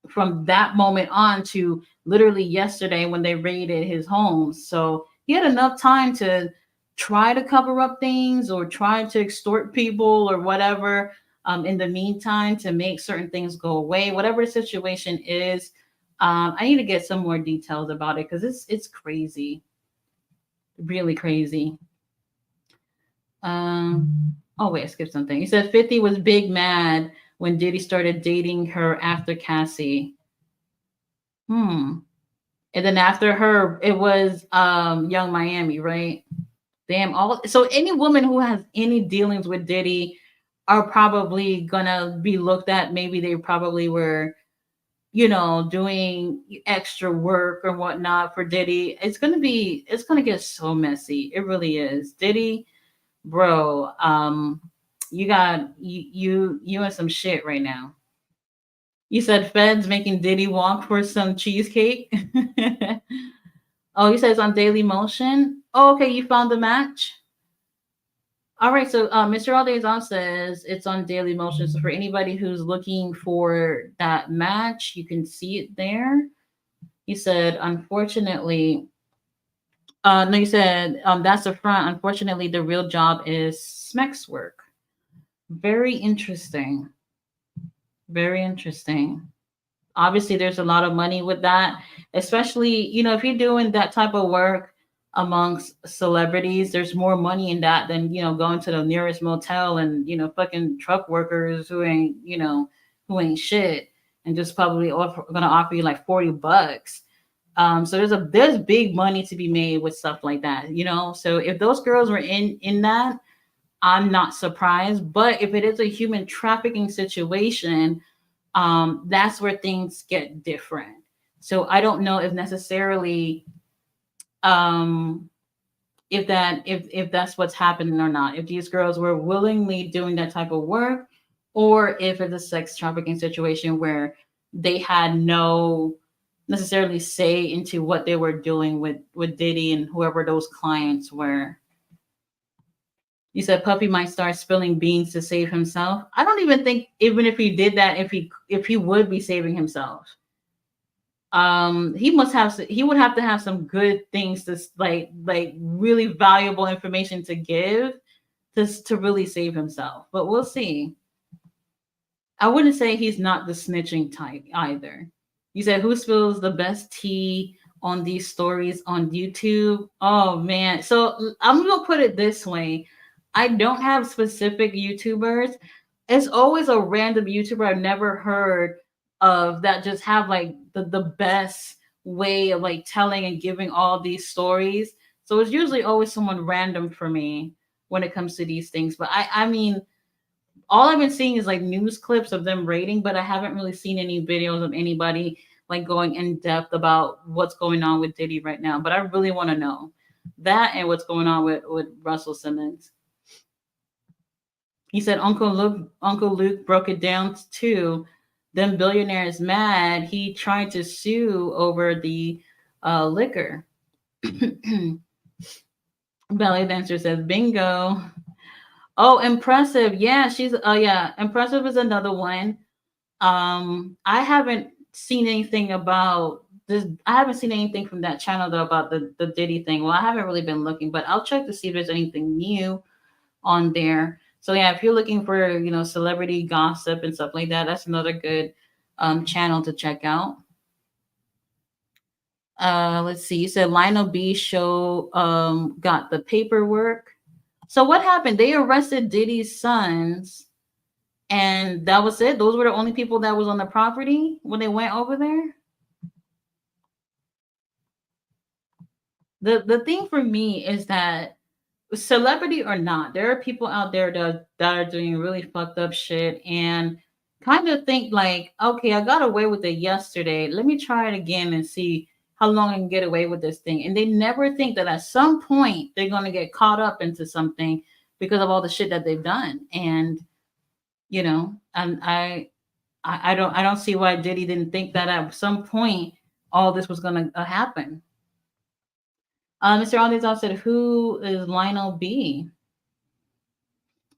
from that moment on to literally yesterday when they raided his home. So he had enough time to try to cover up things or try to extort people or whatever in the meantime to make certain things go away. Whatever the situation is, I need to get some more details about it because it's crazy, really crazy. Oh wait, I skipped something. He said 50 was big mad when Diddy started dating her after Cassie. Hmm. And then after her, it was Young Miami, right? Damn, all so any woman who has any dealings with Diddy are probably gonna be looked at. Maybe they probably were, doing extra work or whatnot for Diddy. It's gonna get so messy. It really is. Diddy, bro, you got you in some shit right now. You said Feds making Diddy walk for some cheesecake. Oh, you said it's on Daily Motion. Oh, okay, you found the match. All right, so Mr. Aldeazan says it's on Daily Motion. So for anybody who's looking for that match, you can see it there. He said, unfortunately, no, you said that's the front. Unfortunately, the real job is Smex's work. Very interesting. Very interesting. Obviously there's a lot of money with that, especially if you're doing that type of work amongst celebrities. There's more money in that than going to the nearest motel and fucking truck workers who ain't shit and just probably gonna offer you like $40. So there's big money to be made with stuff like that. So if those girls were in that, I'm not surprised. But if it is a human trafficking situation, that's where things get different. So I don't know if necessarily um, if that's what's happening or not. If these girls were willingly doing that type of work, or if it's a sex trafficking situation where they had no necessarily say into what they were doing with Diddy and whoever those clients were. You said Puppy might start spilling beans to save himself. I don't even think even if he did that, if he would be saving himself. He would have to have some good things to like really valuable information to give to really save himself. But we'll see. I wouldn't say he's not the snitching type either. You said who spills the best tea on these stories on YouTube? Oh man. So I'm gonna put it this way. I don't have specific YouTubers. It's always a random YouTuber I've never heard of that just have like the best way of like telling and giving all these stories. So it's usually always someone random for me when it comes to these things. But I mean, all I've been seeing is like news clips of them rating, but I haven't really seen any videos of anybody like going in depth about what's going on with Diddy right now. But I really want to know that and what's going on with Russell Simmons. He said Uncle Luke broke it down too. Then billionaire is mad. He tried to sue over the liquor. Belly dancer says bingo. Oh, Impressive. Yeah, she's yeah, Impressive is another one. I haven't seen anything about this. I haven't seen anything from that channel though about the Diddy thing. Well, I haven't really been looking, but I'll check to see if there's anything new on there. So yeah, if you're looking for, celebrity gossip and stuff like that, that's another good channel to check out. Let's see. You said Lionel B show got the paperwork. So what happened? They arrested Diddy's sons, and that was it. Those were the only people that was on the property when they went over there. The thing for me is that, celebrity or not, there are people out there that are doing really fucked up shit and kind of think like, okay, I got away with it yesterday. Let me try it again and see how long I can get away with this thing. And they never think that at some point they're gonna get caught up into something because of all the shit that they've done. And and I don't see why Diddy didn't think that at some point all this was gonna happen. Mr. Aldizal said, "Who is Lionel B?"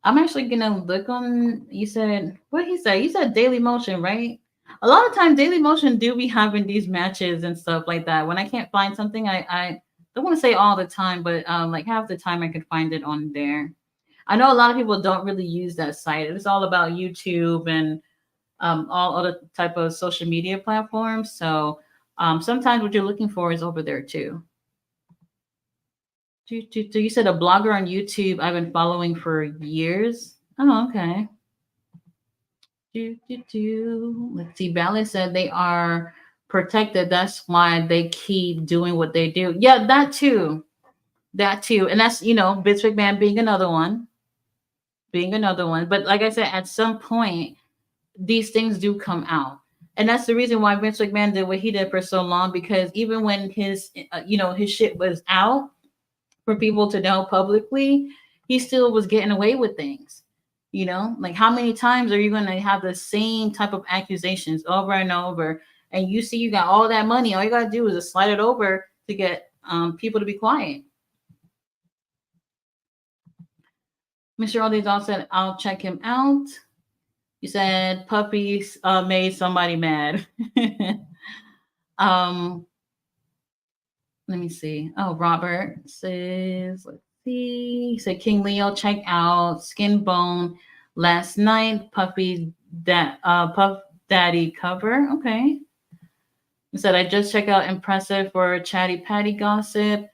I'm actually gonna look on. You said what he said. You said Daily Motion, right? A lot of times, Daily Motion do be having these matches and stuff like that. When I can't find something, I don't want to say all the time, but like half the time I can find it on there. I know a lot of people don't really use that site. It's all about YouTube and all other type of social media platforms. So sometimes what you're looking for is over there too. You said a blogger on YouTube I've been following for years. Oh, okay. Let's see. Ballet said they are protected. That's why they keep doing what they do. Yeah, that too. That too. And that's, Vince McMahon being another one. Being another one. But like I said, at some point, these things do come out. And that's the reason why Vince McMahon did what he did for so long, because even when his shit was out for people to know publicly, he still was getting away with things. Like how many times are you going to have the same type of accusations over and over? And you see, you got all that money. All you got to do is just slide it over to get people to be quiet. Mr. Aldezal said, I'll check him out. You said puppies made somebody mad. um, Let me see. Oh, Robert says, let's see. He said King Leo, check out Skin Bone last night. Puff Daddy cover. Okay. He said I just check out Impressive for Chatty Patty gossip.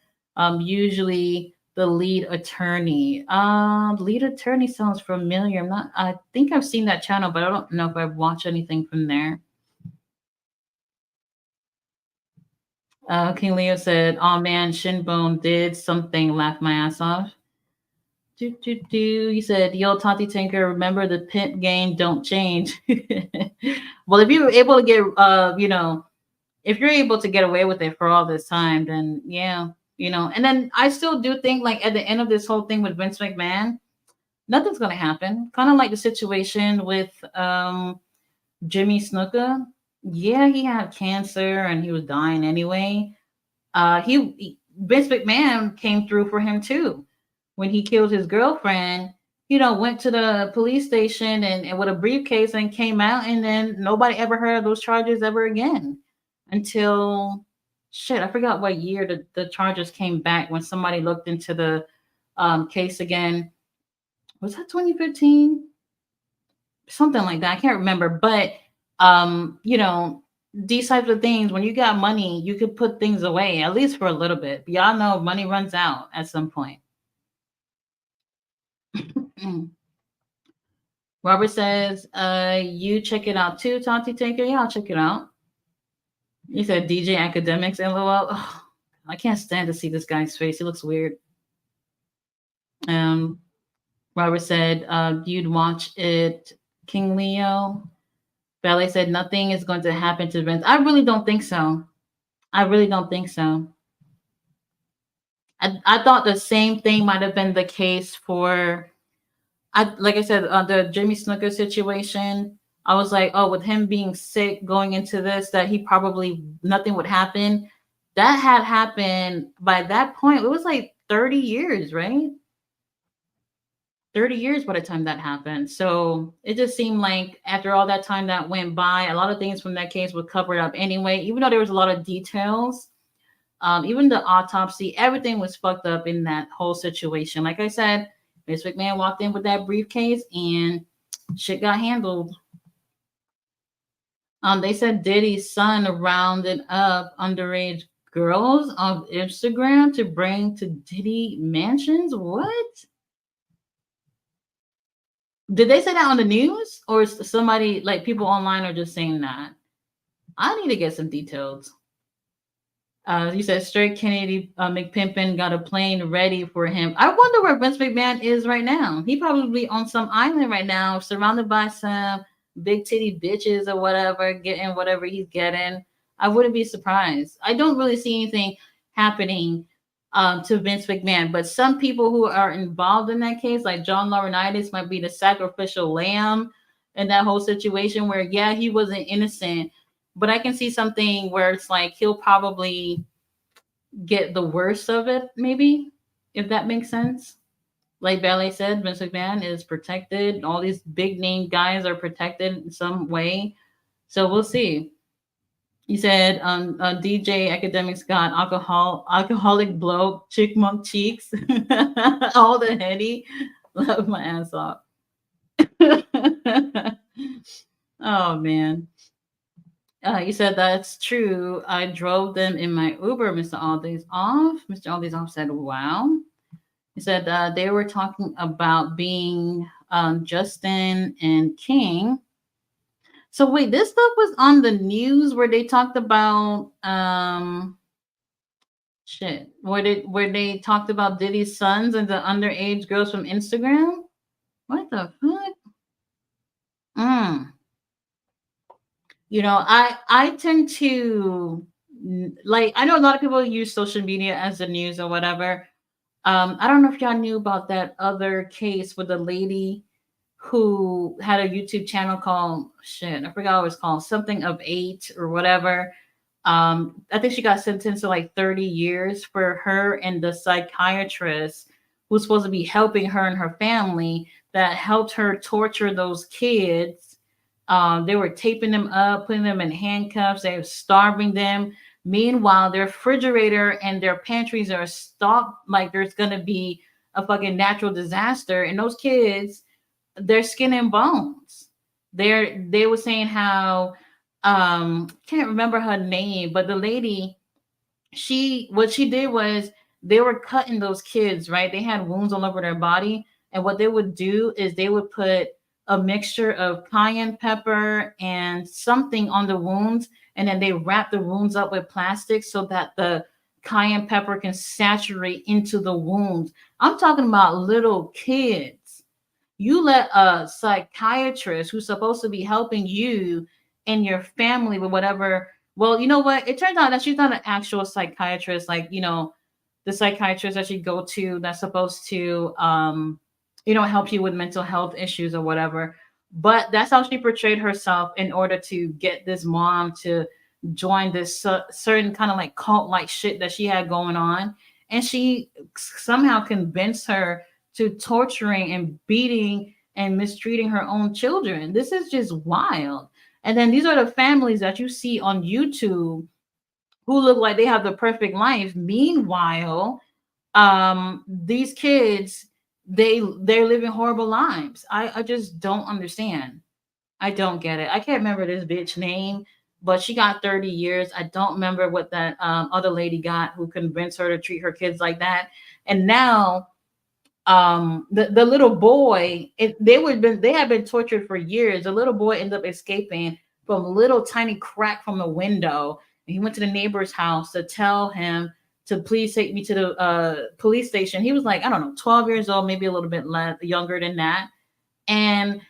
Usually the lead attorney. Lead attorney sounds familiar. I think I've seen that channel, but I don't know if I've watched anything from there. King Leo said, "Oh man, Shinbone did something. Laugh my ass off." You said, "Yo, Tati Tinker, remember the pimp game don't change." Well, if you were able to get, if you're able to get away with it for all this time, then yeah, And then I still do think, like at the end of this whole thing with Vince McMahon, nothing's gonna happen. Kind of like the situation with Jimmy Snuka. Yeah, he had cancer and he was dying anyway. Vince McMahon came through for him too. When he killed his girlfriend, went to the police station and with a briefcase and came out, and then nobody ever heard of those charges ever again until shit. I forgot what year the charges came back when somebody looked into the case again. Was that 2015? Something like that. I can't remember, but these types of things, when you got money, you could put things away at least for a little bit. Y'all know money runs out at some point. Robert says, you check it out too, Tati Taker. Yeah, I'll check it out. He said DJ Academics, LOL. Oh, I can't stand to see this guy's face. He looks weird. Robert said, you'd watch it, King Leo. Ballet said nothing is going to happen to Vince. I really don't think so. I really don't think so. I thought the same thing might have been the case for, like I said, the Jimmy Snuka situation. I was like, oh, with him being sick going into this, that he probably nothing would happen. That had happened by that point. It was like 30 years, right? 30 years by the time that happened. So it just seemed like after all that time that went by, a lot of things from that case were covered up anyway, even though there was a lot of details. Even the autopsy, everything was fucked up in that whole situation. Like I said, Miss McMahon walked in with that briefcase and shit got handled. They said Diddy's son rounded up underage girls on Instagram to bring to Diddy mansions. What? Did they say that on the news, or is somebody like people online are just saying that? I need to get some details. You said straight Kennedy McPimpin got a plane ready for him. I wonder where Vince McMahon is right now. He probably on some island right now, surrounded by some big titty bitches or whatever, getting whatever he's getting. I wouldn't be surprised. I don't really see anything happening to Vince McMahon, but some people who are involved in that case, like John Laurinaitis, might be the sacrificial lamb in that whole situation. Where yeah, he wasn't innocent, but I can see something where it's like he'll probably get the worst of it, maybe, if that makes sense. Like Ballet said, Vince McMahon is protected. All these big name guys are protected in some way. So we'll see. He said DJ Academics got alcoholic bloke, chickmunk cheeks, all the heady. Love my ass off. Oh man. You said that's true. I drove them in my Uber, Mr. Aldi's off. Mr. Aldi's off said, wow. He said they were talking about being Justin and King. So wait, this stuff was on the news where they talked about shit. Where they talked about Diddy's sons and the underage girls from Instagram? What the fuck? Mm. You know, I tend to like, I know a lot of people use social media as the news or whatever. I don't know if y'all knew about that other case with a lady who had a YouTube channel called shit, I forgot what it was called, something of eight or whatever. I think she got sentenced to like 30 years for her and the psychiatrist who's supposed to be helping her and her family that helped her torture those kids. They were taping them up, putting them in handcuffs, they were starving them. Meanwhile, their refrigerator and their pantries are stocked like there's gonna be a fucking natural disaster. And those kids, they're skin and bones. They were saying how can't remember her name, but the lady, what she did was they were cutting those kids, right? They had wounds all over their body, and what they would do is they would put a mixture of cayenne pepper and something on the wounds, and then they wrap the wounds up with plastic so that the cayenne pepper can saturate into the wounds. I'm talking about little kids. You let a psychiatrist who's supposed to be helping you and your family with whatever. Well, you know what? It turns out that she's not an actual psychiatrist, like, the psychiatrist that you go to that's supposed to, help you with mental health issues or whatever. But that's how she portrayed herself in order to get this mom to join this certain kind of like cult like shit that she had going on. And she somehow convinced her to torturing and beating and mistreating her own children. This is just wild. And then these are the families that you see on YouTube who look like they have the perfect life. Meanwhile, these kids, they're living horrible lives. I just don't understand. I don't get it. I can't remember this bitch name, but she got 30 years. I don't remember what that other lady got who convinced her to treat her kids like that. And now the little boy, they had been tortured for years. The little boy ended up escaping from a little tiny crack from the window. And he went to the neighbor's house to tell him to please take me to the police station. He was like, I don't know, 12 years old, maybe a little bit younger than that. And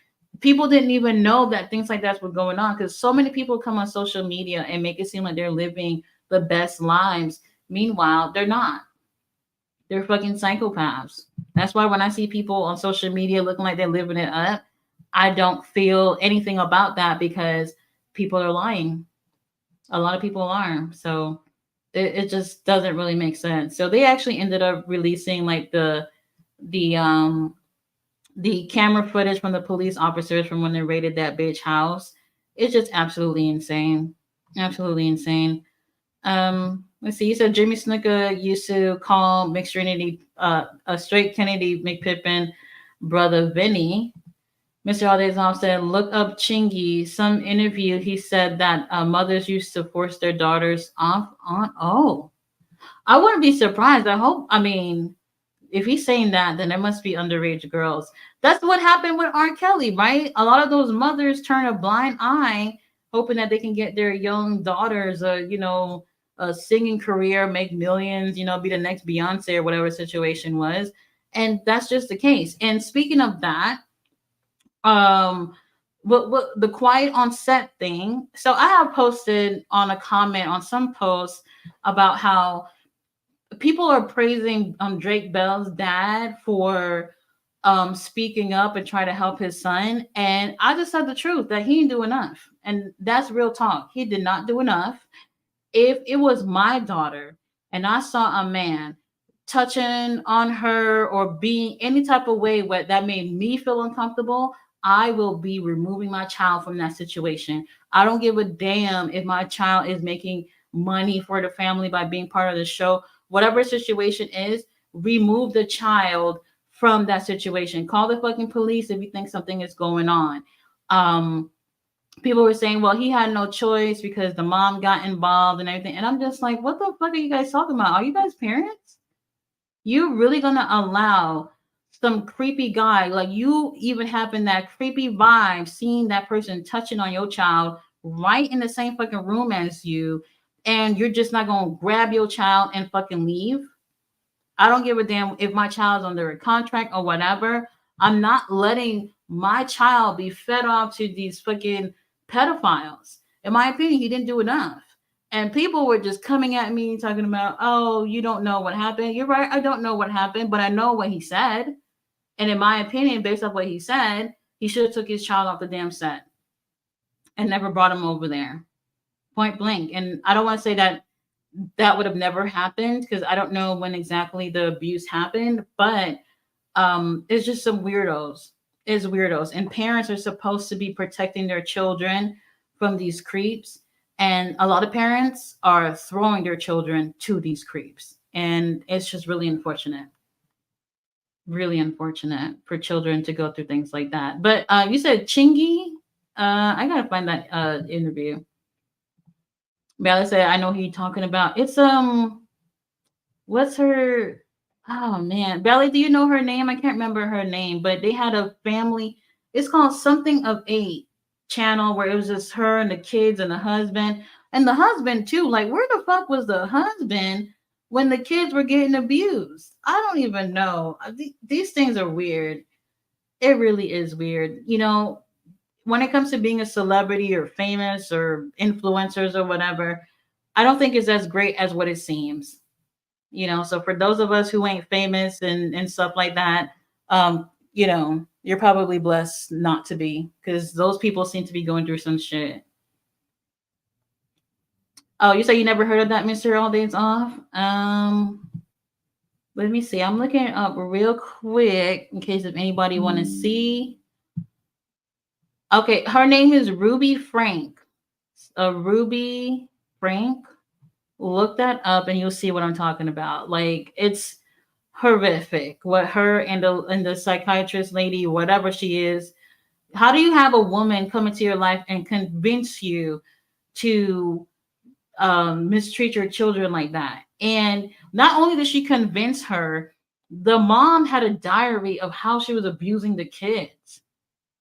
people didn't even know that things like that were going on, because so many people come on social media and make it seem like they're living the best lives. Meanwhile, they're not. They're fucking psychopaths. That's why when I see people on social media looking like they're living it up, I don't feel anything about that, because people are lying. A lot of people are. So it just doesn't really make sense. So they actually ended up releasing like the The camera footage from the police officers from when they raided that bitch house, it's just absolutely insane. Absolutely insane. Let's see. You said Jimmy Snuka used to call McStrinity a straight Kennedy McPippin brother Vinny. Mr. Aldezov said, "Look up Chingy. Some interview he said that mothers used to force their daughters off on." Oh, I wouldn't be surprised. I hope. I mean, if he's saying that, then there must be underage girls. That's what happened with R. Kelly, right? A lot of those mothers turn a blind eye, hoping that they can get their young daughters a singing career, make millions, be the next Beyonce or whatever the situation was. And that's just the case. And speaking of that, um, what the quiet on set thing. So I have posted on a comment on some posts about how people are praising Drake Bell's dad for speaking up and trying to help his son. And I just said the truth that he didn't do enough. And that's real talk. He did not do enough. If it was my daughter and I saw a man touching on her or being any type of way where that made me feel uncomfortable, I will be removing my child from that situation. I don't give a damn if my child is making money for the family by being part of the show. Whatever situation is, remove the child from that situation. Call the fucking police if you think something is going on. Um, People were saying, well, he had no choice because the mom got involved and everything. And I'm just like, what the fuck are you guys talking about? Are you guys parents? You really gonna allow some creepy guy, like you even having that creepy vibe, seeing that person touching on your child right in the same fucking room as you, and you're just not gonna grab your child and fucking leave? I don't give a damn if my child's under a contract or whatever. I'm not letting my child be fed off to these fucking pedophiles. In my opinion, he didn't do enough. And people were just coming at me talking about, oh, you don't know what happened. You're right. I don't know what happened, but I know what he said. And in my opinion, based off what he said, he should have took his child off the damn set and never brought him over there. Point blank. And I don't want to say that that would have never happened because I don't know when exactly the abuse happened, but it's just some weirdos. It's weirdos. And parents are supposed to be protecting their children from these creeps. And a lot of parents are throwing their children to these creeps. And it's just really unfortunate for children to go through things like that. But you said Chingy. I gotta find that interview. Bella said, I know who you're talking about. It's what's her, oh man, Belly, do you know her name? I can't remember her name, but they had a family. It's called Something of Eight channel where it was just her and the kids and the husband too. Like, where the fuck was the husband when the kids were getting abused? I don't even know. These things are weird. It really is weird. When it comes to being a celebrity or famous or influencers or whatever, I don't think it's as great as what it seems. So for those of us who ain't famous and stuff like that, you're probably blessed not to be, because those people seem to be going through some shit. Oh, you say you never heard of that, Mr. All Days Off? Let me see. I'm looking it up real quick in case if anybody want to see. Okay, her name is Ruby Frank. Ruby Frank. Look that up and you'll see what I'm talking about. Like, it's horrific what her and the psychiatrist lady, whatever she is. How do you have a woman come into your life and convince you to mistreat your children like that? And not only did she convince her, the mom had a diary of how she was abusing the kids.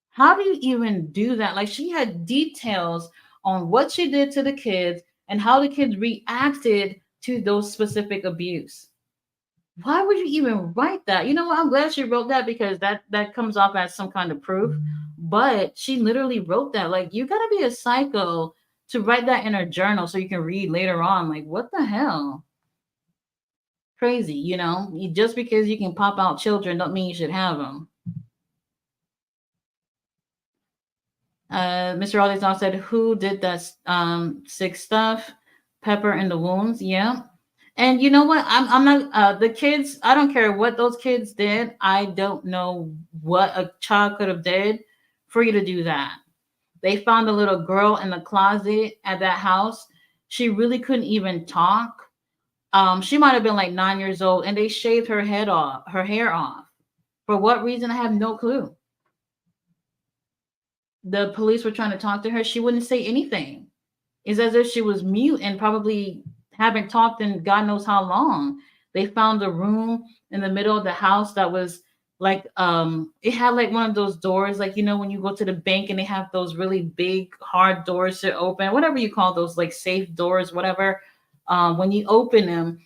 How do you even do that? Like, she had details on what she did to the kids and how the kids reacted to those specific abuse. Why would you even write that? You know what? I'm glad she wrote that because that comes off as some kind of proof. But she literally wrote that. Like, you gotta be a psycho to write that in a journal so you can read later on. Like, what the hell? Crazy, Just because you can pop out children don't mean you should have them. Mr. Alexander said, "Who did that sick stuff? Pepper in the wounds." Yeah. And you know what? I'm not the kids. I don't care what those kids did. I don't know what a child could have did for you to do that. They found a little girl in the closet at that house. She really couldn't even talk. She might have been like 9 years old, and they shaved her head off, her hair off. For what reason? I have no clue. The police were trying to talk to her. She wouldn't say anything. It's as if she was mute and probably haven't talked in God knows how long. They found a room in the middle of the house that was like it had like one of those doors, like you know when you go to the bank and they have those really big hard doors to open, whatever you call those, like safe doors, whatever. When you open them,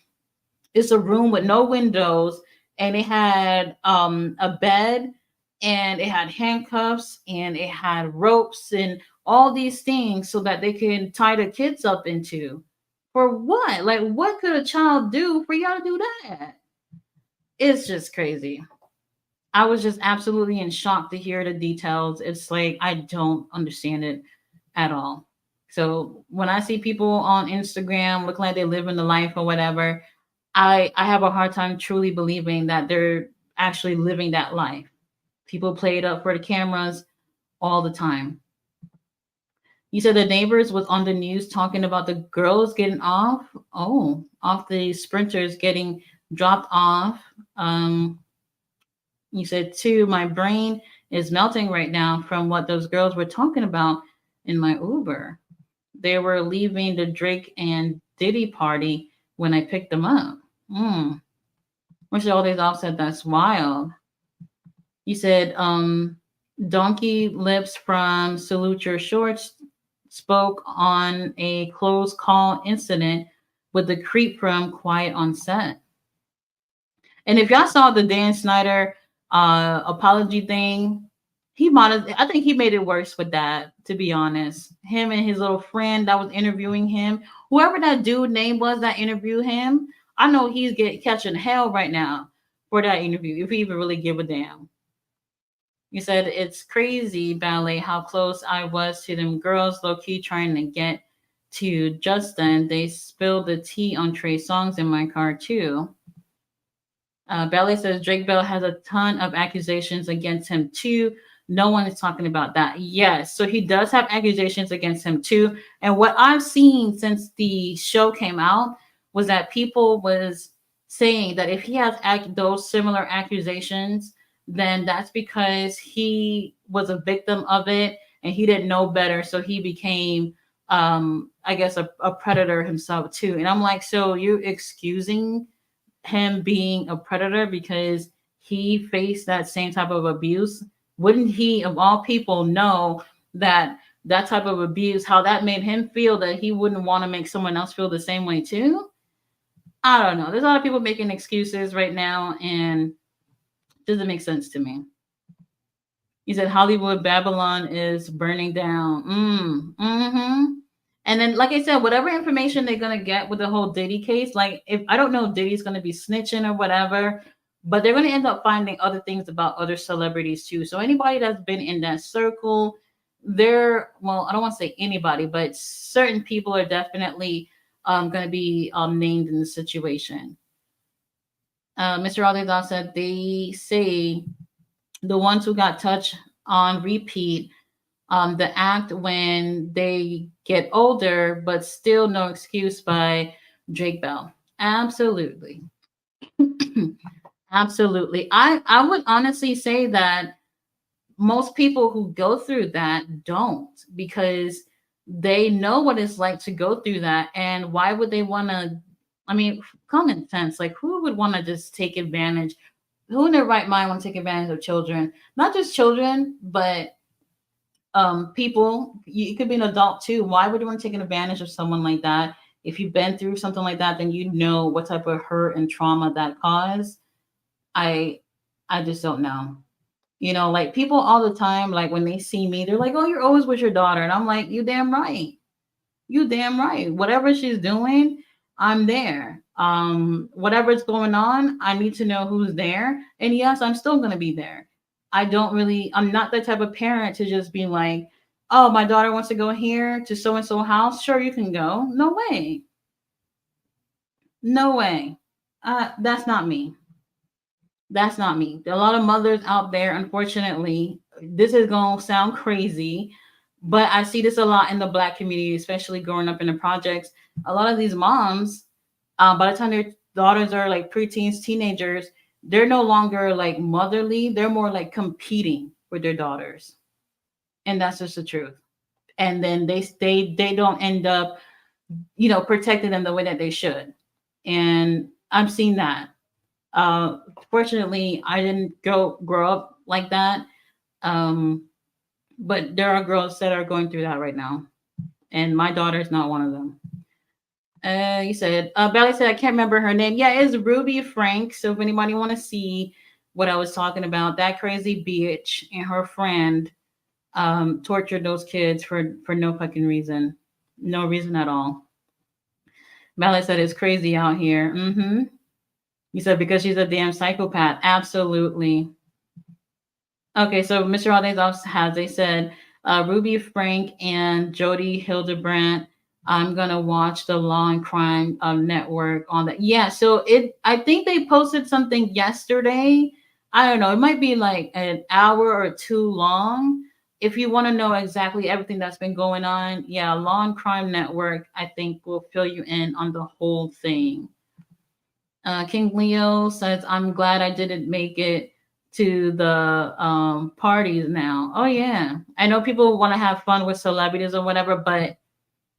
it's a room with no windows, and it had a bed, and it had handcuffs, and it had ropes and all these things so that they can tie the kids up into. For what? Like, what could a child do for y'all to do that? It's just crazy. I was just absolutely in shock to hear the details. It's like I don't understand it at all. So when I see people on Instagram looking like they live in the life or whatever, I have a hard time truly believing that they're actually living that life. People play it up for the cameras all the time. You said the neighbors was on the news talking about the girls getting off. Oh, off the sprinters getting dropped off. You said too, my brain is melting right now from what those girls were talking about in my Uber. They were leaving the Drake and Diddy party when I picked them up. Hmm. Which all these offset, that's wild. You said Donkey Lips from Salute Your Shorts spoke on a close call incident with the creep from Quiet on Set. And if y'all saw the Dan Snyder apology thing, he might have, I think he made it worse with that, to be honest. Him and his little friend that was interviewing him, whoever that dude name was that interviewed him, I know he's catching hell right now for that interview, if he even really give a damn. You said it's crazy, Ballet, how close I was to them girls, low key trying to get to Justin. They spilled the tea on Trey Songs in my car too. Ballet says Drake Bell has a ton of accusations against him too. No one is talking about that. Yes, so he does have accusations against him too. And what I've seen since the show came out was that people was saying that if he has those similar accusations, then that's because he was a victim of it and he didn't know better, so he became I guess a predator himself too. And I'm like, so you're excusing him being a predator because he faced that same type of abuse? Wouldn't he, of all people, know that that type of abuse, how that made him feel, that he wouldn't want to make someone else feel the same way too? I don't know. There's a lot of people making excuses right now, and it doesn't make sense to me. He said Hollywood Babylon is burning down. Mm-hmm. And then, like I said, whatever information they're gonna get with the whole Diddy case, like if I don't know if Diddy's gonna be snitching or whatever, but they're gonna end up finding other things about other celebrities too. So anybody that's been in that circle, they're, well, I don't want to say anybody, but certain people are definitely gonna be named in the situation. Mr. Aldeidad said they say the ones who got touched on repeat the act when they get older, but still no excuse by Drake Bell. Absolutely. Absolutely. I would honestly say that most people who go through that don't, because they know what it's like to go through that. And why would they want to? I mean, common sense. Like, who would want to just take advantage? Who in their right mind want to take advantage of children? Not just children, but people. You could be an adult too. Why would you want to take advantage of someone like that? If you've been through something like that, then you know what type of hurt and trauma that caused. I I just don't know. You know, like people all the time, like when they see me, they're like, "Oh, you're always with your daughter," and I'm like, "You damn right. You damn right. Whatever she's doing, I'm there. Whatever's going on, I need to know who's there. And yes, I'm still gonna be there. I'm not the type of parent to just be like, oh, my daughter wants to go here to so and so house. Sure, you can go. No way. No way. That's not me. That's not me. There are a lot of mothers out there, unfortunately. This is going to sound crazy, but I see this a lot in the black community, especially growing up in the projects. A lot of these moms, by the time their daughters are like preteens, teenagers, they're no longer like motherly. They're more like competing with their daughters. And that's just the truth. And then they don't end up, protecting them the way that they should. And I've seen that. Fortunately, I didn't grow up like that. Um, but there are girls that are going through that right now, and my daughter is not one of them. You said, Belly said, I can't remember her name. Yeah, it's Ruby Frank. So if anybody want to see what I was talking about, that crazy bitch and her friend tortured those kids for no fucking reason, no reason at all. Belly said it's crazy out here. Mm-hmm. You said because she's a damn psychopath. Absolutely. Okay, so Mr. Aldays has they said Ruby Frank and Jody Hildebrandt. I'm gonna watch the Law and Crime Network on that. Yeah, so I think they posted something yesterday. I don't know. It might be like an hour or two long. If you want to know exactly everything that's been going on, yeah, Law and Crime Network. I think will fill you in on the whole thing. King Leo says, I'm glad I didn't make it to the parties now. Oh, yeah. I know people want to have fun with celebrities or whatever, but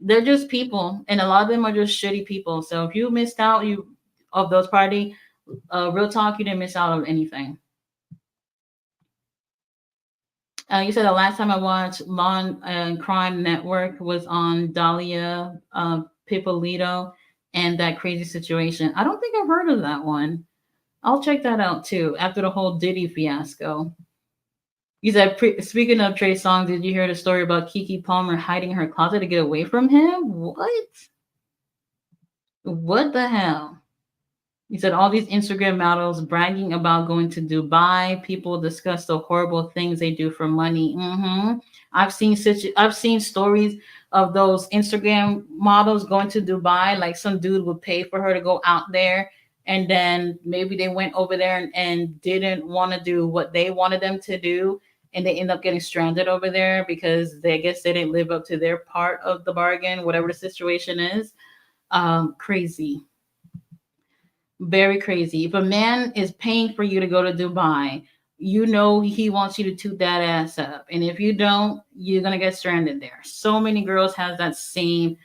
they're just people. And a lot of them are just shitty people. So if you missed out of those party, real talk, you didn't miss out on anything. You said the last time I watched Law and Crime Network was on Dahlia Pipolito and that crazy situation. I don't think I've heard of that one. I'll check that out too after the whole Diddy fiasco. You said, speaking of Trey Songz, did you hear the story about Kiki Palmer hiding her closet to get away from him? What? What the hell? You said all these Instagram models bragging about going to Dubai. People discuss the horrible things they do for money. Mm-hmm. I've seen stories of those Instagram models going to Dubai. Like some dude would pay for her to go out there, and then maybe they went over there and didn't want to do what they wanted them to do, and they end up getting stranded over there because I guess they didn't live up to their part of the bargain, whatever the situation is. Crazy. Very crazy. If a man is paying for you to go to Dubai, you know he wants you to toot that ass up. And if you don't, you're gonna get stranded there. So many girls have that same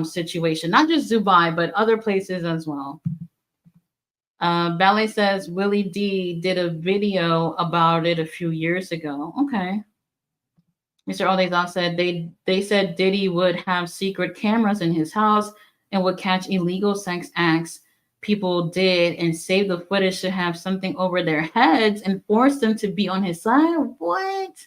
situation. Not just Dubai, but other places as well. Ballet says Willie D did a video about it a few years ago. Okay. Mr. Odezon said they said Diddy would have secret cameras in his house and would catch illegal sex acts people did and save the footage to have something over their heads and force them to be on his side. What?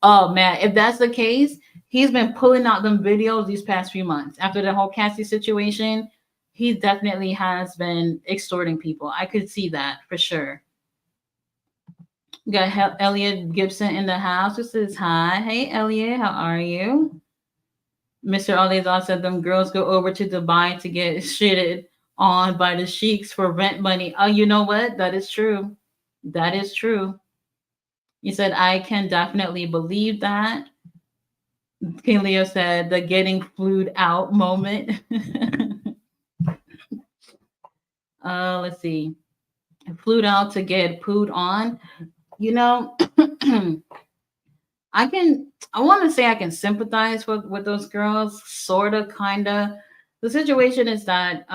Oh man, if that's the case, he's been pulling out them videos these past few months after the whole Cassie situation. He definitely has been extorting people. I could see that for sure. We got Elliot Gibson in the house. Who says hi? Hey Elliot, how are you? Mr. Alezon said them girls go over to Dubai to get shitted on by the sheiks for rent money. Oh, you know what? That is true. That is true. He said, I can definitely believe that. King Leo said the getting flued out moment. Let's see. Flued out to get pooed on. You know, I want to say I can sympathize with those girls, sorta, kinda. The situation is that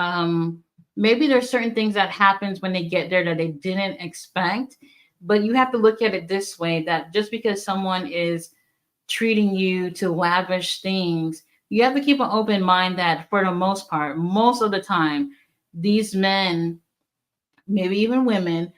maybe there's certain things that happens when they get there that they didn't expect, but you have to look at it this way: that just because someone is treating you to lavish things, you have to keep an open mind that for the most part, most of the time, these men, maybe even women,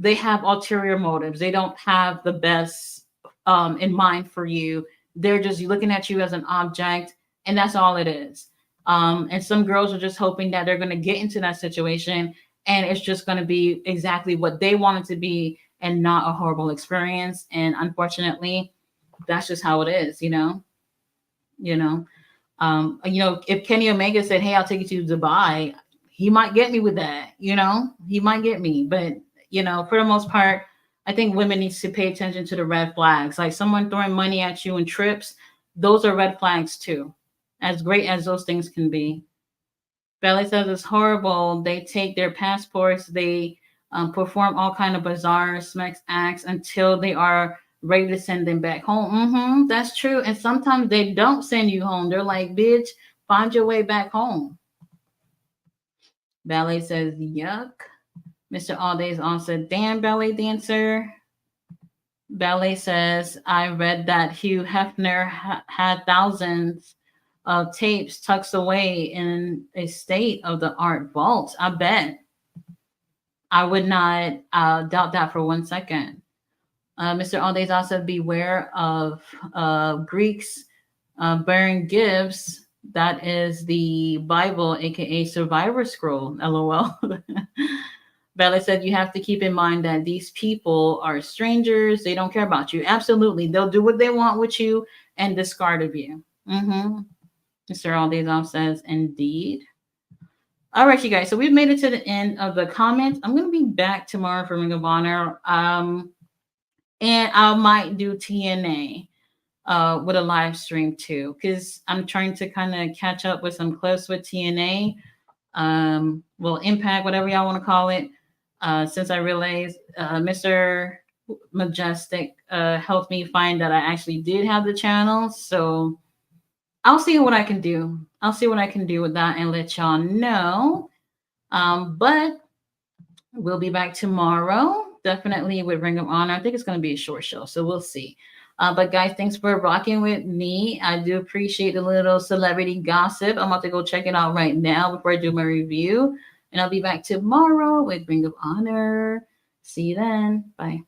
they have ulterior motives. They don't have the best in mind for you. They're just looking at you as an object, and that's all it is. And some girls are just hoping that they're going to get into that situation, and it's just going to be exactly what they want it to be, and not a horrible experience. And unfortunately, that's just how it is. You know. If Kenny Omega said, "Hey, I'll take you to Dubai," he might get me with that, you know, he might get me. But, you know, for the most part, I think women needs to pay attention to the red flags. Like someone throwing money at you and trips, those are red flags too. As great as those things can be. Ballet says it's horrible. They take their passports, they perform all kind of bizarre sex acts until they are ready to send them back home. That's true. And sometimes they don't send you home. They're like, bitch, find your way back home. Ballet says, yuck. Mr. All Days on said, damn, ballet dancer. Ballet says, I read that Hugh Hefner had thousands of tapes tucked away in a state of the art vault. I bet. I would not doubt that for 1 second. Mr. All Days also beware of Greeks bearing gifts. That is the Bible, aka Survivor Scroll. LOL. Bella said you have to keep in mind that these people are strangers. They don't care about you. Absolutely. They'll do what they want with you and discard of you. Mr. All Days Off says, indeed. All right, you guys. So we've made it to the end of the comments. I'm going to be back tomorrow for Ring of Honor. And I might do TNA with a live stream too, because I'm trying to kind of catch up with some clips with TNA. Well, Impact, whatever y'all want to call it. Since I realized Mr. Majestic helped me find that I actually did have the channel. So I'll see what I can do. I'll see what I can do with that and let y'all know. But we'll be back tomorrow, definitely with Ring of Honor. I think it's going to be a short show, so we'll see. But guys, thanks for rocking with me. I do appreciate the little celebrity gossip. I'm about to go check it out right now before I do my review. And I'll be back tomorrow with Ring of Honor. See you then. Bye.